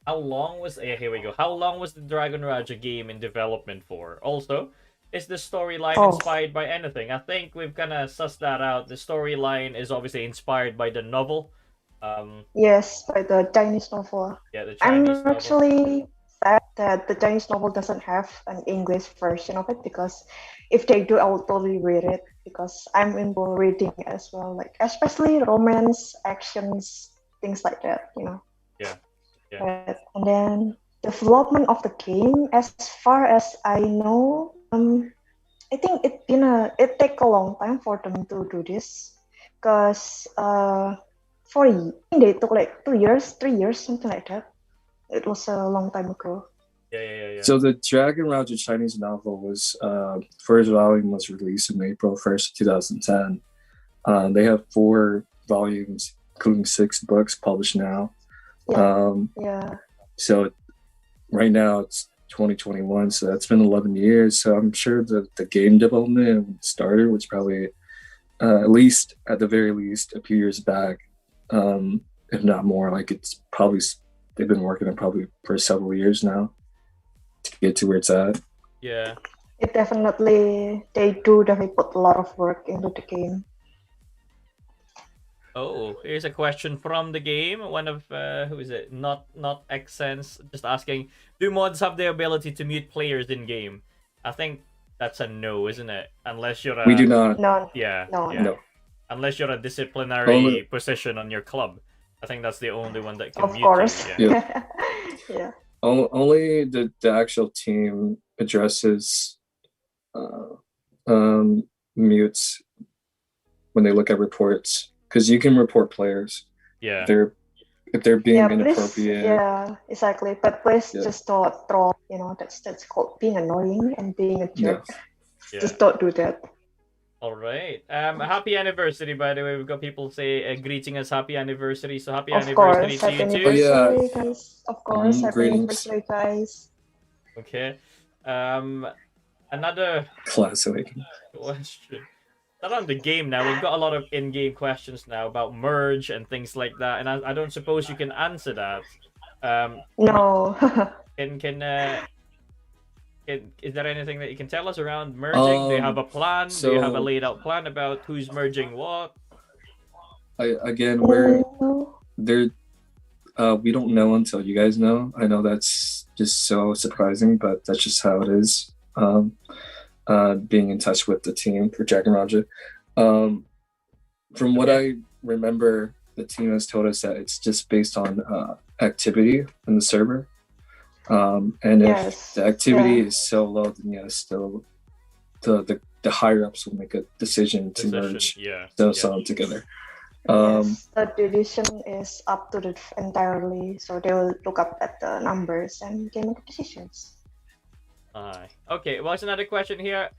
How long was here we go? How long was the Dragon Raja game in development for? Also, is the storyline inspired by anything? I think we've kind of sussed that out. The storyline is obviously inspired by the novel.
Yes, by the Chinese novel.
Yeah, the Chinese novel.
I'm actually sad that the Chinese novel doesn't have an English version of it, because if they do, I will totally read it, because I'm into reading as well, like especially romance, actions, things like that, you know.
Yeah.
And then development of the game, as far as I know, I think it take a long time for them to do this, because they took like 2 years, 3 years, something like that. It was a long time ago.
Yeah.
So the Dragon Raja Chinese novel was first volume was released on April 1st, 2010. They have 4 volumes, including 6 books published now. So right now it's 2021, so that's been 11 years. So I'm sure that the game development started was probably at the very least a few years back, if not more. Like it's probably they've been working on probably for several years now to get to where it's at.
Yeah.
They definitely put a lot of work into the game.
Oh, here's a question from the game. One of who is it? Not Xsense, just asking, do mods have the ability to mute players in game? I think that's a no, isn't it? Unless you're
we do not.
No.
Yeah.
No.
Unless you're a disciplinary position on your club. I think that's the only one that can mute you.
Yeah. Yeah.
Only the actual team addresses mutes when they look at reports, because you can report players.
Yeah.
If they're being inappropriate.
Yeah, exactly. But please just don't troll. You know, that's called being annoying and being a jerk.
Yeah.
Just don't do that.
All right. Happy anniversary, by the way. We've got people greeting us happy anniversary. So happy anniversary to you too.
Guys. Of course, happy anniversary, guys.
Okay. Another
classic
question. Around the game now, we've got a lot of in-game questions now about merge and things like that, and I don't suppose you can answer that.
No.
Is there anything that you can tell us around merging? Do you have a plan? Do you have a laid out plan about who's merging what?
We're there. We don't know until you guys know. I know that's just so surprising, but that's just how it is. Being in touch with the team for Dragon Raja. From what I remember, the team has told us that it's just based on activity in the server. And if the activity is so low, then still the higher ups will make a decision to merge those together.
The decision is up to the entirely, so they will look up at the numbers and they make decisions.
Okay, well, there's another question here.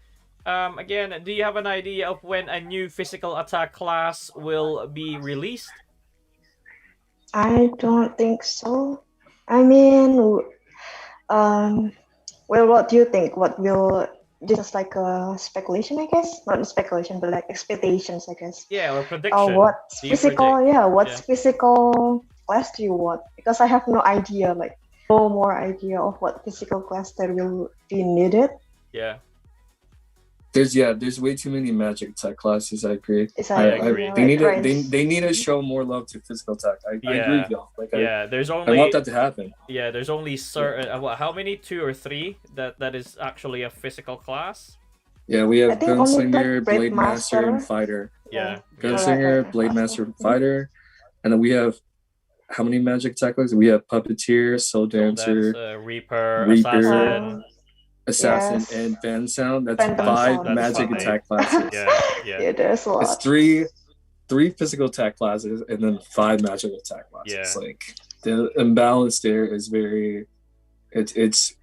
Again, do you have an idea of when a new physical attack class will be released?
I don't think so. I mean, well, what do you think? What will this is like a speculation, I guess? Not a speculation, but like expectations, I guess.
Yeah, or prediction.
What's
Do you
physical?
predict?
Yeah, what's
Yeah.
physical class do you want? Because I have no idea, like no more idea of what physical class that will be needed.
Yeah.
There's way too many magic attack classes. I agree.
I agree.
They need to show more love to physical attack. I agree with y'all. Like,
there's
I
only
want that to happen.
Yeah, there's only certain how many, 2 or 3 that is actually a physical class?
Yeah, we have
I think only,
Gunslinger,
like,
Blade Master, and Fighter.
Yeah.
Gunslinger, Blade Master, and Fighter, and then we have how many magic attack classes? We have Puppeteer, Soul Dancer,
Reaper,
Assassin,
Yes.
and Fan Sound. That's
Phantom
5
Sound.
That's
magic
5.
attack classes.
Yeah.
There's a lot.
It's three physical attack classes and then 5 magic attack classes.
Yeah.
Like the imbalance there is very, it's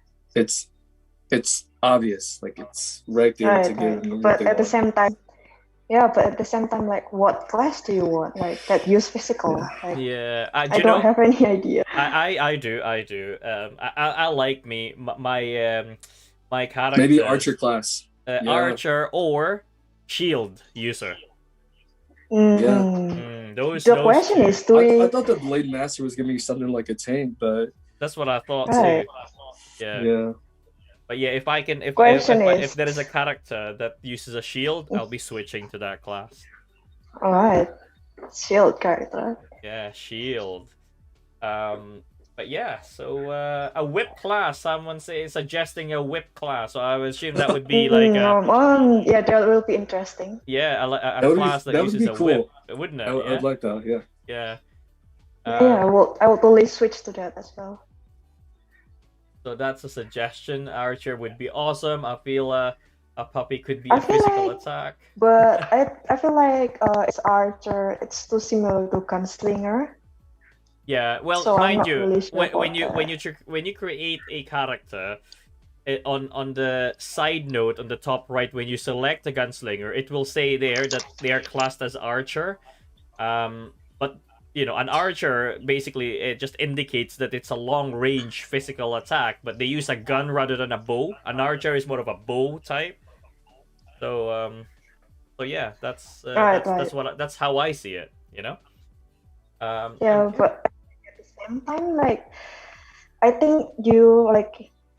obvious. Like it's right there to give them what
But
they
at the
want.
same time, like, what class do you want? Like that use physical? Like,
Yeah.
I don't have any idea.
I do. I like my character.
Maybe Archer class.
Archer or Shield user.
Those
Those
question is,
I thought the Blade Master was gonna be something like a tank, but
that's what I thought
Right.
too.
yeah.
But yeah, if
Question
if
is-
there is a character that uses a shield, I'll be switching to that class.
all right, shield character.
Yeah, shield. But yeah, so a whip class. Someone suggesting a whip class. So I would assume that would be like
Yeah, that will be interesting.
a class that uses a whip, wouldn't it?
I'd like that. Yeah.
Yeah.
I will totally switch to that as well.
So that's a suggestion. Archer would be awesome. I feel a puppy could be
I
a
feel
physical
like-
attack.
But I feel like it's Archer. It's too similar to Gunslinger.
Yeah, well,
So I'm
mind
not
you,
really sure
when
about
when you create a character, on the side note on the top right, when you select a gunslinger, it will say there that they are classed as archer. But you know, an archer basically it just indicates that it's a long range physical attack, but they use a gun rather than a bow. An archer is more of a bow type. So yeah, that's that's how I see it. You know.
Yeah, but at the same time, like, I think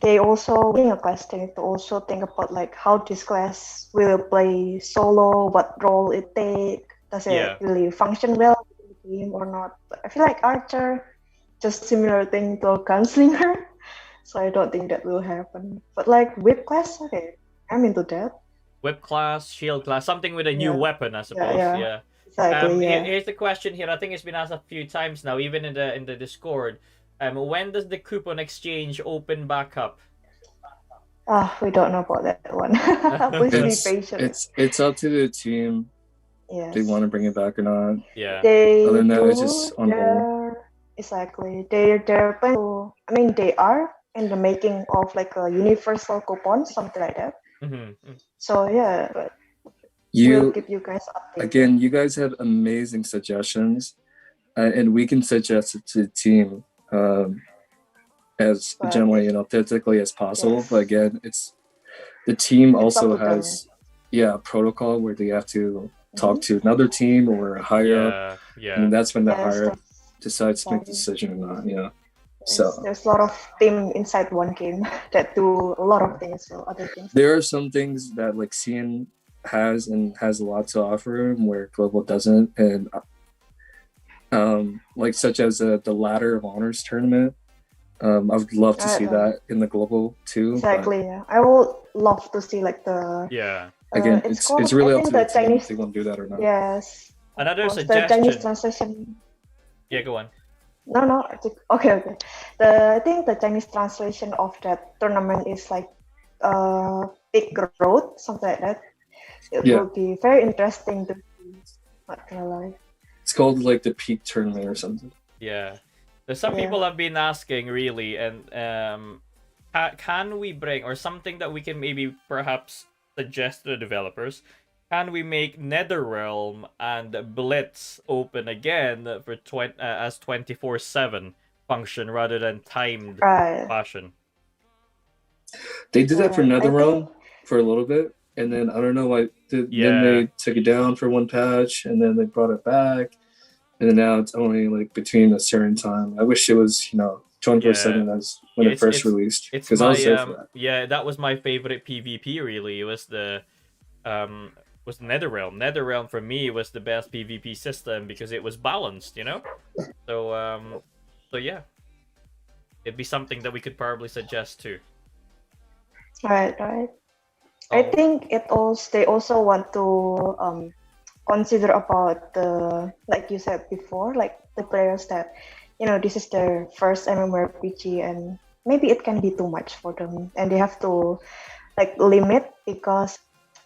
they also being a class, they need to also think about like how this class will play solo, what role it take, does it really function well in the game or not. But I feel like Archer, just similar thing to Gunslinger, so I don't think that will happen. But like whip class, okay, I'm into that.
Whip class, shield class, something with a new weapon, I suppose. Yeah.
Exactly,
Here's the question here. I think it's been asked a few times now, even in the Discord. When does the coupon exchange open back up?
We don't know about that one. Please be patient.
It's up to the team.
Yes.
They want to bring it back or not.
Yeah.
Other than that, it's just on hold.
Exactly. They're planning to, I mean, they are in the making of like a universal coupon, something like that.
Mm-hmm.
So yeah, but we'll give you guys updates.
Again, you guys have amazing suggestions, and we can suggest it to the team as generally and authentically as possible.
Yes.
But again, it's the team also has a protocol where they have to talk to another team or a higher up.
Yeah.
And that's when the higher up decides to make the decision or not. Yeah. So
there's a lot of team inside one game that do a lot of things, so other things.
There are some things that like CN has a lot to offer where Global doesn't, and like such as the Ladder of Honors tournament. I would love to see that in the Global too.
Exactly. Yeah, I would love to see like the
Again, it's really up to the team if they want to do that or not.
Yes.
Another
The
suggestion.
Chinese translation.
Yeah, go on.
No. Okay. I think the Chinese translation of that tournament is like big growth, something like that. It will be very interesting to see. Not gonna lie.
It's called like the Peak Tournament or something.
Yeah. There's some people have been asking really, and can we bring or something that we can maybe perhaps suggest to the developers, can we make NetherRealm and Blitz open again for as 24/7 function rather than timed
Right.
fashion?
They did that for
Right. I
NetherRealm
think
for a little bit, and then I don't know why. Then
Yeah.
they took it down for one patch, and then they brought it back, and then now it's only like between a certain time. I wish it was 24/7 as when it first released, because I was there for that.
Yeah, that was my favorite PvP. Really, it was the NetherRealm. NetherRealm for me was the best PvP system because it was balanced, you know. So yeah, it'd be something that we could probably suggest too.
right. I think they also want to consider about the, like you said before, like the players that this is their first MMORPG and maybe it can be too much for them, and they have to like limit, because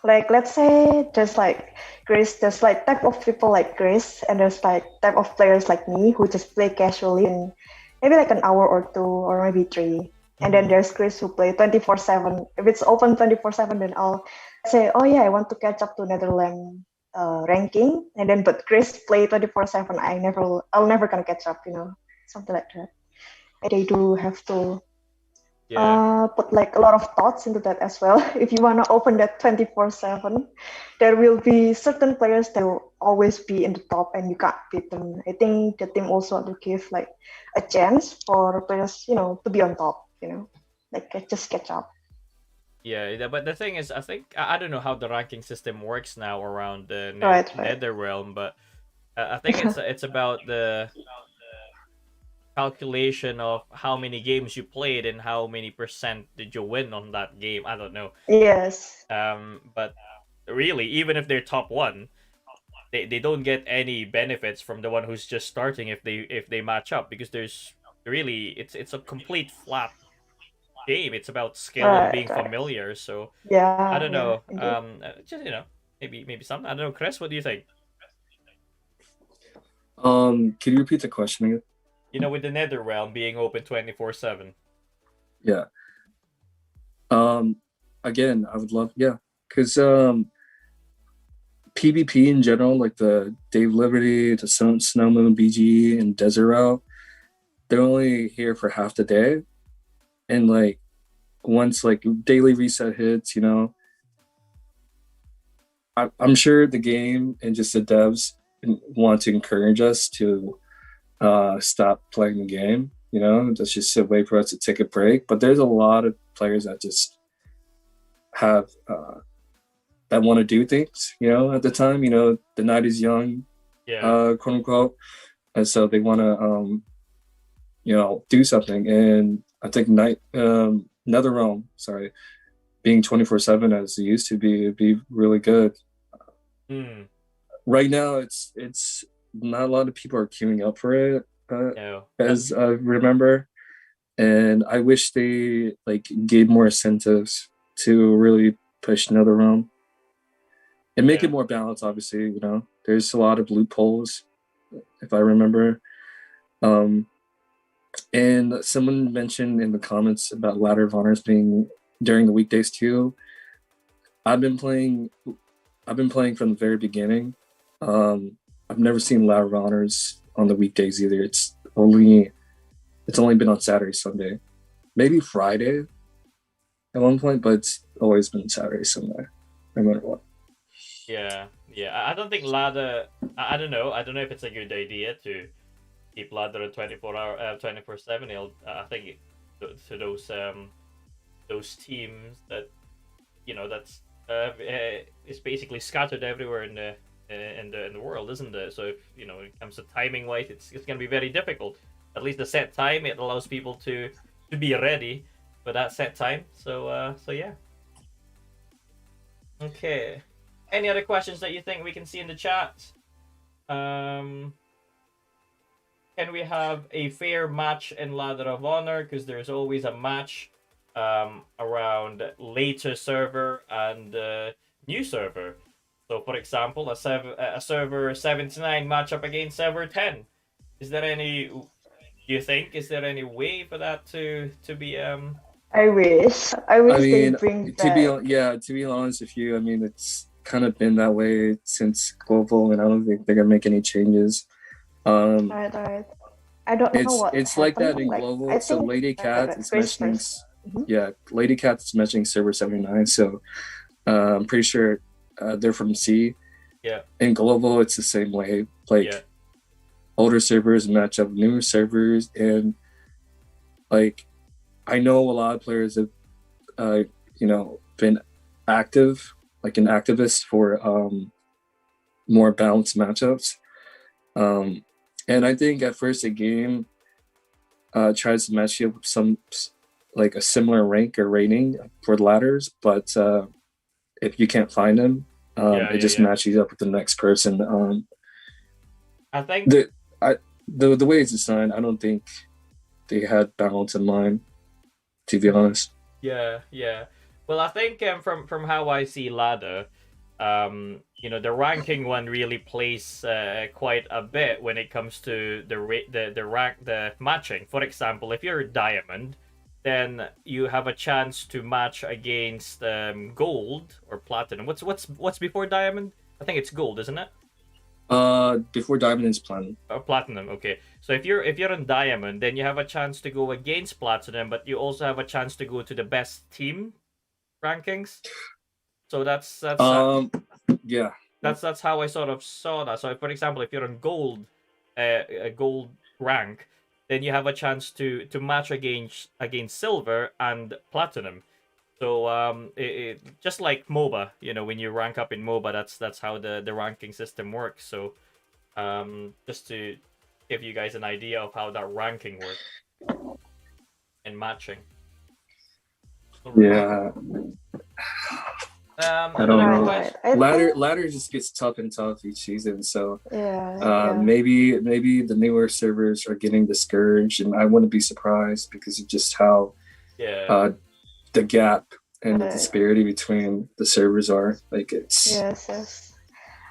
like let's say there's like Chris, there's like type of people like Chris, and there's like type of players like me who just play casually and maybe like an hour or two or maybe three. And then there's Chris who play 24/7. If it's open 24/7, then I'll say, oh yeah, I want to catch up to Netherlands ranking. And then but Chris play 24/7. I'll never gonna catch up, something like that. And they do have to put like a lot of thoughts into that as well. If you want to open that 24/7, there will be certain players that will always be in the top and you can't beat them. I think the team also want to give like a chance for players, to be on top, like just catch up.
Yeah, but the thing is, I think I don't know how the ranking system works now around the
Right.
NetherRealm, but I think it's about the calculation of how many games you played and how many percent did you win on that game. I don't know.
Yes.
But really, even if they're top one, they don't get any benefits from the one who's just starting if they match up, because there's really it's a complete flat game. It's about skill and being familiar. So
yeah,
I don't know.
Yeah,
Just maybe something. I don't know, Chris. What do you think?
Can you repeat the question again?
With the NetherRealm being open 24/7.
Yeah. Again, I would love, because PvP in general, like the Dave Liberty, the Snowmoon BG, and Desert Route, they're only here for half the day, and like once like daily reset hits, I'm sure the game and just the devs want to encourage us to stop playing the game. That's just a way for us to take a break. But there's a lot of players that just have that want to do things. At the time, the night is young, quote unquote, and so they want to do something. And I think NetherRealm, being 24/7 as it used to be, it'd be really good. Right now, it's not a lot of people are queuing up for it, as I remember, and I wish they like gave more incentives to really push NetherRealm and make it more balanced. Obviously, there's a lot of loopholes, if I remember. And someone mentioned in the comments about Ladder of Honors being during the weekdays too. I've been playing from the very beginning. I've never seen Ladder of Honors on the weekdays either. It's only been on Saturday, Sunday, maybe Friday at one point, but it's always been Saturday, Sunday, no matter what.
Yeah. I don't think ladder. I don't know. I don't know if it's a good idea to keep ladder at 24/7. I think to those teams that that's it's basically scattered everywhere in the world, isn't it? So if when it comes to timing wise, it's gonna be very difficult. At least the set time, it allows people to be ready for that set time. So yeah. Okay. Any other questions that you think we can see in the chat? Can we have a fair match in Ladder of Honor? Because there's always a match around later server and new server. So, for example, a server 79 match up against server 10. Is there any way for that to be
I wish. I wish they bring back.
To be honest with you, I mean, it's kind of been that way since global, and I don't think they're gonna make any changes.
Right. I don't know what
it's
happened.
like that in global.
I
So
think
Lady Cat is mentioning,
Mhm.
Lady Cat is mentioning server 79. So I'm pretty sure they're from C.
Yeah.
In global, it's the same way. Like older servers match up with newer servers, and like I know a lot of players have been active, like an activist for more balanced matchups. And I think at first a game tries to match you up with some like a similar rank or rating for ladders, but if you can't find them, it just matches you up with the next person.
I think
the way it's designed, I don't think they had balance in mind, to be honest.
Yeah. Well, I think from how I see ladder, the ranking one really plays quite a bit when it comes to the matching. For example, if you're a diamond, then you have a chance to match against gold or platinum. What's before diamond? I think it's gold, isn't it?
Before diamond is platinum.
Platinum, okay. So if you're on diamond, then you have a chance to go against platinum, but you also have a chance to go to the best team rankings. So that's that's how I sort of saw that. So for example, if you're on gold, a gold rank, then you have a chance to match against silver and platinum. So just like MOBA, when you rank up in MOBA, that's how the ranking system works. So just to give you guys an idea of how that ranking works and matching.
Yeah. I don't know. Ladder just gets tough and tough each season. So maybe the newer servers are getting discouraged, and I wouldn't be surprised because of just how the gap and the disparity between the servers are. Like it's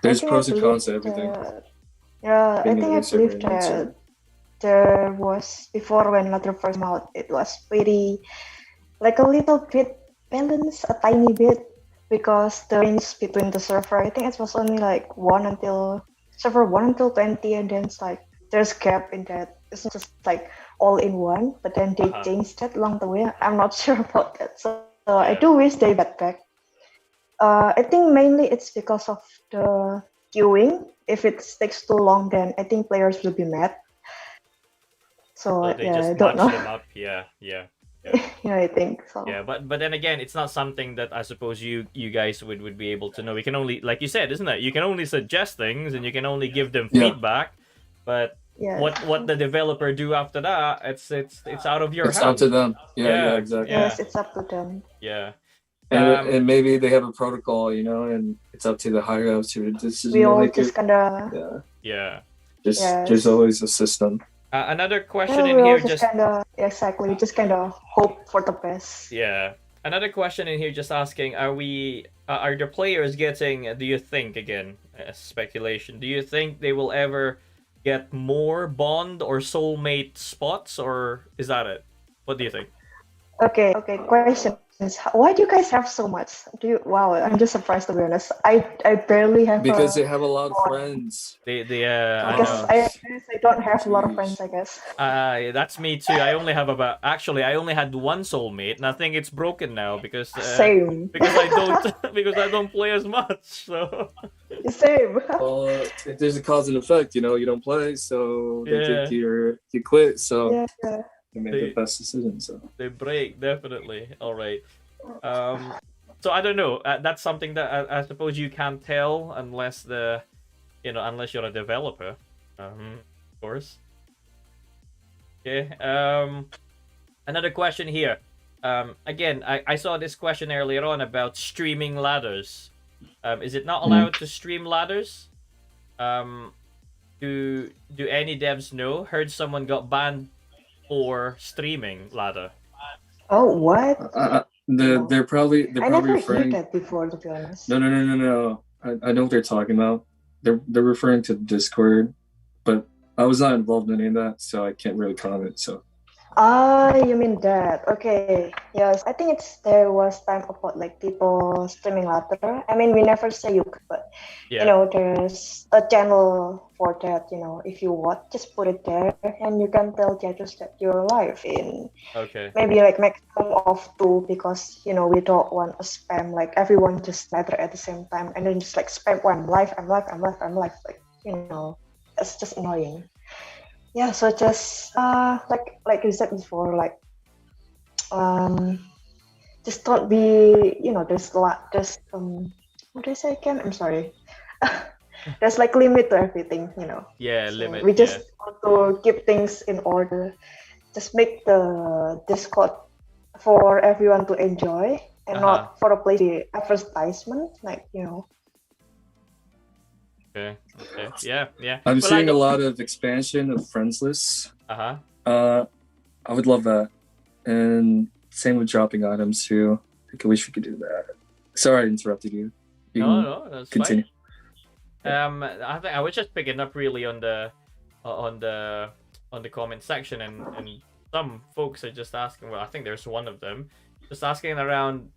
there's pros and cons to everything.
I believe that there was, before when Ladder first came out, it was pretty like a little bit balanced, a tiny bit, because the range between the server, I think it was only like server 1 until 20, and then it's like there's gap in that. It's not just like all in one, but then they changed that along the way. I'm not sure about that. So I do wish they got back. I think mainly it's because of the queuing. If it takes too long, then I think players will be mad. So
they just
I don't know.
Them up. Yeah.
Yeah, I think so.
Yeah, but then again, it's not something that I suppose you guys would be able to know. We can only, like you said, isn't it? You can only suggest things and you can only give them feedback. But what the developer do after that, it's out of your hands.
It's up to them. Yeah, exactly.
Yes, it's up to them.
Yeah.
And maybe they have a protocol, and it's up to the higher ups to decision.
We all just kinda
There's always a system.
Another question in here, just
exactly, just kind of hope for the best.
Yeah. Another question in here, just asking: are the players getting? Do you think, again, speculation? Do you think they will ever get more bond or soulmate spots, or is that it? What do you think?
Okay. Question is, why do you guys have so much? Wow, I'm just surprised, to be honest. I barely have.
Because they have a lot of friends.
I guess I don't have a lot of friends, I guess.
That's me too. I only had one soulmate, and I think it's broken now because
same.
Because I don't play as much. So
same.
Well, there's a cause and effect. You don't play, so they think you quit. So. They made the best decision, so
they break, definitely. All right. So I don't know. That's something that I suppose you can't tell unless unless you're a developer, of course. Okay. Another question here. Again, I saw this question earlier on about streaming ladders. Is it not allowed to stream ladders? Do any devs know? Heard someone got banned for streaming ladder.
Oh, what?
They're probably
I never heard that before, to be honest.
No. I know what they're talking about. They're referring to Discord, but I was not involved in any of that, so I can't really comment. So.
You mean that? Okay. Yes, I think there was time about like people streaming later. I mean, we never say you could, but
Yeah.
there's a channel for that. If you want, just put it there, and you can tell judges that you're live in
Okay.
maybe like maximum of two, because we don't want a spam like everyone just ladder at the same time and then just like spam, oh, I'm live, I'm live, I'm live, I'm live, like that's just annoying. Yeah, so just like you said before, like just don't be, there's a lot, what did I say again, I'm sorry. There's like limit to everything.
Yeah,
So
limit.
we just
Yeah.
want to keep things in order, just make the Discord for everyone to enjoy and not for a place the advertisement,
Okay. Okay. Yeah. Yeah.
I'm
Well, I
seeing a
know.
lot of expansion of friends lists.
Uh-huh.
I would love that, and same with dropping items too. I wish we could do that. Sorry I interrupted you. You can
No, that's
continue.
fine. I think I was just picking up really on the on the comment section, and some folks are just asking. Well, I think there's one of them just asking around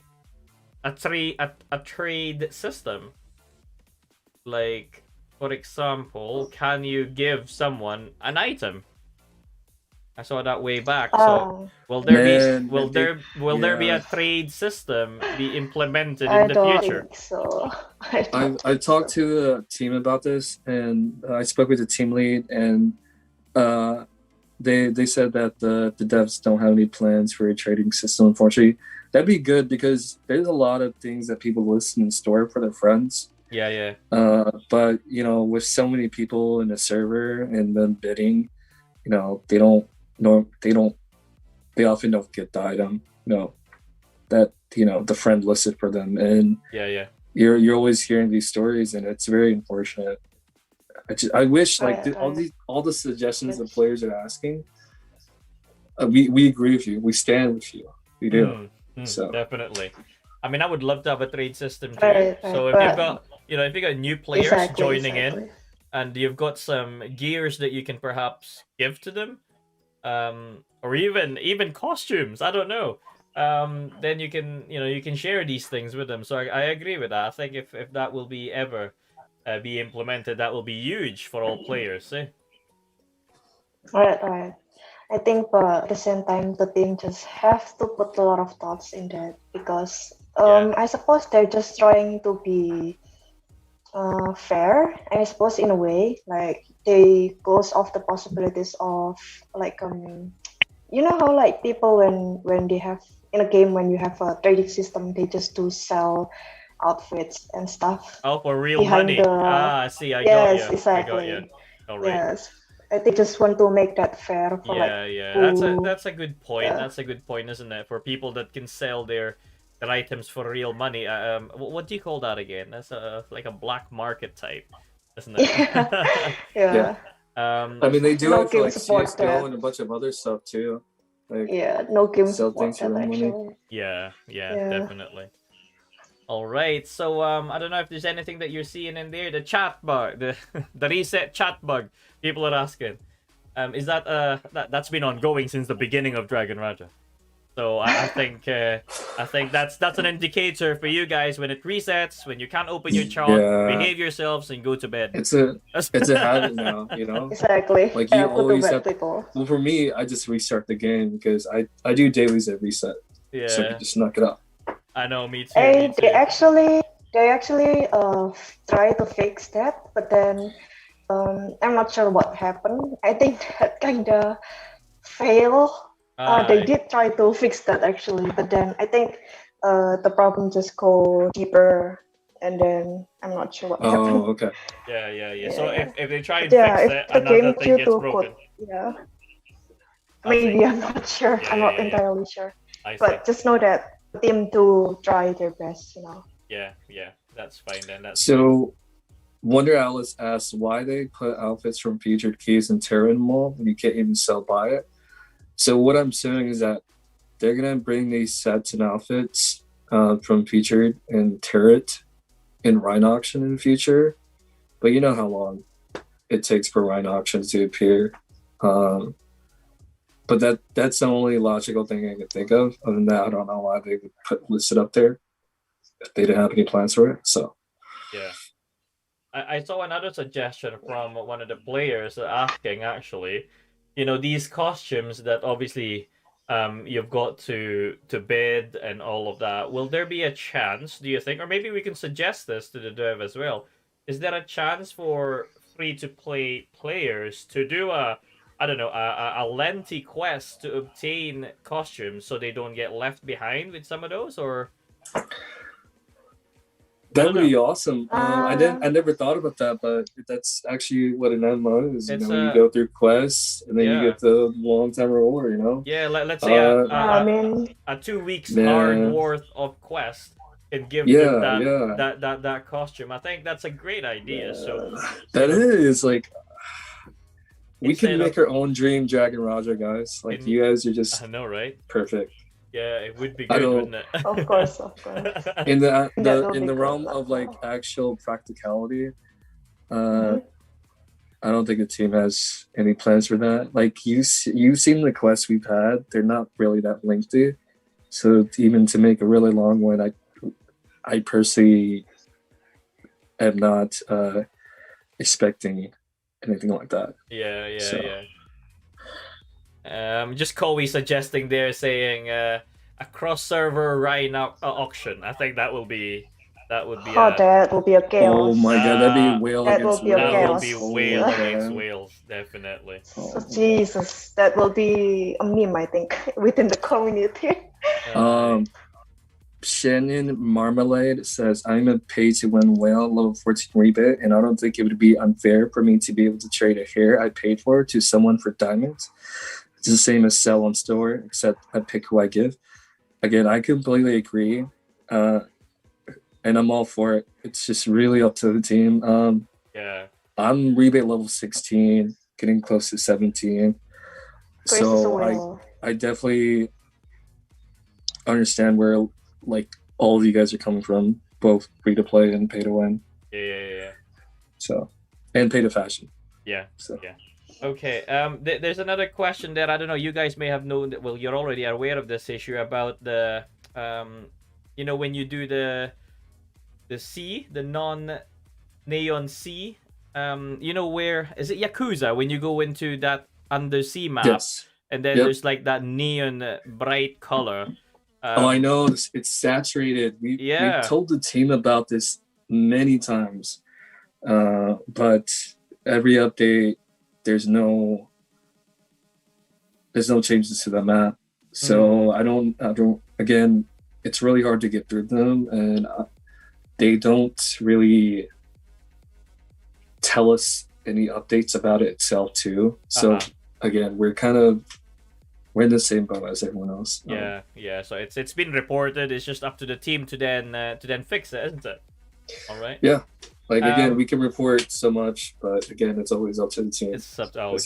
a trade system. Like, for example, can you give someone an item? I saw that way back. So will there be a trade system be implemented in
I
the
don't
future?
think so.
I talked to the team about this, and I spoke with the team lead, and they said that the devs don't have any plans for a trading system. Unfortunately, that'd be good because there's a lot of things that people list in store for their friends.
Yeah, yeah.
But with so many people in a server and then bidding, they often don't get the item. That the friend listed for them, and
yeah.
You're always hearing these stories, and it's very unfortunate. I wish like all the suggestions the players are asking. We agree with you. We stand with you. We do. So
definitely. I mean, I would love to have a trade system too.
Right,
so if you've got new players joining in, and you've got some gears that you can perhaps give to them, or even costumes, I don't know. Then you can share these things with them. So I agree with that. I think if that will be ever be implemented, that will be huge for all players.
Right. I think, but at the same time, the team just have to put a lot of thoughts in that, because I suppose they're just trying to be fair. I suppose in a way, like they close off the possibilities of like how like people when they have in a game, when you have a trading system, they just do sell outfits and stuff.
Oh, for real
behind
money. I see. I
yes,
got you.
exactly.
I got you. All right.
Yes, I think just want to make that fair for
That's a good point. Yeah. That's a good point, isn't it? For people that can sell their items for real money. What do you call that again? That's like a black market type, isn't it?
Yeah.
I mean, they do it for like CS:GO and a bunch of other stuff too. Like,
no game
sell things for real money.
Yeah, definitely. All right, so I don't know if there's anything that you're seeing in there. The chat bug, the reset chat bug. People are asking, is that that's been ongoing since the beginning of Dragon Raja? So I think that's an indicator for you guys when it resets, when you can't open your chat, behave yourselves and go to bed.
It's a habit now,
Exactly.
Like you always have. Well, for me, I just restart the game because I do dailies at reset.
Yeah.
So I can just knock it out.
I know, me too.
Hey, they actually try to fix that, but then I'm not sure what happened. I think that kinda failed. They did try to fix that actually, but then I think the problem just go deeper, and then I'm not sure what happened.
Oh, okay.
Yeah. So if they try and fix it, another thing gets broken.
Yeah. Maybe I'm not sure. I'm not entirely sure. But just know that the team to try their best,
Yeah, that's fine then.
So, Wonder Alice asks why they put outfits from featured keys in Terran Mall when you can't even sell by it. So what I'm saying is that they're gonna bring these sets and outfits from featured and Turret in Rhine auction in the future, but you know how long it takes for Rhine auctions to appear. but that's the only logical thing I can think of. Other than that, I don't know why they would list it up there if they didn't have any plans for it. So
yeah. I saw another suggestion from one of the players asking, actually, these costumes that obviously you've got to bid and all of that. Will there be a chance, do you think, or maybe we can suggest this to the dev as well? Is there a chance for free-to-play players to do I don't know, a lengthy quest to obtain costumes so they don't get left behind with some of those, or?
that would be awesome. I never thought about that, but that's actually what an MMO is. You go through quests and then you get the long-term reward.
Yeah, let's say a 2 weeks hard worth of quest and give them that costume. I think that's a great idea. So
that is like we can make our own dream Dragon Roger, guys. Like you guys are just
I know, right?
Perfect.
Yeah, it would be good, wouldn't it?
Of course.
In the realm of like actual practicality, I don't think the team has any plans for that. Like you've seen the quests we've had; they're not really that lengthy. So even to make a really long one, I personally am not expecting anything like that.
Yeah. Just Koei suggesting there, saying a cross-server Rhino auction. I think that would be.
That will be a chaos.
Oh my god, that'd be whale against whale.
That will be whale against whales, definitely.
Jesus, that will be a meme, I think, within the community.
Shannon Marmalade says, I'm a pay-to-win whale, level 14 rebate, and I don't think it would be unfair for me to be able to trade a hair I paid for to someone for diamonds. It's the same as sell on store, except I pick who I give. Again, I completely agree, and I'm all for it. It's just really up to the team. I'm rebate level 16, getting close to 17. So I definitely understand where like all of you guys are coming from, both free to play and pay to win.
Yeah.
So, and pay to fashion.
Yeah. Okay. There's another question that I don't know. You guys may have known that. Well, you're already aware of this issue about the, when you do the C, the non-neon C. Where is it? Yakuza, when you go into that undersea map,
yes.
And then there's like that neon bright color.
I know it's saturated. We told the team about this many times, but every update there's no changes to the map. So I don't. Again, it's really hard to get through them, and they don't really tell us any updates about it itself too. So again, we're in the same boat as everyone else.
Yeah. So it's been reported. It's just up to the team to then fix it, isn't it? All right.
Yeah. Like again, we can report so much, but again, it's always up to the team.
It's up to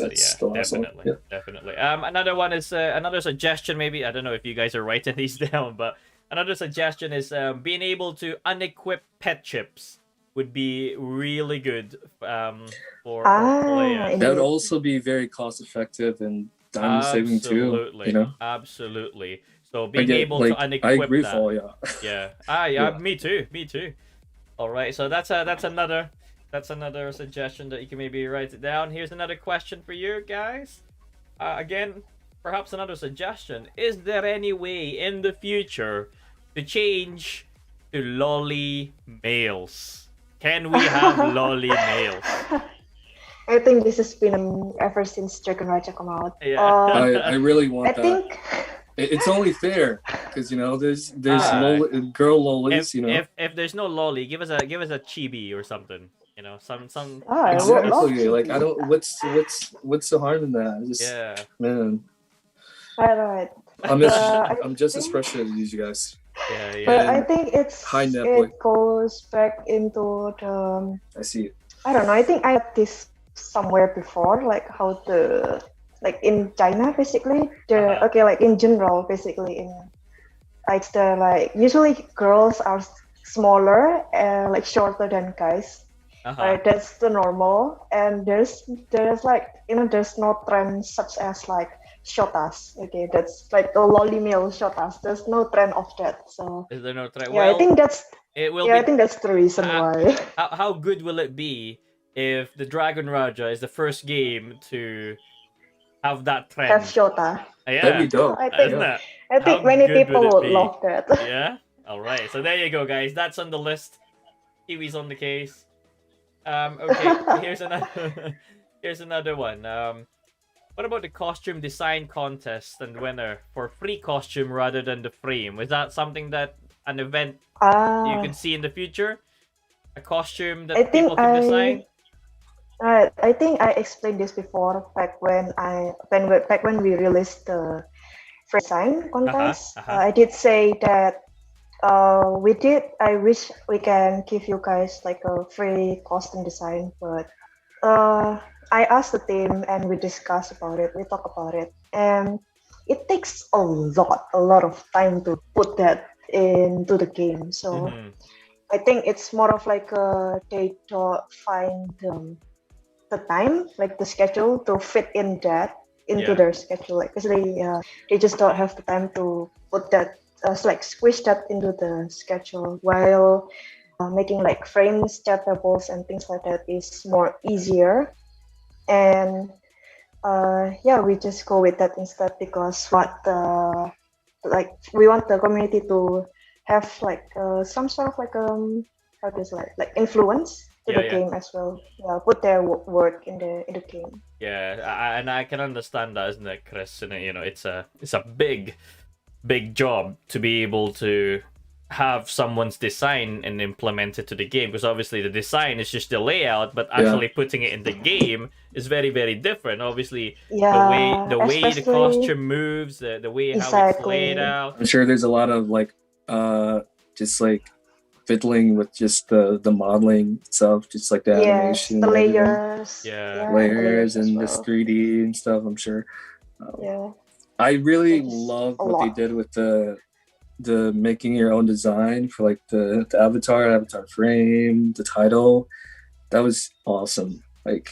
definitely. Another one is another suggestion. Maybe I don't know if you guys are writing these down, but another suggestion is being able to unequip pet chips would be really good for players.
That would also be very cost effective and diamond saving too.
Absolutely. So being able to unequip
I agree
that.
Fall, yeah.
Me too. All right, so that's another suggestion that you can maybe write it down. Here's another question for you guys. Again, perhaps another suggestion. Is there any way in the future to change to lolly males? Can we have lolly males?
I think this has been ever since Dragon Raja come out.
Yeah.
I really want that.
I think
it's only fair because there's girl lollies.
If there's no lolly, give us a chibi or something. Some.
Exactly. Like I don't. What's the harm in that? Man.
Right.
I'm just as frustrated as you guys.
Yeah.
But I think it goes back into the.
I see it.
I don't know. I think I had this somewhere before, like how in China, basically like in general, basically usually girls are smaller and like shorter than guys. Right, that's the normal, and there's like there's no trend such as like shotas. Okay, that's like the lolly male shotas. There's no trend of that. So
Is there no trend?
yeah, I
Well,
think that's
it will
yeah, I
be.
think that's the reason why.
How good will it be if the Dragon Raja is the first game to have that
Have
trend?
shota.
That'd be
Yeah,
dope.
I
isn't
think
Yeah.
it?
I
How
think many
good would
people
it
would
be?
love that.
Yeah. All right. So there you go, guys. That's on the list. Kiwi's on the case. Okay. Here's another. Here's another one. What about the costume design contest and winner for free costume rather than the frame? Was that something that an event you
Ah,
could see in the future? A costume
I
that
think
people can design?
I think I explained this before back when we released the frame design
Uh huh.
contest.
Uh huh.
I did say that we did. I wish we can give you guys like a free costume design, but I asked the team and we discussed about it. We talk about it, and it takes a lot of time to put that into the game. So
Mm-hmm.
I think it's more of like they don't find the time, like the schedule, to fit in that into
Yeah.
their schedule. Like, cause they just don't have the time to put that, like squish that into the schedule. While making like frames, chat bubbles, and things like that is more easier. And yeah, we just go with that instead because like we want the community to have like some sort of like how to say like influence to
Yeah.
the
Yeah.
game as well. Yeah, put their work in the game.
Yeah. And I can understand that, isn't it, Chris? And you know, it's a big job to be able to have someone's design and implement it to the game, because obviously the design is just the layout, but actually putting it in the game is very different. Obviously,
Yeah,
the way the
especially
costume moves, the way how it's laid
exactly.
out.
I'm sure there's a lot of like just like fiddling with just the modeling itself, just like the
Yes,
animation
the
and everything.
layers.
Yeah.
the
Layers
as
and
well.
this 3D and stuff, I'm sure.
Yeah,
I really
It's
love
a
what they
lot.
did with the making your own design for like the avatar frame, the title. That was awesome. Like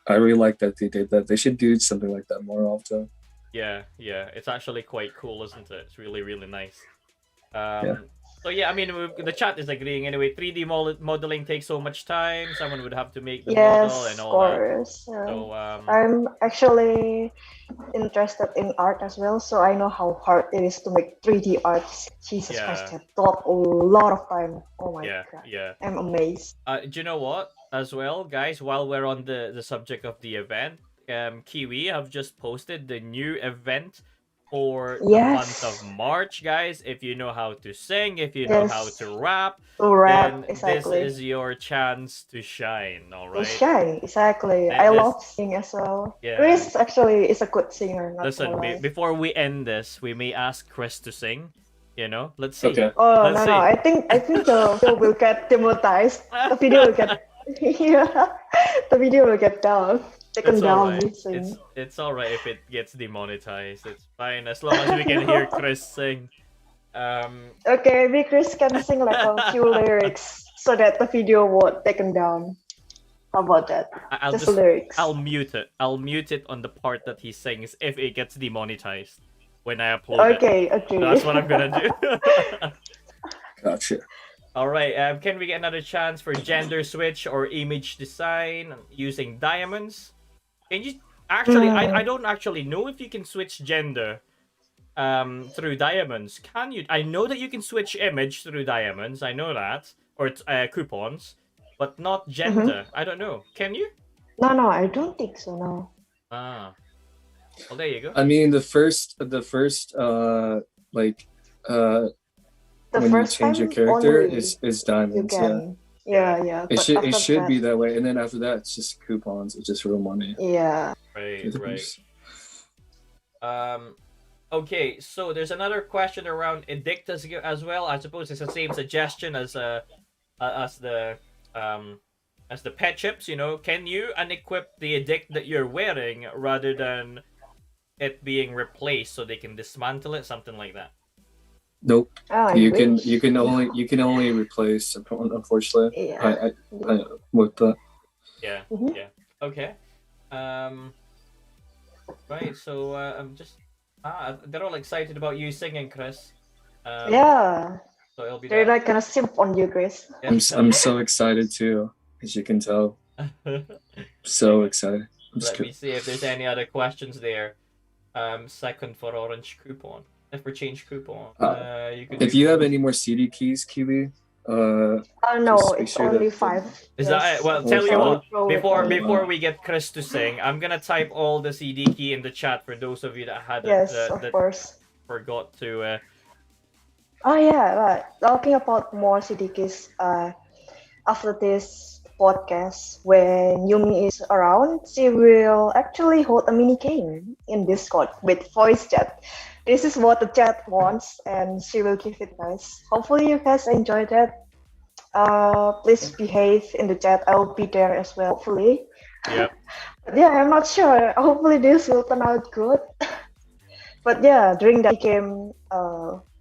I really like that they did that. They should do something like that more often.
Yeah, it's actually quite cool, isn't it? It's really nice.
Yeah.
So yeah, I mean, the chat is agreeing anyway. 3D modeling takes so much time. Someone would have to make the model
Yes,
and
of
all that.
course.
So
I'm actually interested in art as well, so I know how hard it is to make 3D art. Jesus Christ, that took a lot of time. Oh my god.
yeah.
I'm amazed.
Do you know what? As well, guys, while we're on the subject of the event, Kiwi have just posted the new event for the month of
Yes.
March, guys. If you know how to sing, if you know how
Yes.
to rap,
To rap,
then this
exactly.
is your chance to shine. All
To
right.
shine, exactly. I love singing as well.
Yeah.
Chris actually is a good singer. Not
Listen,
gonna lie.
before we end this, we may ask Chris to sing. You know, let's see.
Okay.
Oh
Let's
no
see.
no! I think the video will get demonetized. The video will get yeah. The video will get taken
It's
down.
alright. It's alright if it gets demonetized. It's fine as long as we can hear Chris sing.
Okay, maybe Chris can sing like a few lyrics so that the video won't taken down. How about that?
I'll
Just lyrics.
I'll mute it. I'll mute it on the part that he sings if it gets demonetized when I upload it.
Okay.
That's what I'm gonna do.
Gotcha.
All right. Can we get another chance for gender switch or image design using diamonds? Can you actually? I don't actually know if you can switch gender through diamonds. Can you? I know that you can switch image through diamonds. I know that, or coupons, but not gender. I don't know. Can you?
No, I don't think so. No.
Ah. Well, there you go.
I mean, the first like
The
when you
first
change your
time
character
only
is diamonds.
you can. Yeah.
It
but
should
after
be
that-
that way, and then after that, it's just coupons. It's just real money.
Yeah.
Right. Okay, so there's another question around edict as well. I suppose it's the same suggestion as the pet chips. You know, can you unequip the edict that you're wearing rather than it being replaced so they can dismantle it, something like that?
Nope.
Oh,
you can only replace, unfortunately.
Yeah.
I with that.
Yeah.
Mhm.
Yeah. Okay. Right. So I'm just they're all excited about you singing, Chris.
Yeah,
So it'll be
they're
that.
like gonna simp on you, Chris.
I'm so excited too, as you can tell. So excited.
Let me see if there's any other questions there. Second for orange coupon. For change coupon. You could
if
do
you have
both.
any more CD keys, Kiwi,
Oh no,
just make
it's
sure
only
that
5.
Is that it? Well,
Oh,
tell you
five?
what.
Throw it
Before
only.
before we get Chris to sing, I'm gonna type all the CD key in the chat for those of you that
Yes, of
that
course.
forgot to.
Oh yeah, right. Talking about more CD keys, after this podcast, when Yumi is around, she will actually hold a mini game in Discord with voice chat. This is what the chat wants, and she will give it guys. Hopefully, you guys enjoy that. Please behave in the chat. I will be there as well. Hopefully.
Yep.
But yeah, I'm not sure. Hopefully, this will turn out good. But yeah, during that game,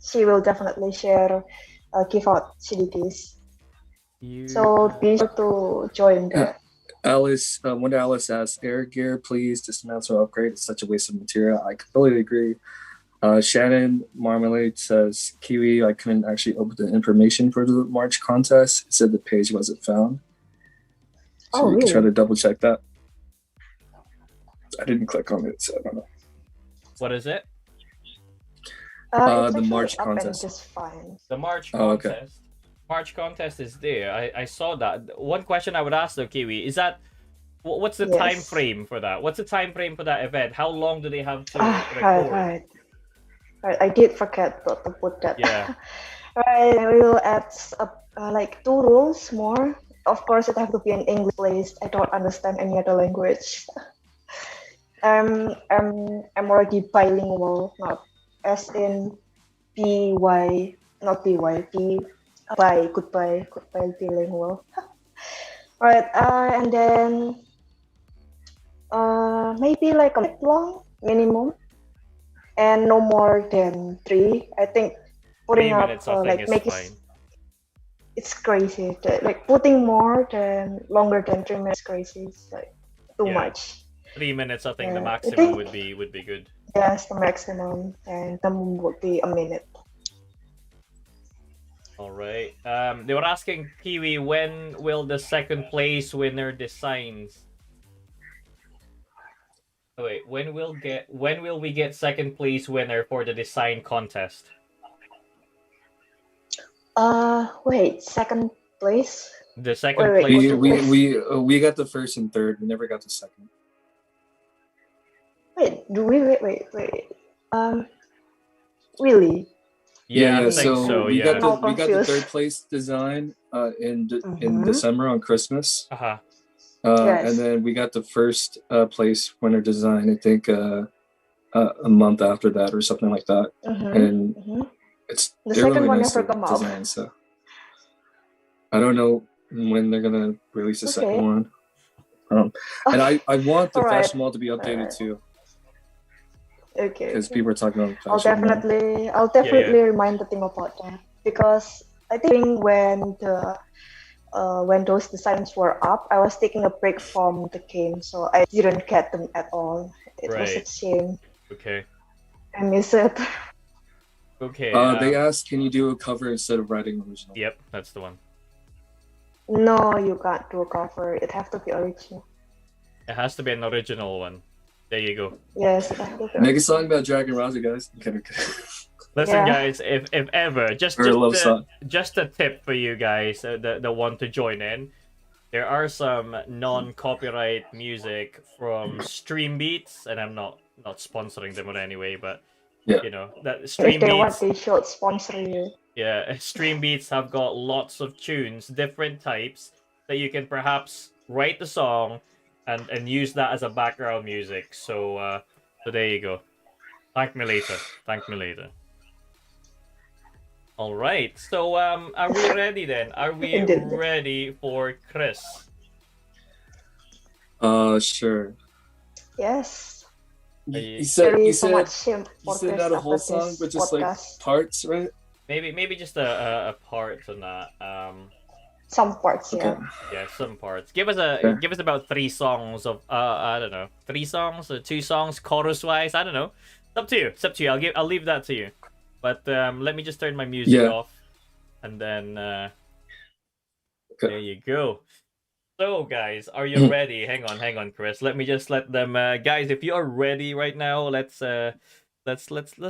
she will definitely share, give out CDTs. So be sure to join that.
Alice, when Alice asks, air gear, please dismantle upgrade. It's such a waste of material. I completely agree. Shannon Marmalade says, Kiwi, I couldn't actually open the information for the March contest. It said the page wasn't found. So you can try to double check that. I didn't click on it, so I don't know.
What is it?
The March contest.
Just fine.
The March contest. Okay. March contest is there. I saw that. One question I would ask though, Kiwi, is that what's the time frame for that? What's the time frame for that event? How long do they have to record?
Right. I did forget to put that.
Yeah.
Right. We will add like 2 rules more. Of course, it has to be in English placed. I don't understand any other language. I'm already bilingual, not as in by, not by, goodbye bilingual. Right, and then maybe like a minute long minimum, and no more than 3. I think putting
3 minutes,
up
like making fine.
It's crazy. Like putting more than longer than 3 minutes, crazy. It's like too much.
3 minutes, I think the maximum would be good.
Yes, the maximum, and the minimum would be a minute.
All right. They were asking Kiwi, when will the second place winner designs? Oh, wait, when will we get second place winner for the design contest?
Wait, second place?
The second place.
We got the first and third. We never got the second.
Wait, do we wait? Really?
Yeah, I think so.
We got the third place design in December on Christmas. And then we got the first place winner design, I think a month after that or something like that. And it's
the second
really
one
nice
never come out.
Design, so I don't know when they're gonna release the second one. And I want the fashion mall to be updated too.
Okay.
Because people are talking about fashion.
I'll definitely remind the team about that, because I think when those designs were up, I was taking a break from the game, so I didn't get them at all. It was a shame.
Okay.
I miss it.
Okay. They asked, can you do a cover instead of writing original?
Yep, that's the one.
No, you can't do a cover. It has to be original.
It has to be an original one. There you go.
Yes.
Make a song about Dragon Raja, guys.
Listen, guys, if ever, just a tip for you guys that want to join in. There are some non-copyright music from Stream Beats, and I'm not sponsoring them in any way, but you know that Stream Beats.
They should sponsor you.
Yeah, Stream Beats have got lots of tunes, different types, that you can perhaps write the song and use that as a background music. So so there you go. Thank me later. All right. So are we ready then? Are we ready for Chris?
Sure.
Yes.
You said not a whole song, but just like parts, right?
Maybe just a part on that.
Some parts,
Okay.
yeah.
Yeah, some parts. Give us
Okay.
about 3 songs of I don't know, 3 songs or 2 songs chorus wise. I don't know. It's up to you. It's up to you. I'll leave that to you. But let me just turn my music
Yeah.
off, and then
Okay.
there you go. So guys, are you ready? Hang on, Chris. Let me just let them guys, if you are ready right now, let's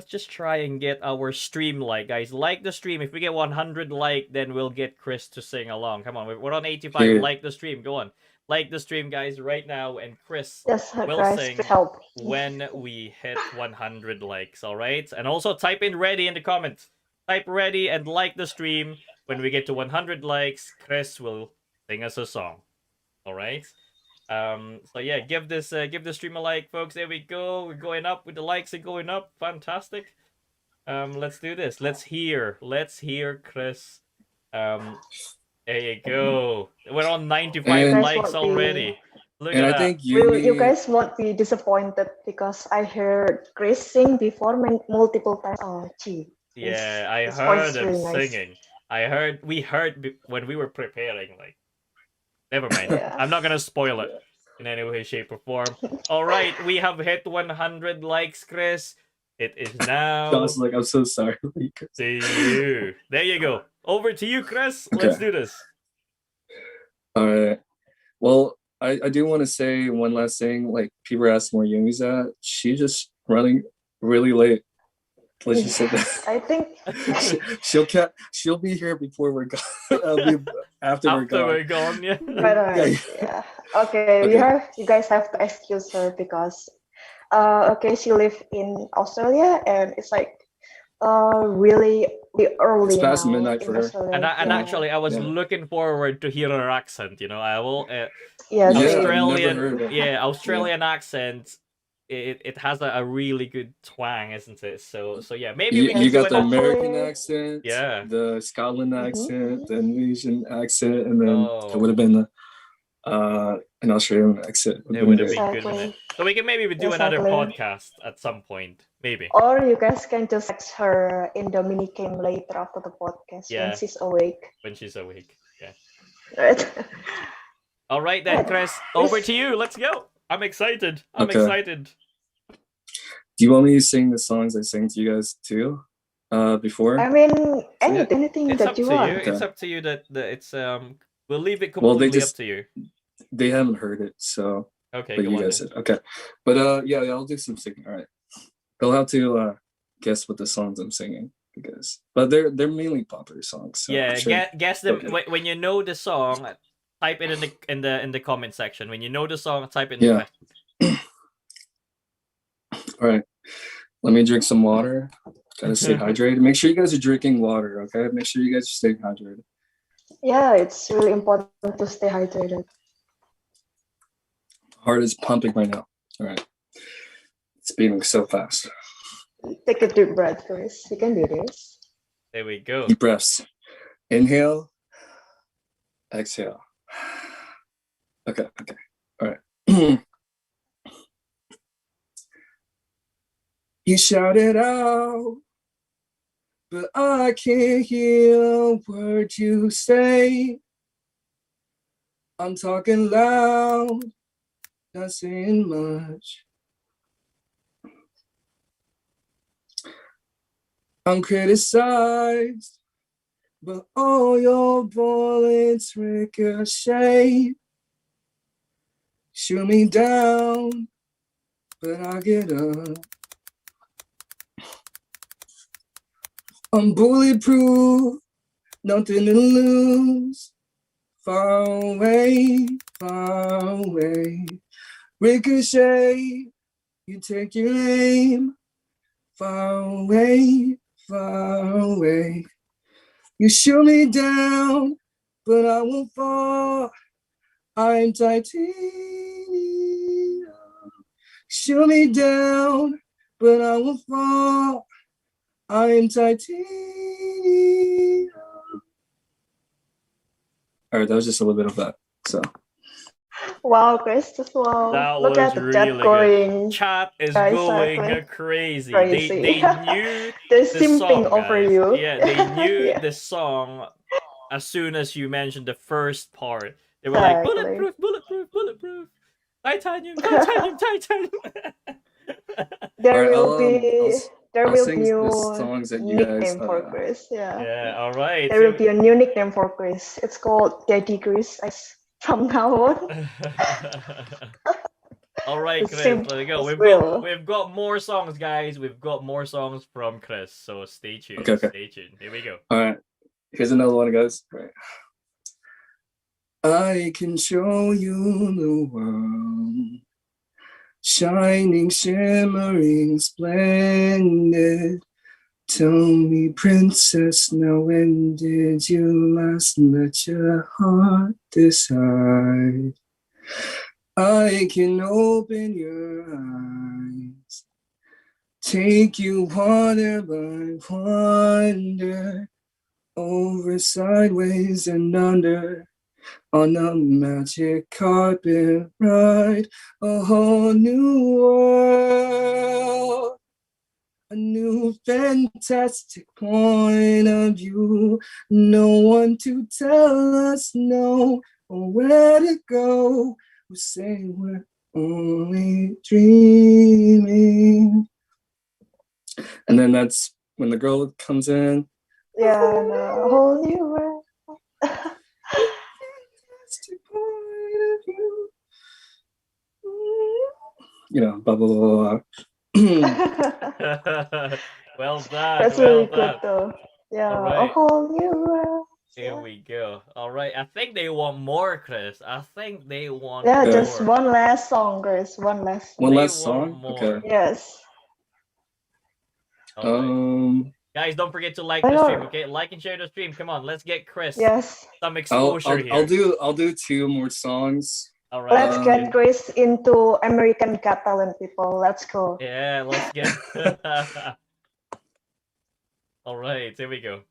just try and get our stream like, guys. Like the stream. If we get 100 like, then we'll get Chris to sing along. Come on. We're on 85.
Here.
Like the stream. Go on. Like the stream, guys, right now, and Chris
Yes,
will
guys,
sing
please help.
when we hit 100 likes, all right? And also type in ready in the comments. Type ready and like the stream. When we get to 100 likes, Chris will sing us a song. All right. So yeah, give the stream a like, folks. There we go. We're going up with the likes are going up. Fantastic. Let's do this. Let's hear Chris. There you go. We're on 95
And-
likes already. Look
And
at
I
that.
think
You guys won't be disappointed because I heard Chris sing before multiple times. Oh, gee.
Yeah, I
his voice
heard
is
him
really nice.
singing. We heard when we were preparing. Like, never mind.
Yeah.
I'm not gonna spoil it in any way, shape, or form. All right, we have hit 100 likes, Chris. It is now
John's like, I'm so sorry.
to you. There you go. Over to you, Chris.
Okay.
Let's do this.
All right. Well, I do want to say one last thing. Like, people are asking where Yumi's at. She's just running really late. Let's just say that.
I think
She'll be here before we're gone. After we're gone.
Yeah.
right. Yeah. Okay,
Okay.
you guys have to excuse her because okay, she lives in Australia and it's like really early
It's past
now
midnight
in
for her.
Australia.
And
Yeah.
actually, I was
Yeah.
looking forward to hear her accent. You know, I will.
Yeah,
Yeah,
same.
I've never
Australian,
heard it.
yeah, Australian accent. It has a really good twang, isn't it? So yeah, maybe we can
You
do
got the
it.
American accent,
Yeah.
the Scotland
Mhm.
accent, the Indonesian accent, and then
Oh.
it would have been an Australian accent.
It would have
great.
been good, wouldn't it? So we can maybe do another
Exactly.
podcast at some point, maybe.
Or you guys can just text her in the mini game later after the podcast
Yeah.
when she's awake.
When she's awake. Yeah.
Right?
All right then, Chris. Over to you. Let's go. I'm excited. I'm
Okay.
excited.
Do you want me to sing the songs I sang to you guys too? Before?
I mean, anything
It's
that
up
you
to
want.
you.
Okay.
It's up to you that it's we'll leave it
Well,
completely
they just-
up to you.
They haven't heard it, so
Okay,
but
go
you
on.
guys
then.
did. Okay. But yeah, I'll do some singing. All right. They'll have to guess what the songs I'm singing because but they're mainly popular songs. So
Yeah,
I'm sure.
guess them
Okay.
when you know the song. Type it in the comment section. When you know the song, type it in
Yeah.
the question.
All right. Let me drink some water. Gotta stay hydrated. Make sure you guys are drinking water, okay? Make sure you guys are staying hydrated.
Yeah, it's really important to stay hydrated.
Heart is pumping right now. All right. It's beating so fast.
Take a deep breath, Chris. You can do this.
There we go.
Deep breaths. Inhale. Exhale. Okay. All right. You shouted out, but I can't hear a word you say. I'm talking loud, not saying much. I'm criticized, but all your bullets ricochet. Shoot me down, but I get up. I'm bulletproof, nothing to lose. Far away, ricochet, you take your aim. Far away, you shoot me down, but I won't fall. I'm titanium. Shoot me down, but I won't fall. I'm titanium. All right, that was just a little bit of that. So.
Wow, Chris, just wow.
That
Look
was
at the
really
chat
good.
going.
Chat is
Guys,
going
exactly.
crazy. They knew
They're
the
simping
song,
over
guys.
you.
Yeah, they knew
Yeah.
the song as soon as you mentioned the first part, they were like
Exactly.
bulletproof, bulletproof, bulletproof, titanium, titanium, titanium.
There
Alright,
will be
I'll sing the
new
songs that you guys.
nickname for Chris. Yeah.
Yeah, all right.
There will be a new nickname for Chris. It's called Daddy Chris from now on.
All right,
The
Chris,
simple
let's go.
as well.
We've got more songs, guys. We've got more songs from Chris, so stay tuned.
Okay.
Stay tuned. Here we go.
All right, here's another one, guys. Right. I can show you the world, shining, shimmering, splendid. Tell me, princess, now when did you last let your heart decide? I can open your eyes, take you wonder by wonder, over, sideways, and under, on a magic carpet ride, a whole new world, a new fantastic point of view. No one to tell us no or where to go. We say we're only dreaming. And then that's when the girl comes in.
Yeah, and a whole new world.
Fantastic point of view. You know, blah, blah, blah,
blah. Well done.
That's
well
really
done.
good though. Yeah,
right.
a whole new world.
Here we go. All right. I think they want more, Chris. I think they want
Yeah,
more.
just one last song, Chris. One last song.
One last song? Okay.
Yes.
Right. Guys, don't forget to like the stream, okay? Like and share the stream. Come on, let's get Chris some exposure here.
I'll do 2 more songs.
All right.
Let's get Chris into American Got Talent, people. Let's go.
Yeah, let's get. All right, here we go.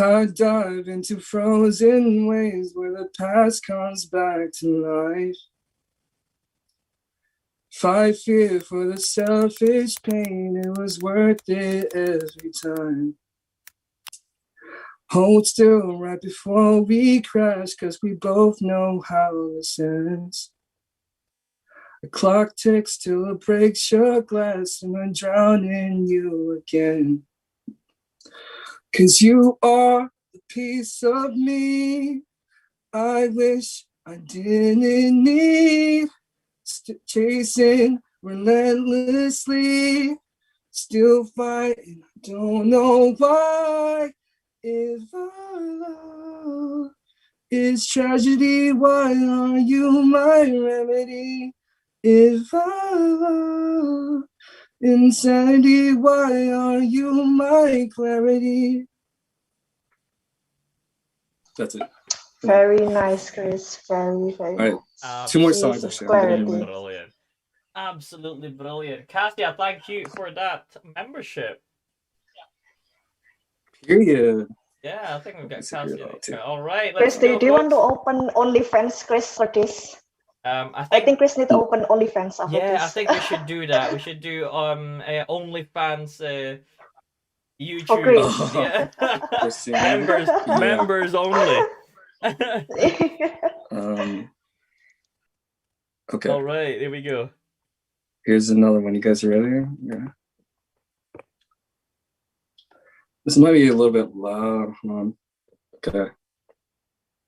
I dive into frozen waves where the past comes back to life. Fight fear for the selfish pain, it was worth it every time. Hold still right before we crash, cause we both know how this ends. The clock ticks till it breaks your glass and I drown in you again. Cause you are the piece of me I wish I didn't need. Chasing relentlessly, still fighting, don't know why. If our love is tragedy, why are you my remedy? If our love insanity, why are you my clarity? That's it.
Very nice, Chris. Very, very
nice. All right. 2 more songs, actually.
Brilliant. Absolutely brilliant. Cassia, thank you for that membership.
Period.
Yeah, I think we've got Cassia. All right,
Chris, do you want to open OnlyFans, Chris, for this? I think Chris needs to open OnlyFans after this.
Yeah, I think we should do that. We should do OnlyFans YouTube. Yeah. members only.
Okay.
All right, here we go.
Here's another one. You guys are ready? Yeah. This might be a little bit loud. Okay.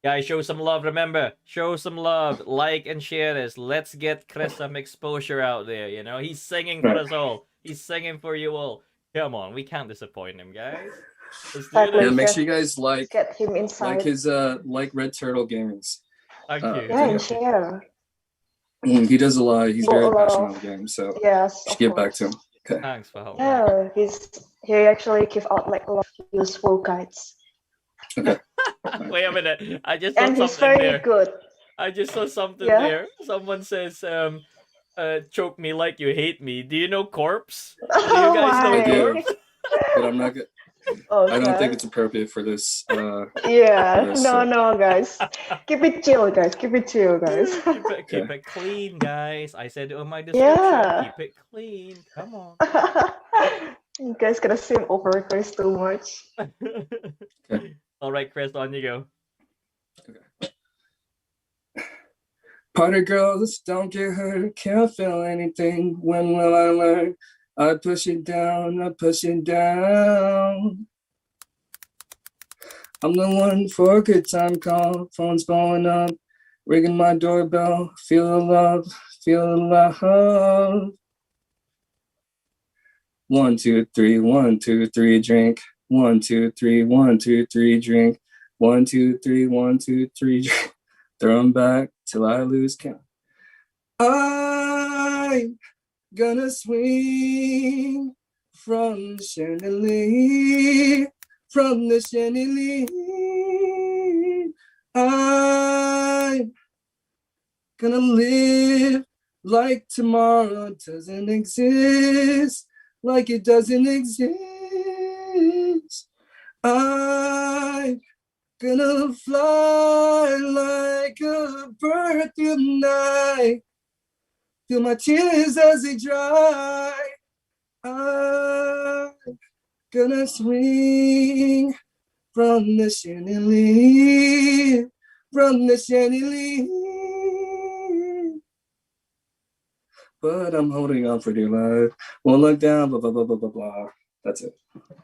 Guys, show some love. Remember, show some love. Like and share this. Let's get Chris some exposure out there. You know, he's singing for us all. He's singing for you all. Come on, we can't disappoint him, guys. Let's do this.
Yeah, make sure you guys
get him inside.
Like his like Red Turtle Gaming's.
Thank you.
Yeah, and share.
He does a lot. He's very passionate about the game, so
yes,
just get back to him. Okay.
Thanks for helping.
Yeah, he actually give out like a lot of useful guides.
Okay.
Wait a minute. I just saw
and he's
something
very
there.
good.
I just saw something there. Someone says, choke me like you hate me. Do you know Corpse? Do you guys know Corpse?
But I'm not good.
Okay.
I don't think it's appropriate for this.
Yeah,
this,
no, guys. Keep it chill, guys. Keep it chill, guys.
Keep it clean, guys. I said on my description,
Yeah.
keep it clean. Come on.
You guys gonna seem over Chris too much.
Okay.
All right, Chris, on you go.
Party girls, don't get hurt, can't feel anything. When will I learn? I push it down, I push it down. I'm the one for a good time call, phone's blowing up, ringing my doorbell, feel the love, feel the love. 1, 2, 3, 1, 2, 3, drink. 1, 2, 3, 1, 2, 3, drink. 1, 2, 3, 1, 2, 3, drink. Throw 'em back till I lose count. I'm gonna swing from the chandelier, from the chandelier. I'm gonna live like tomorrow doesn't exist, like it doesn't exist. I'm gonna fly like a bird through the night. Feel my tears as they dry. I'm gonna swing from the chandelier, from the chandelier. But I'm holding on for dear life. Won't look down, blah, blah, blah, blah, blah, blah. That's it.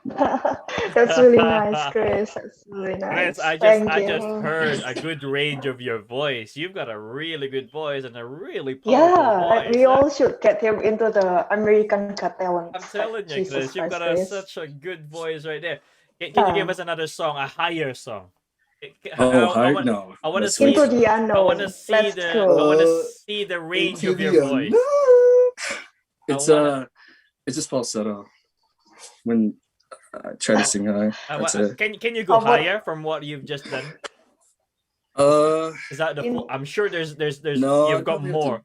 That's really nice, Chris. That's really nice.
Chris, I
Thank
just
you.
heard a good range of your voice. You've got a really good voice and a really powerful
Yeah,
voice.
we all should get him into the American Got Talent.
I'm telling you,
Jesus
Chris, you've
Christ,
got
Chris.
such a good voice right there. Can you give us another song, a higher song?
Oh, higher? No.
I want to
That's
see.
Into
way
the
I want to
unknown.
see
Let's
the.
go.
I want to see the range
Into
of your
the
voice.
unknown. It's just falsetto. When I try to sing high, that's it.
Can you go higher from what you've just done? Is that the full? I'm sure there's
no,
you've got more.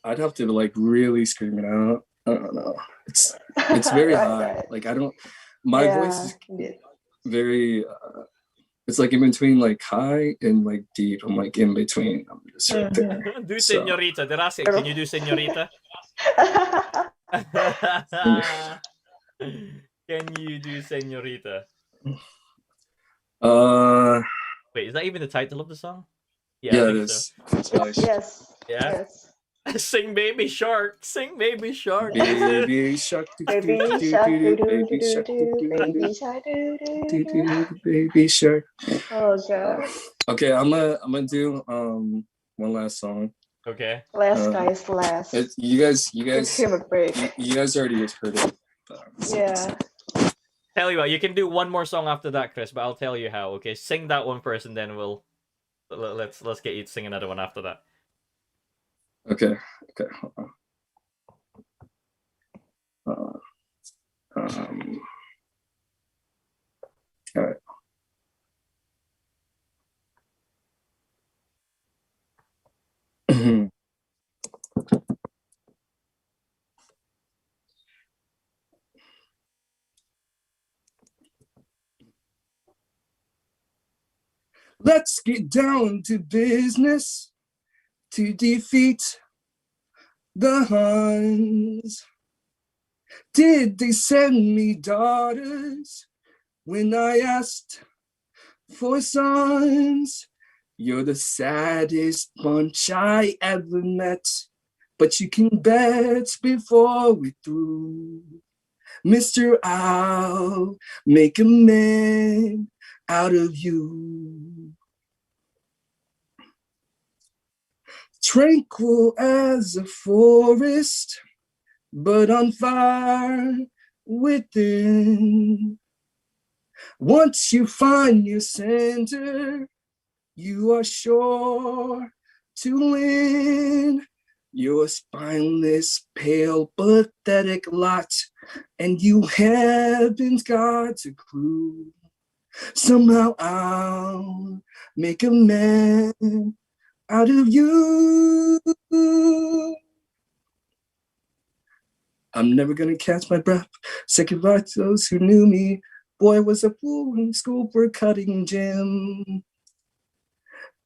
I'd have to like really scream it out. I don't know. It's very high.
Right.
Like I don't. My voice is very. It's like in between like high and like deep. I'm like in between. I'm just right there.
Do señorita. They're asking, can you do señorita? Can you do señorita? Wait, is that even the title of the song?
Yeah, it is.
So.
Yes.
Yeah. Yes. Sing baby shark, sing baby shark.
Baby shark,
baby shark, baby shark,
baby shark.
Oh god.
Okay, I'm gonna do one last song.
Okay.
Last.
You guys.
Give him a break.
You guys already heard it.
Yeah.
Tell you what, you can do one more song after that, Chris. But I'll tell you how. Okay, sing that one first, and then let's get you to sing another one after that.
Okay. Hold on. All right. Let's get down to business to defeat the Huns. Did they send me daughters when I asked for sons? You're the saddest bunch I ever met, but you can bet before we're through, Mr. I'll make a man out of you. Tranquil as a forest, but on fire within. Once you find your center, you are sure to win. You're a spineless, pale, pathetic lot, and you haven't got a clue. Somehow I'll make a man out of you. I'm never gonna catch my breath. Say goodbye to those who knew me. Boy was a fool in school for cutting gym.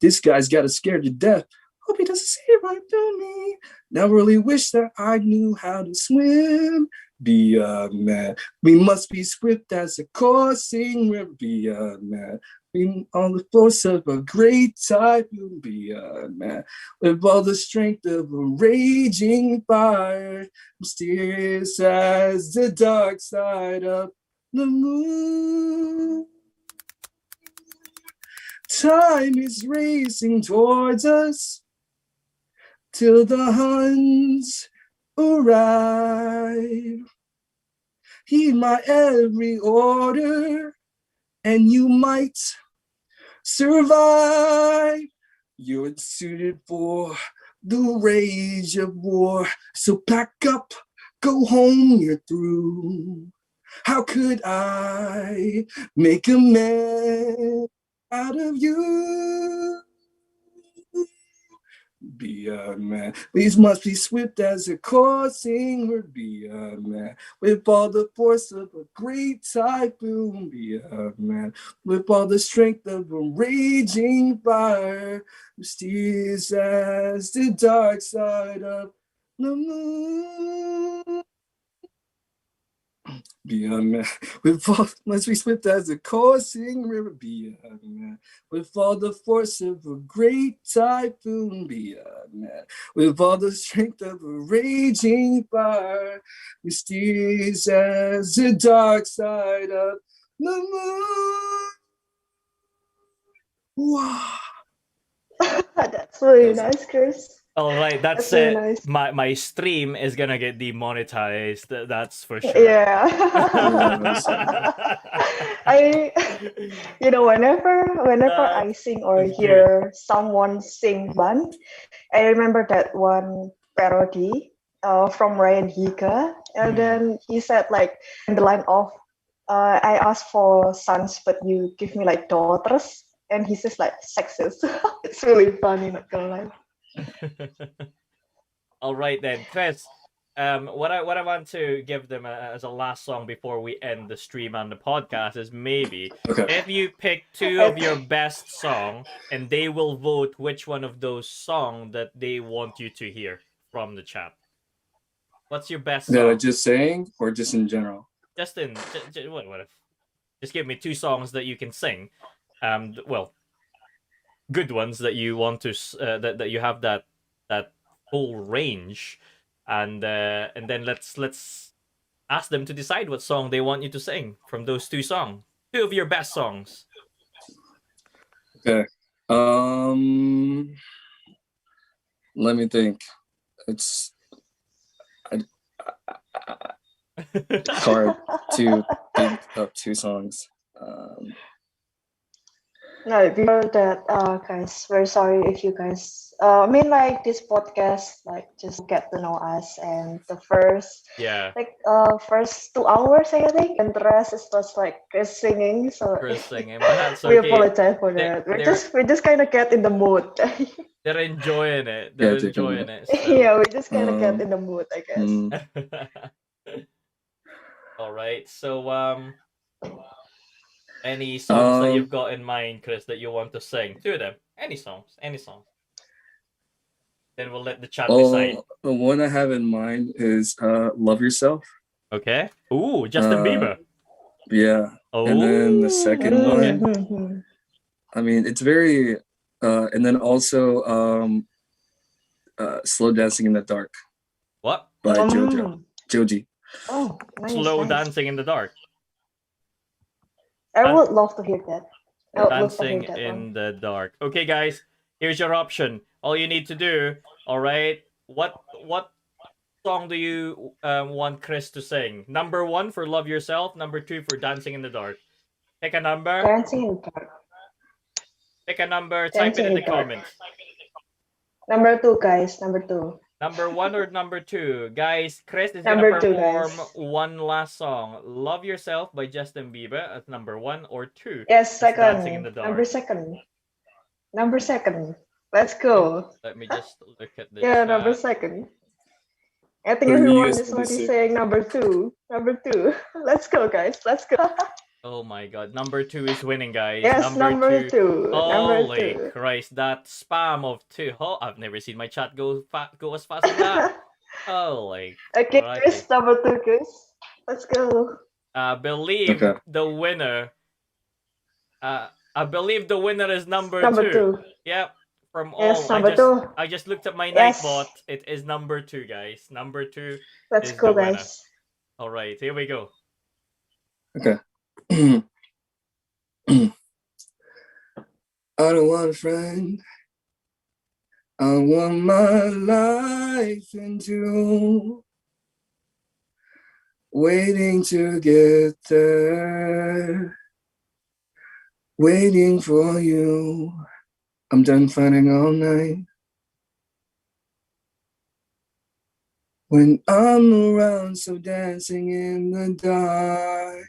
This guy's got us scared to death. Hope he doesn't see right through me. Now really wish that I knew how to swim. Beyond man, we must be swift as a coursing river. Beyond man, we on the force of a great typhoon. Beyond man, with all the strength of a raging fire, mysterious as the dark side of the moon. Time is racing towards us till the Huns arrive. Heed my every order, and you might survive. You're suited for the rage of war, so pack up, go home, you're through. How could I make a man out of you? Beyond man, these must be swift as a coursing river. Beyond man, with all the force of a great typhoon. Beyond man, with all the strength of a raging fire, mysterious as the dark side of the moon. Beyond man, with all must be swift as a coursing river. Beyond man, with all the force of a great typhoon. Beyond man, with all the strength of a raging fire, mysterious as the dark side of the moon. Wow.
That's really nice, Chris.
All right, that's
That's really
it.
nice.
My stream is gonna get demonetized. That's for sure.
Yeah. Whenever I sing or
That's
hear someone sing one, I remember that one parody from Ryan Higa, and then he said like in the line of, I asked for sons, but you give me like daughters, and he says like sexist. It's really funny, not gonna lie.
All right then, Chris. What I want to give them as a last song before we end the stream and the podcast is maybe if you pick two of your best song and they will vote which one of those songs that they want you to hear from the chat. What's your best song?
That I just sang or just in general?
Just in what? Just give me two songs that you can sing. Well, good ones that you want to that you have that full range, and then let's ask them to decide what song they want you to sing from those two songs. Two of your best songs.
Okay. Let me think. It's hard to think of two songs.
No, before that, guys, very sorry if you guys, like this podcast, like just get to know us, and the first, first 2 hours, I think, and the rest is just like Chris singing. So
Chris singing, but that's
we
okay.
apologize for that. We just kind of get in the mood.
They're enjoying it. They're enjoying it. So.
Yeah, we just kind of get in the mood, I guess.
All right. So any songs that you've got in mind, Chris, that you want to sing? Two of them. Any songs. Then we'll let the chat decide.
The one I have in mind is Love Yourself.
Okay. Ooh, Justin Bieber.
Yeah.
Oh.
And then the second one, I mean, it's very, and then also Slow Dancing in the Dark.
What?
By Joji.
Oh, nice,
Slow Dancing in the Dark.
I would love to hear that.
Dancing in the Dark. Okay, guys, here's your option. All you need to do, all right, what song do you want Chris to sing? Number 1 for Love Yourself, number 2 for Dancing in the Dark. Pick a number.
Dancing in the Dark.
Pick a number, type it in the comments.
Number 2, guys, number 2.
Number 1 or number 2? Guys, Chris is going to perform one last song. Love Yourself by Justin Bieber as number 1 or 2.
Yes, second.
Dancing in the Dark.
Number second. Let's go.
Let me just look at this.
Yeah, number second. I think
Or
everyone
US
is already
26.
saying number two. Number two. Let's go, guys. Let's go.
Oh my god, number 2 is winning, guys.
Yes,
Number
number
2.
two. Number
Holy
two.
Christ, that spam of 2. Oh, I've never seen my chat go as fast as that. Holy
Okay,
crikey.
Chris, number two, Chris. Let's go.
I believe
Okay.
the winner. I believe the winner is number
Number
2.
two.
Yep. From
Yes,
all,
number two.
I just looked at my
Yes.
Nightbot. It is number 2, guys. Number 2
Let's
is
go,
the winner.
guys.
All right, here we go.
Okay. I don't want a friend. I want my life into waiting to get there, waiting for you. I'm done fighting all night. When I'm around, so dancing in the dark.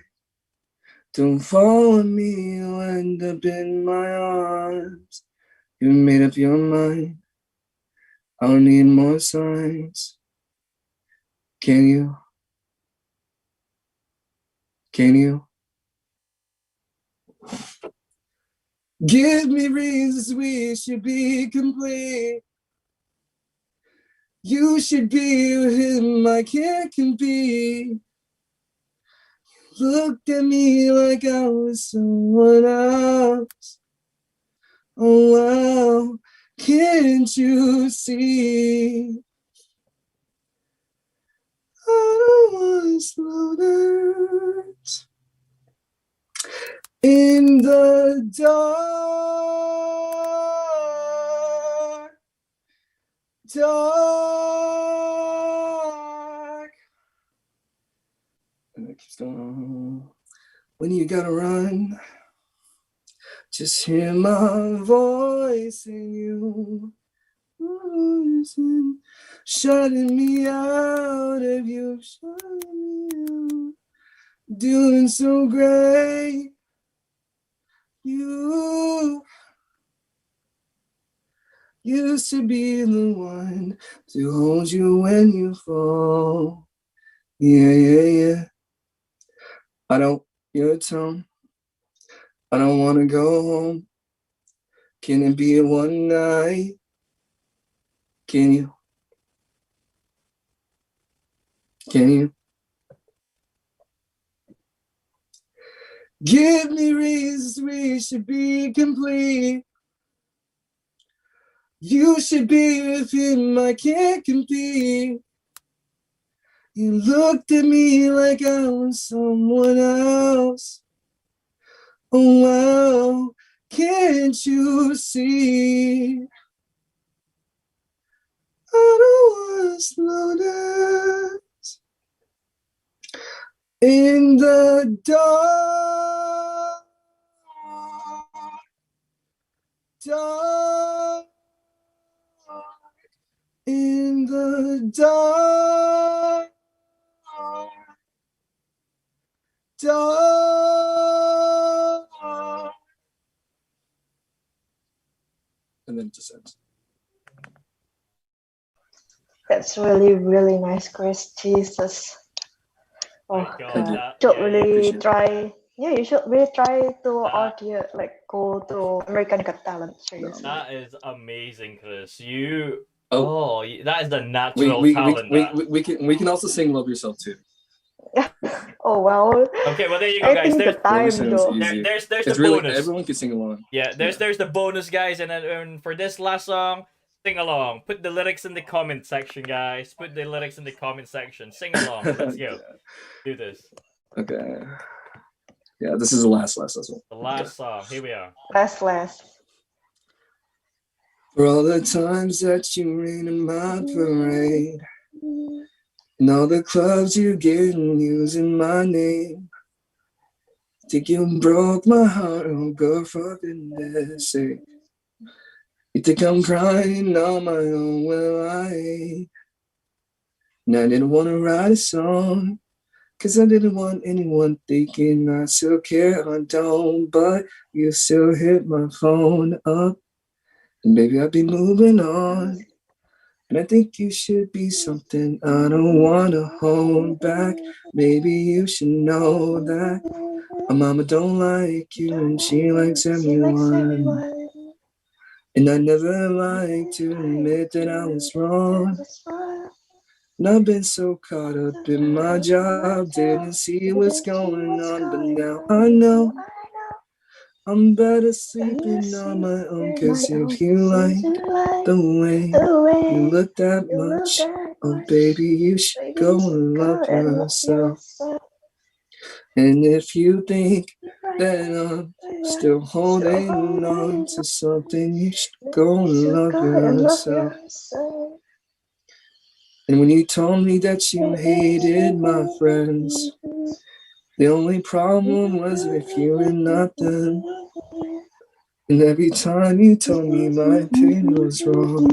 Don't follow me, you'll end up in my arms. You made up your mind. I don't need more signs. Can you? Can you? Give me reasons we should be complete. You should be with him, I can't compete. Looked at me like I was someone else. Oh wow, can't you see? I don't want to slow down. In the dark, dark. And it keeps going on. When you gotta run, just hear my voice in you. Shutting me out of you, shutting me out. Doing so great. You used to be the one to hold you when you fall. Yeah, yeah, yeah. I don't, your tone. I don't want to go home. Can it be one night? Can you? Can you? Give me reasons we should be complete. You should be with him, I can't compete. You looked at me like I was someone else. Oh wow, can't you see? I don't want to slow down. In the dark, dark, in the dark, dark. And then it just ends.
That's really, really nice, Chris. Jesus. Oh
God,
should
yeah,
really try. Yeah, you should really try to
That-
audio, like go to American Got Talent. Seriously.
that is amazing, Chris. You.
Oh,
That is the natural talent.
we can also sing "Love Yourself" too.
Oh well.
Okay, well there you go,
I
guys.
think the
There's
time though.
there's the
It's really
bonus.
everyone can sing along.
Yeah, there's the bonus, guys, and then for this last song, sing along. Put the lyrics in the comment section, guys. Put the lyrics in the comment section. Sing along. Let's go. Do this.
Okay. Yeah, this is the last one.
The last song. Here we are.
Last.
For all the times that you rain in my parade, and all the clubs you get using my name. Think you broke my heart, oh girl, for goodness sake. You think I'm crying on my own, well I ain't. And I didn't want to write a song, cause I didn't want anyone thinking I still care, I don't. But you still hit my phone up, and baby I'll be moving on. And I think you should be something I don't wanna hold back. Maybe you should know that my mama don't like you and she likes everyone. And I never like to admit that I was wrong. And I've been so caught up in my job, didn't see what's going on, but now I know I'm better sleeping on my own. Cause if you like the way you look that much, oh baby, you should go and love yourself. And if you think that I'm still holding on to something, you should go and love yourself. And when you told me that you hated my friends, the only problem was with you and not them. And every time you told me my opinion was wrong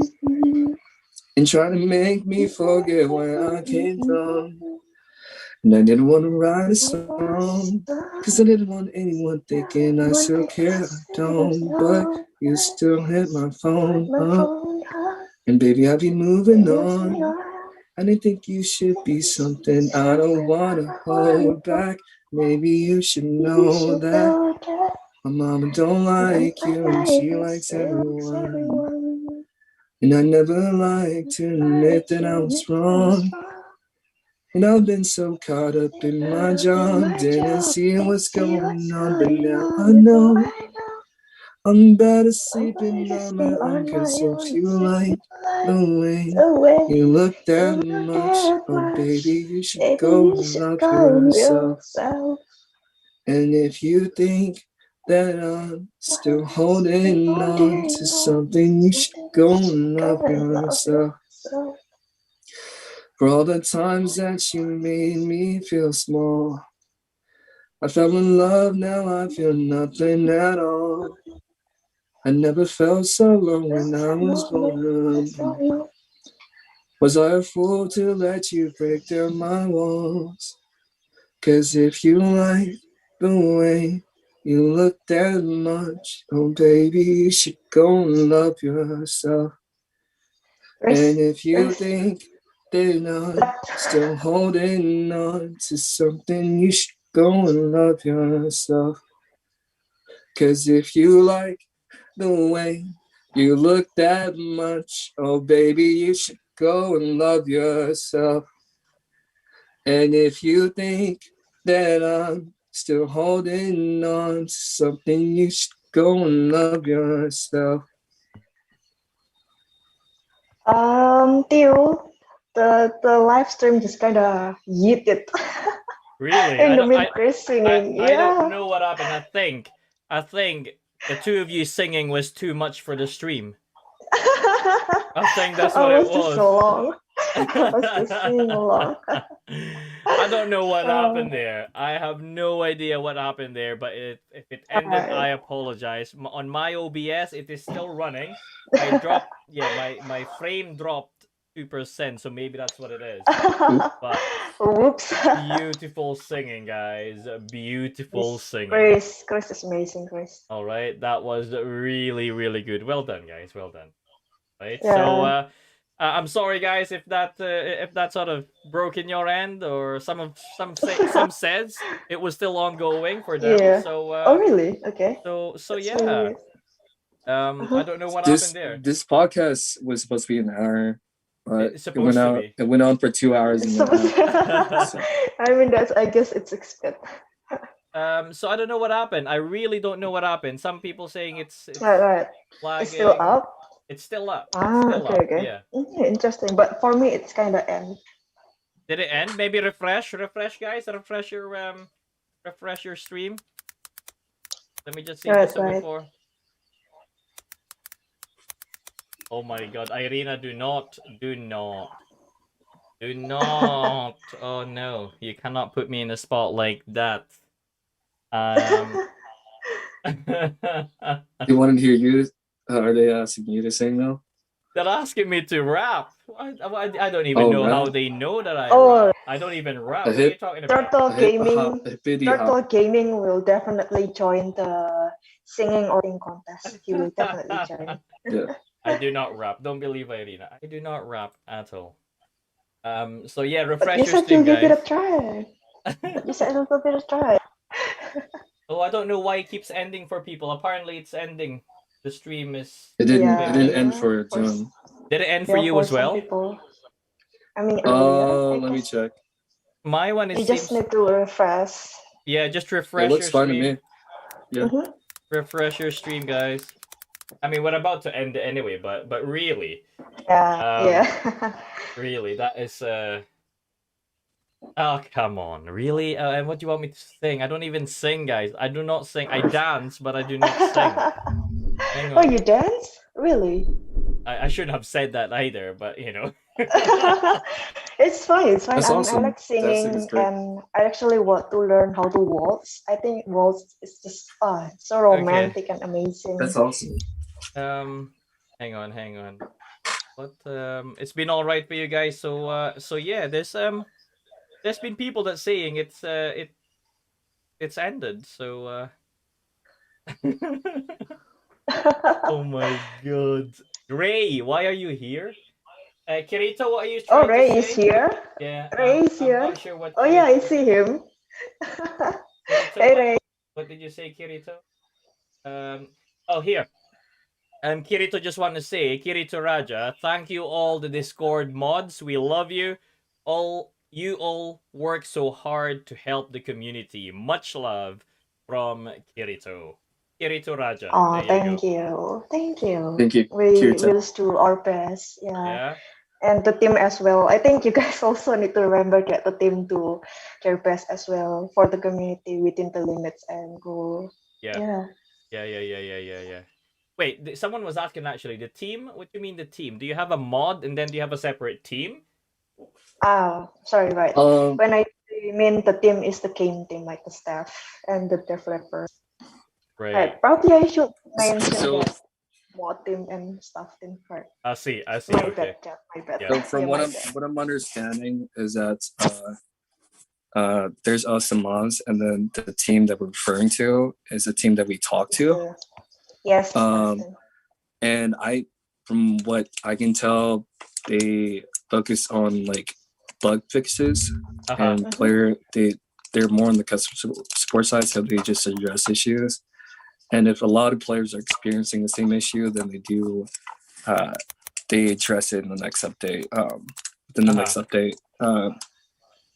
and tried to make me forget where I came from. And I didn't want to write a song, cause I didn't want anyone thinking I still care. I don't, but you still hit my phone up. And baby, I'll be moving on. I didn't think you should be something I don't want to hold back. Maybe you should know that my mama don't like you and she likes everyone. And I never like to admit that I was wrong. And I've been so caught up in my job, didn't see what's going on, but now I know I'm better sleeping on my own. Cause if you like the way you look that much, oh baby, you should go and love yourself. And if you think that I'm still holding on to something, you should go and love yourself. For all the times that you made me feel small, I fell in love, now I feel nothing at all. I never felt so alone when I was vulnerable. Was I a fool to let you break down my walls? Cause if you like the way you look that much, oh baby, you should go and love yourself. And if you think that I'm still holding on to something, you should go and love yourself. Cause if you like the way you look that much, oh baby, you should go and love yourself. And if you think that I'm still holding on to something, you should go and love yourself.
Theo, the live stream just kind of yeeted.
Really?
In the mid Chris singing.
I don't know what happened. I think the two of you singing was too much for the stream. I think that's what it was.
So long. I was just singing along.
I don't know what happened there. I have no idea what happened there, but if it ended, I apologize. On my OBS, it is still running. I dropped, my frame dropped 2%, so maybe that's what it is. But
whoops.
Beautiful singing, guys. Beautiful singing.
Chris is amazing, Chris.
All right, that was really, really good. Well done, guys. Well done. Right.
Yeah.
So I'm sorry, guys, if that sort of broke in your end, or some says it was still ongoing for them.
Yeah.
So
oh really? Okay.
So
That's
yeah.
really
I don't know what happened there.
This podcast was supposed to be an hour, but
It's supposed to be.
It went on for 2 hours. And
I mean, I guess it's expected.
So I don't know what happened. I really don't know what happened. Some people saying it's
right.
Lagging.
It's still up.
It's still up.
Okay. Yeah. Interesting, but for me, it's kind of end.
Did it end? Maybe refresh, guys. Refresh your stream. Let me just see this before. Oh my God, Irina, do not. Oh no, you cannot put me in a spot like that.
They wanted to hear you. Are they asking you to sing now?
They're asking me to rap. I don't even know how they know that I rap. I don't even rap. What are you talking about?
Turtle Gaming will definitely join the singing or sing contest. He will definitely join.
Yeah.
I do not rap. Don't believe Irina. I do not rap at all. So yeah,
But
refresh
you
your
said
stream,
you give it
guys.
a try. But you said you'll give it a try.
Oh, I don't know why it keeps ending for people. Apparently, it's ending. The stream is.
It didn't. It
Okay.
didn't end
Yeah,
for John.
Did it end for
yeah,
you
for
as
some
well?
people. I mean, earlier, I
Let me
guess.
check.
My one, it
You just
seems.
need to refresh.
Yeah, just
It
refresh
looks
your
fine to
stream.
me. Yeah.
Mm-hmm.
Refresh your stream, guys. I mean, we're about to end it anyway, but really,
Yeah, yeah.
really, that is Oh, come on, really? And what do you want me to sing? I don't even sing, guys. I do not sing. I dance, but I do not sing. Hang
Oh,
on.
you dance? Really?
I shouldn't have said that either, but you know.
It's fine. It's fine.
That's
I
awesome.
like
Dancing is
singing,
great.
and I actually want to learn how to waltz. I think waltz is just so
Okay.
romantic and amazing.
That's awesome.
Hang on. But it's been all right for you guys. So yeah, there's been people that saying it's ended. So oh my god, Ray, why are you here? Kirito, what are you
Oh,
trying to
Ray is
say?
here.
Yeah,
Ray is
I'm
here.
not sure what
Oh yeah, I
Kirito.
see him.
Kirito,
Hey, Ray.
what did you say, Kirito? Oh here. Kirito just want to say, Kirito Raja, thank you all the Discord mods. We love you. You all work so hard to help the community. Much love from Kirito. Kirito Raja.
Oh,
There you
thank
go.
you. Thank you.
Thank you,
We
Kirita.
will do our best. Yeah.
Yeah.
And the team as well. I think you guys also need to remember get the team to their best as well for the community within the limits and go.
Yeah. Yeah. Wait, someone was asking actually, the team? What do you mean the team? Do you have a mod and then do you have a separate team?
Ah, sorry, right. When I mean the team is the game team, like the staff and the developers. Right. Probably I should mention that mod team and staff team part.
I see.
My
Okay.
bad, Jack. My bad.
So from
Yeah,
what I'm understanding is that there's us and mods, and then the team that we're referring to is the team that we talk to.
Yes.
And from what I can tell, they focus on like bug fixes and they're more on the customer support side, so they just address issues. And if a lot of players are experiencing the same issue, then they address it in the next update.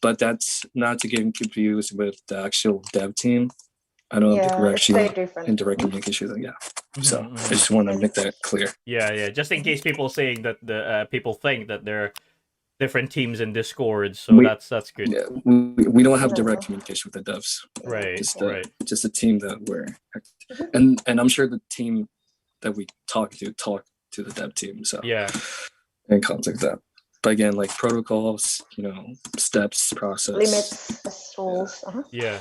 But that's not to get confused with the actual dev team. I don't think we're actually in direct communication with them. Yeah. So I just want to make that clear.
Yeah. Just in case people saying that the people think that there are different teams in Discord, so that's good.
Yeah, we don't have direct communication with the devs.
Right.
Just a team that we're and I'm sure the team that we talk to the dev team. So
yeah,
and contact that. But again, like protocols, steps, process,
limits, rules.
Yeah.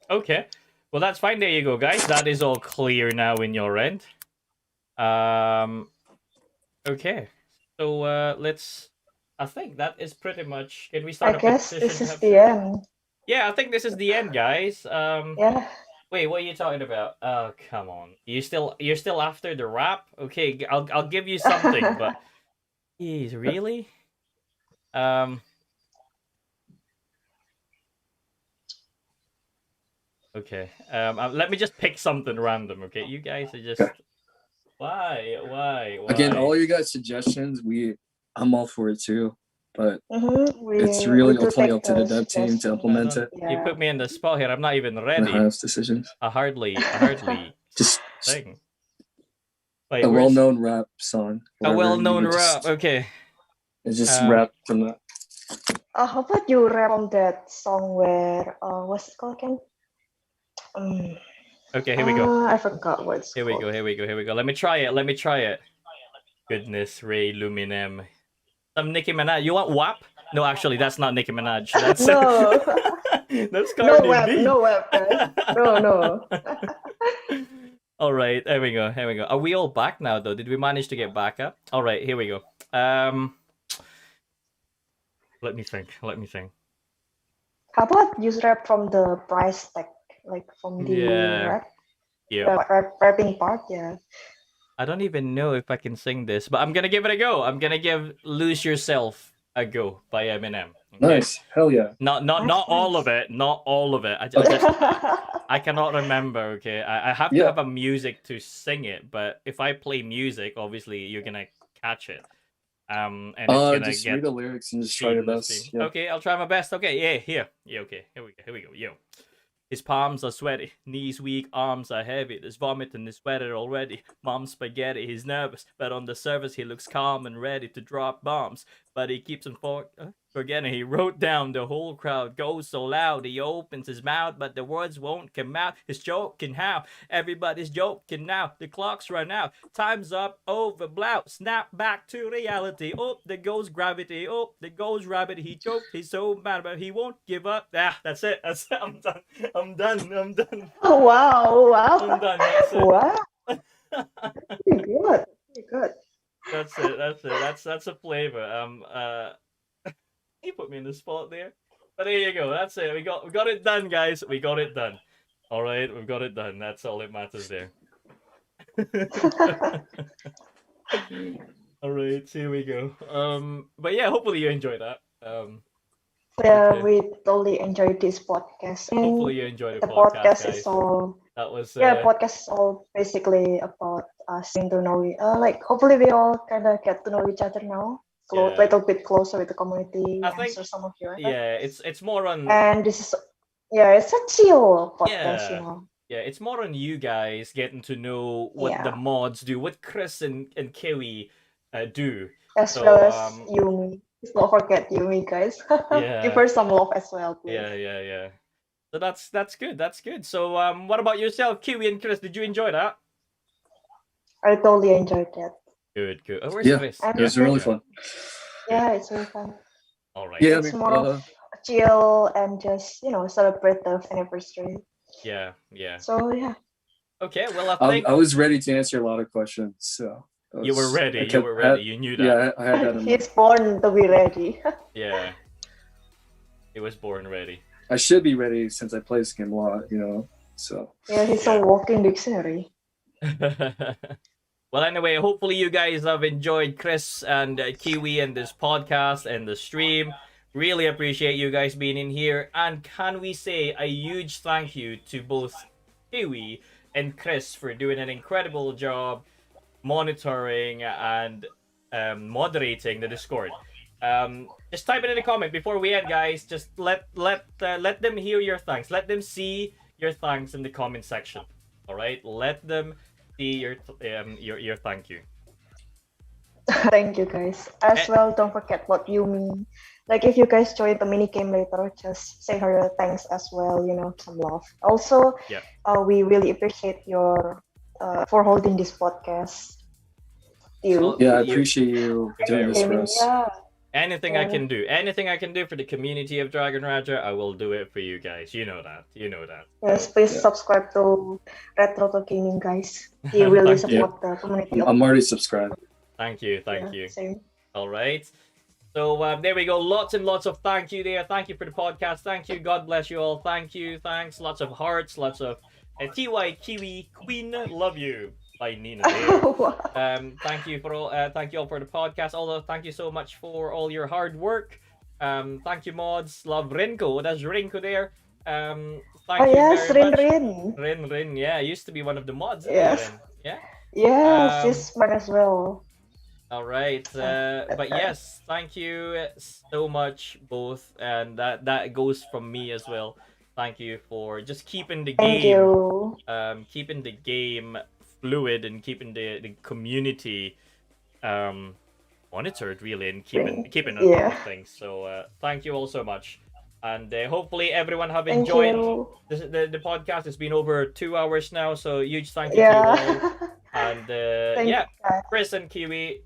Okay. Well, that's fine. There you go, guys. That is all clear now in your end. Okay. So let's. I think that is pretty much. Can we start
I
a
guess
petition?
this is the end.
Yeah, I think this is the end, guys.
Yeah.
Wait, what are you talking about? Oh, come on. You're still after the rap? Okay, I'll give you something, but geez, really? Okay. Let me just pick something random, okay? You guys are just why?
Again, all you guys' suggestions, I'm all for it too. But it's
we
really ultimately up to the dev team to implement it.
You put me in the spot here. I'm not even ready.
The highest decisions.
I hardly
just
sing.
Like, a well-known rap song.
A well-known rap. Okay.
It's just rap from that.
How about you rap on that song where what's it called again?
Okay, here we go.
I forgot what it's
called. Here we go. Let me try it. Goodness, Ray Luminem. Some Nicki Minaj. You want WAP? No, actually, that's not Nicki Minaj. That's
no.
That's Cardi B.
No WAP, guys. No.
All right, here we go. Are we all back now, though? Did we manage to get back up? All right, here we go. Let me think.
How about use rap from the price tag, like from the rap?
Yeah.
The rapping part, yeah.
I don't even know if I can sing this, but I'm gonna give it a go. I'm gonna give "Lose Yourself" a go by Eminem. Okay?
Nice. Hell yeah.
Not all of it. Not all of it. I cannot remember. Okay, I have to have a music to sing it, but if I play music, obviously you're gonna catch it. And it's gonna
just
get
read the lyrics and just try your best. Yeah.
Okay, I'll try my best. Okay, yeah. Okay, here we go. Yo. His palms are sweaty, knees weak, arms are heavy. There's vomit in his sweater already. Mom's spaghetti, he's nervous, but on the surface he looks calm and ready to drop bombs. But he keeps on forgetting. He wrote down the whole crowd goes so loud. He opens his mouth, but the words won't come out. He's joking how everybody's joking now. The clock's run out. Time's up, over, blout. Snap back to reality. Oh, there goes gravity. Oh, there goes rabbit. He choked. He's so mad, but he won't give up. Ah, that's it. That's it. I'm done. I'm done.
Oh, wow.
I'm done. That's it.
Wow. Pretty good. Pretty good.
That's it. That's a flavor. You put me in the spot there. But there you go. That's it. We got it done, guys. We got it done. All right, we've got it done. That's all that matters there. All right, here we go. But yeah, hopefully you enjoyed that.
Yeah,
okay.
we totally enjoyed this podcast. And
Hopefully you enjoyed
the
podcast
podcast
guys.
is all
That was
podcast is all basically about us getting to know like hopefully we all kind of get to know each other now, a little bit closer with the community.
I think
some of you.
Yeah, it's more on.
And this is it's a chill podcast, you know.
Yeah, it's more on you guys getting to know what the mods do, what Chris and Kiwi do.
As well as Yumi. Please don't forget Yumi, guys. Give her some love as well, please.
Yeah. So that's good. That's good. So what about yourself, Kiwi and Chris? Did you enjoy that?
I totally enjoyed that.
Good. Oh, where's Chris?
It was really fun.
Yeah, it's really fun.
All right.
Yeah, it's more of chill and just celebrate the anniversary.
Yeah.
So yeah.
Okay, well
I was ready to answer a lot of questions. So
you were ready. You knew that.
Yeah, I had that.
He's born to be ready.
Yeah. He was born ready.
I should be ready since I play this game a lot, So.
Yeah, he's a walking dictionary.
Well, anyway, hopefully you guys have enjoyed Chris and Kiwi and this podcast and the stream. Really appreciate you guys being in here. And can we say a huge thank you to both Kiwi and Chris for doing an incredible job monitoring and moderating the Discord. Just type it in the comment before we end, guys. Just let them hear your thanks. Let them see your thanks in the comment section. All right, let them see your thank you.
Thank you, guys. As well, don't forget what Yumi. Like, if you guys join the mini game later, just say her thanks as well. Some love. Also, we really appreciate your for holding this podcast.
I appreciate you doing this for us.
Anything I can do for the community of Dragon Raja, I will do it for you guys. You know that.
Yes, please subscribe to Retro Gaming, guys. He really support the community.
I'm already subscribed.
Thank you.
Same.
All right. So there we go. Lots and lots of thank you there. Thank you for the podcast. Thank you. God bless you all. Thank you. Thanks. Lots of hearts. Lots of TY Kiwi Queen. Love you. By Nina. Thank you for all. Thank you all for the podcast. Although thank you so much for all your hard work. Thank you, mods. Love Rinko. That's Rinko there. Thank you very much. Rin. Yeah, used to be one of the mods.
Yes.
Yeah.
Yeah, she's smart as well.
All right, but yes, thank you so much both, and that goes from me as well. Thank you for just keeping the game, keeping the game fluid and keeping the community monitored really, and keeping on top of things. So thank you all so much, and hopefully everyone have enjoyed the podcast. It's been over 2 hours now, so huge thank you to you all. And Chris and Kiwi,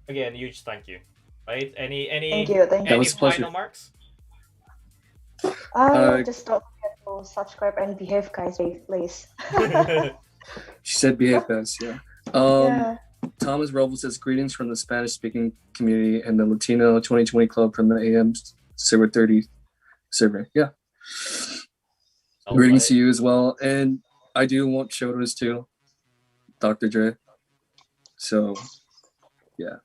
again, huge thank you. Right? Any final marks?
Just don't forget to subscribe and behave, guys, please.
She said behave, guys. Yeah. Thomas Robles says greetings from the Spanish-speaking community and the Latino 2020 Club from the AM Server 30 server. Yeah. Greetings to you as well, and I do want shoutouts too. Dr. Dre. So, yeah.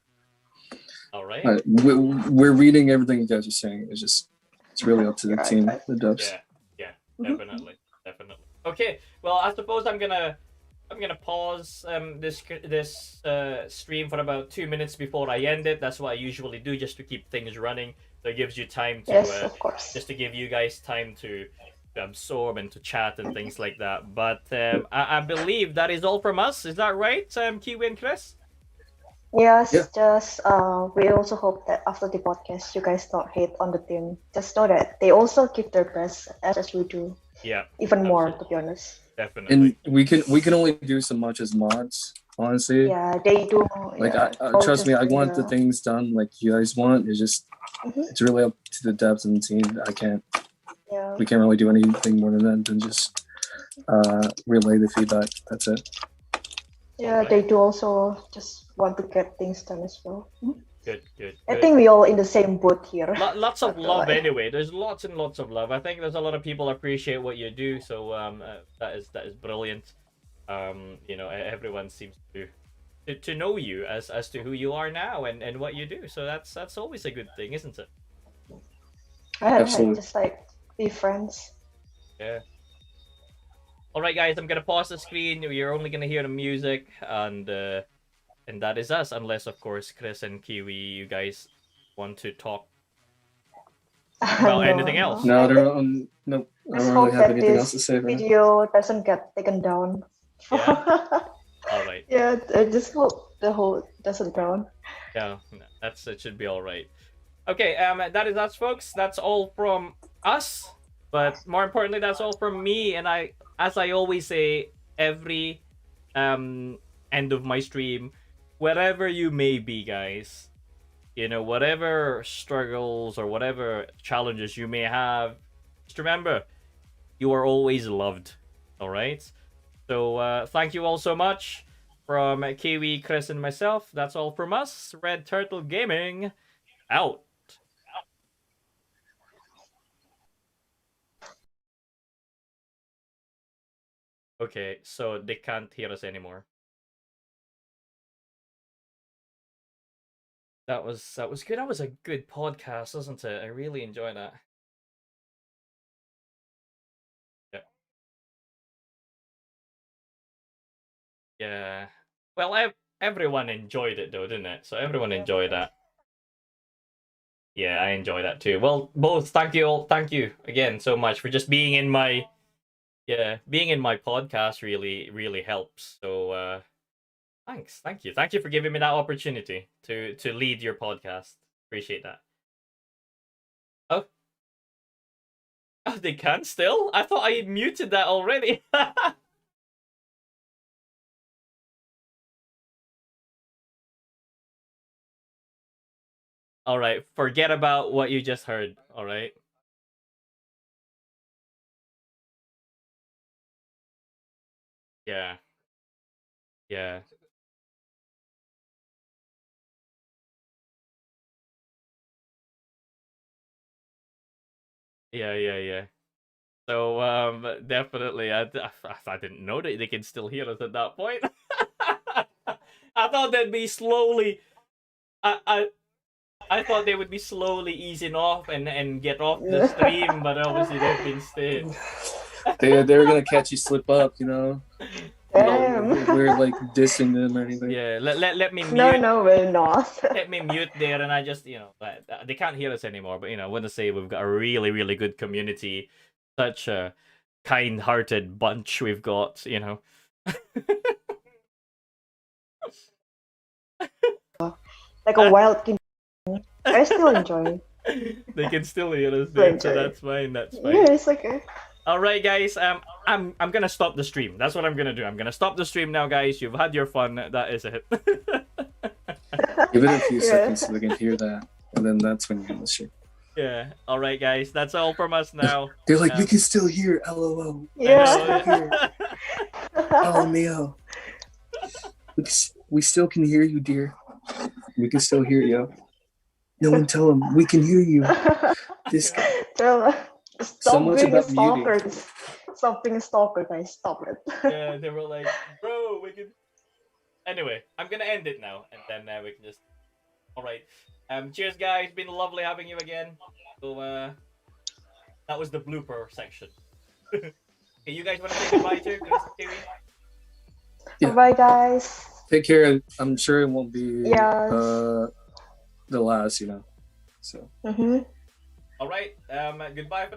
All right.
We're reading everything you guys are saying. It's really up to the team, the devs.
Yeah, definitely. Okay, well, I suppose I'm gonna pause this stream for about 2 minutes before I end it. That's what I usually do, just to keep things running. So it gives you time to
of course.
just to give you guys time to absorb and to chat and things like that. But I believe that is all from us. Is that right, Kiwi and Chris?
Yes,
Yeah.
just we also hope that after the podcast, you guys don't hate on the team. Just know that they also give their best as we do.
Yeah.
Even more, to be honest.
Definitely.
And we can only do so much as mods, honestly.
Yeah, they do.
Like,
yeah,
trust me, I want the things done like you guys want. It's just, it's really up to the devs and the team.
Yeah.
We can't really do anything more than just relay the feedback. That's it.
Yeah, they do also just want to get things done as well.
Good.
I think we all in the same boat here.
Lots of love anyway. There's lots and lots of love. I think there's a lot of people appreciate what you do. So that is brilliant. Everyone seems to know you as to who you are now and what you do. So that's always a good thing, isn't it?
Absolutely.
Just like be friends.
Yeah. All right, guys. I'm gonna pause the screen. You're only gonna hear the music and that is us, unless of course Chris and Kiwi, you guys want to talk about anything else.
No, I don't really have anything else to say.
This video doesn't get taken down.
Yeah. All right.
Yeah, I just hope the whole doesn't down.
Yeah, it should be all right. Okay, that is us, folks. That's all from us, but more importantly, that's all from me. And as I always say, every end of my stream, wherever you may be, guys, whatever struggles or whatever challenges you may have, just remember, you are always loved. All right. So thank you all so much from Kiwi, Chris, and myself. That's all from us. Red Turtle Gaming out. Okay, so they can't hear us anymore. That was good. That was a good podcast, wasn't it? I really enjoyed that. Yeah. Yeah. Well, everyone enjoyed it though, didn't it? So everyone enjoyed that. Yeah, I enjoy that too. Well, both, thank you again so much for just being in my podcast. Really helps. So thanks, thank you for giving me that opportunity to lead your podcast. Appreciate that. Oh, they can still? I thought I muted that already. All right, forget about what you just heard. All right. Yeah. Yeah. Yeah. So definitely, I didn't know that they can still hear us at that point. I thought they'd be slowly. I thought they would be slowly easing off and get off the stream, but obviously they've been staying.
They were gonna catch you slip up,
Damn.
We're like dissing them or anything.
Yeah, let me mute.
No, we're not.
Let me mute there, and I just they can't hear us anymore. But I want to say we've got a really good community, such a kind-hearted bunch we've got.
Like a wild kid. I still enjoy.
They can still hear us there, so that's fine. That's fine.
Yeah, it's okay.
All right, guys. I'm gonna stop the stream. That's what I'm gonna do. I'm gonna stop the stream now, guys. You've had your fun. That is it.
Give it a few seconds so we can hear that, and then that's when you can stream.
Yeah. All right, guys. That's all from us now.
They're like, we can still hear. LOL.
Yeah.
Oh, Mio. We still can hear you, dear. We can still hear you. No one tell him we can hear you. This guy.
Stop being a stalker. Stop being a stalker, guys. Stop it.
Yeah, they were like, bro, we can. Anyway, I'm gonna end it now, and then we can just. All right. Cheers, guys. Been lovely having you again. So that was the blooper section. Okay, you guys want to say goodbye to Chris and Kiwi?
Yeah.
Bye, guys.
Take care. I'm sure it won't be
Yes.
the last, you know. So.
Mm-hmm.
All right. Goodbye for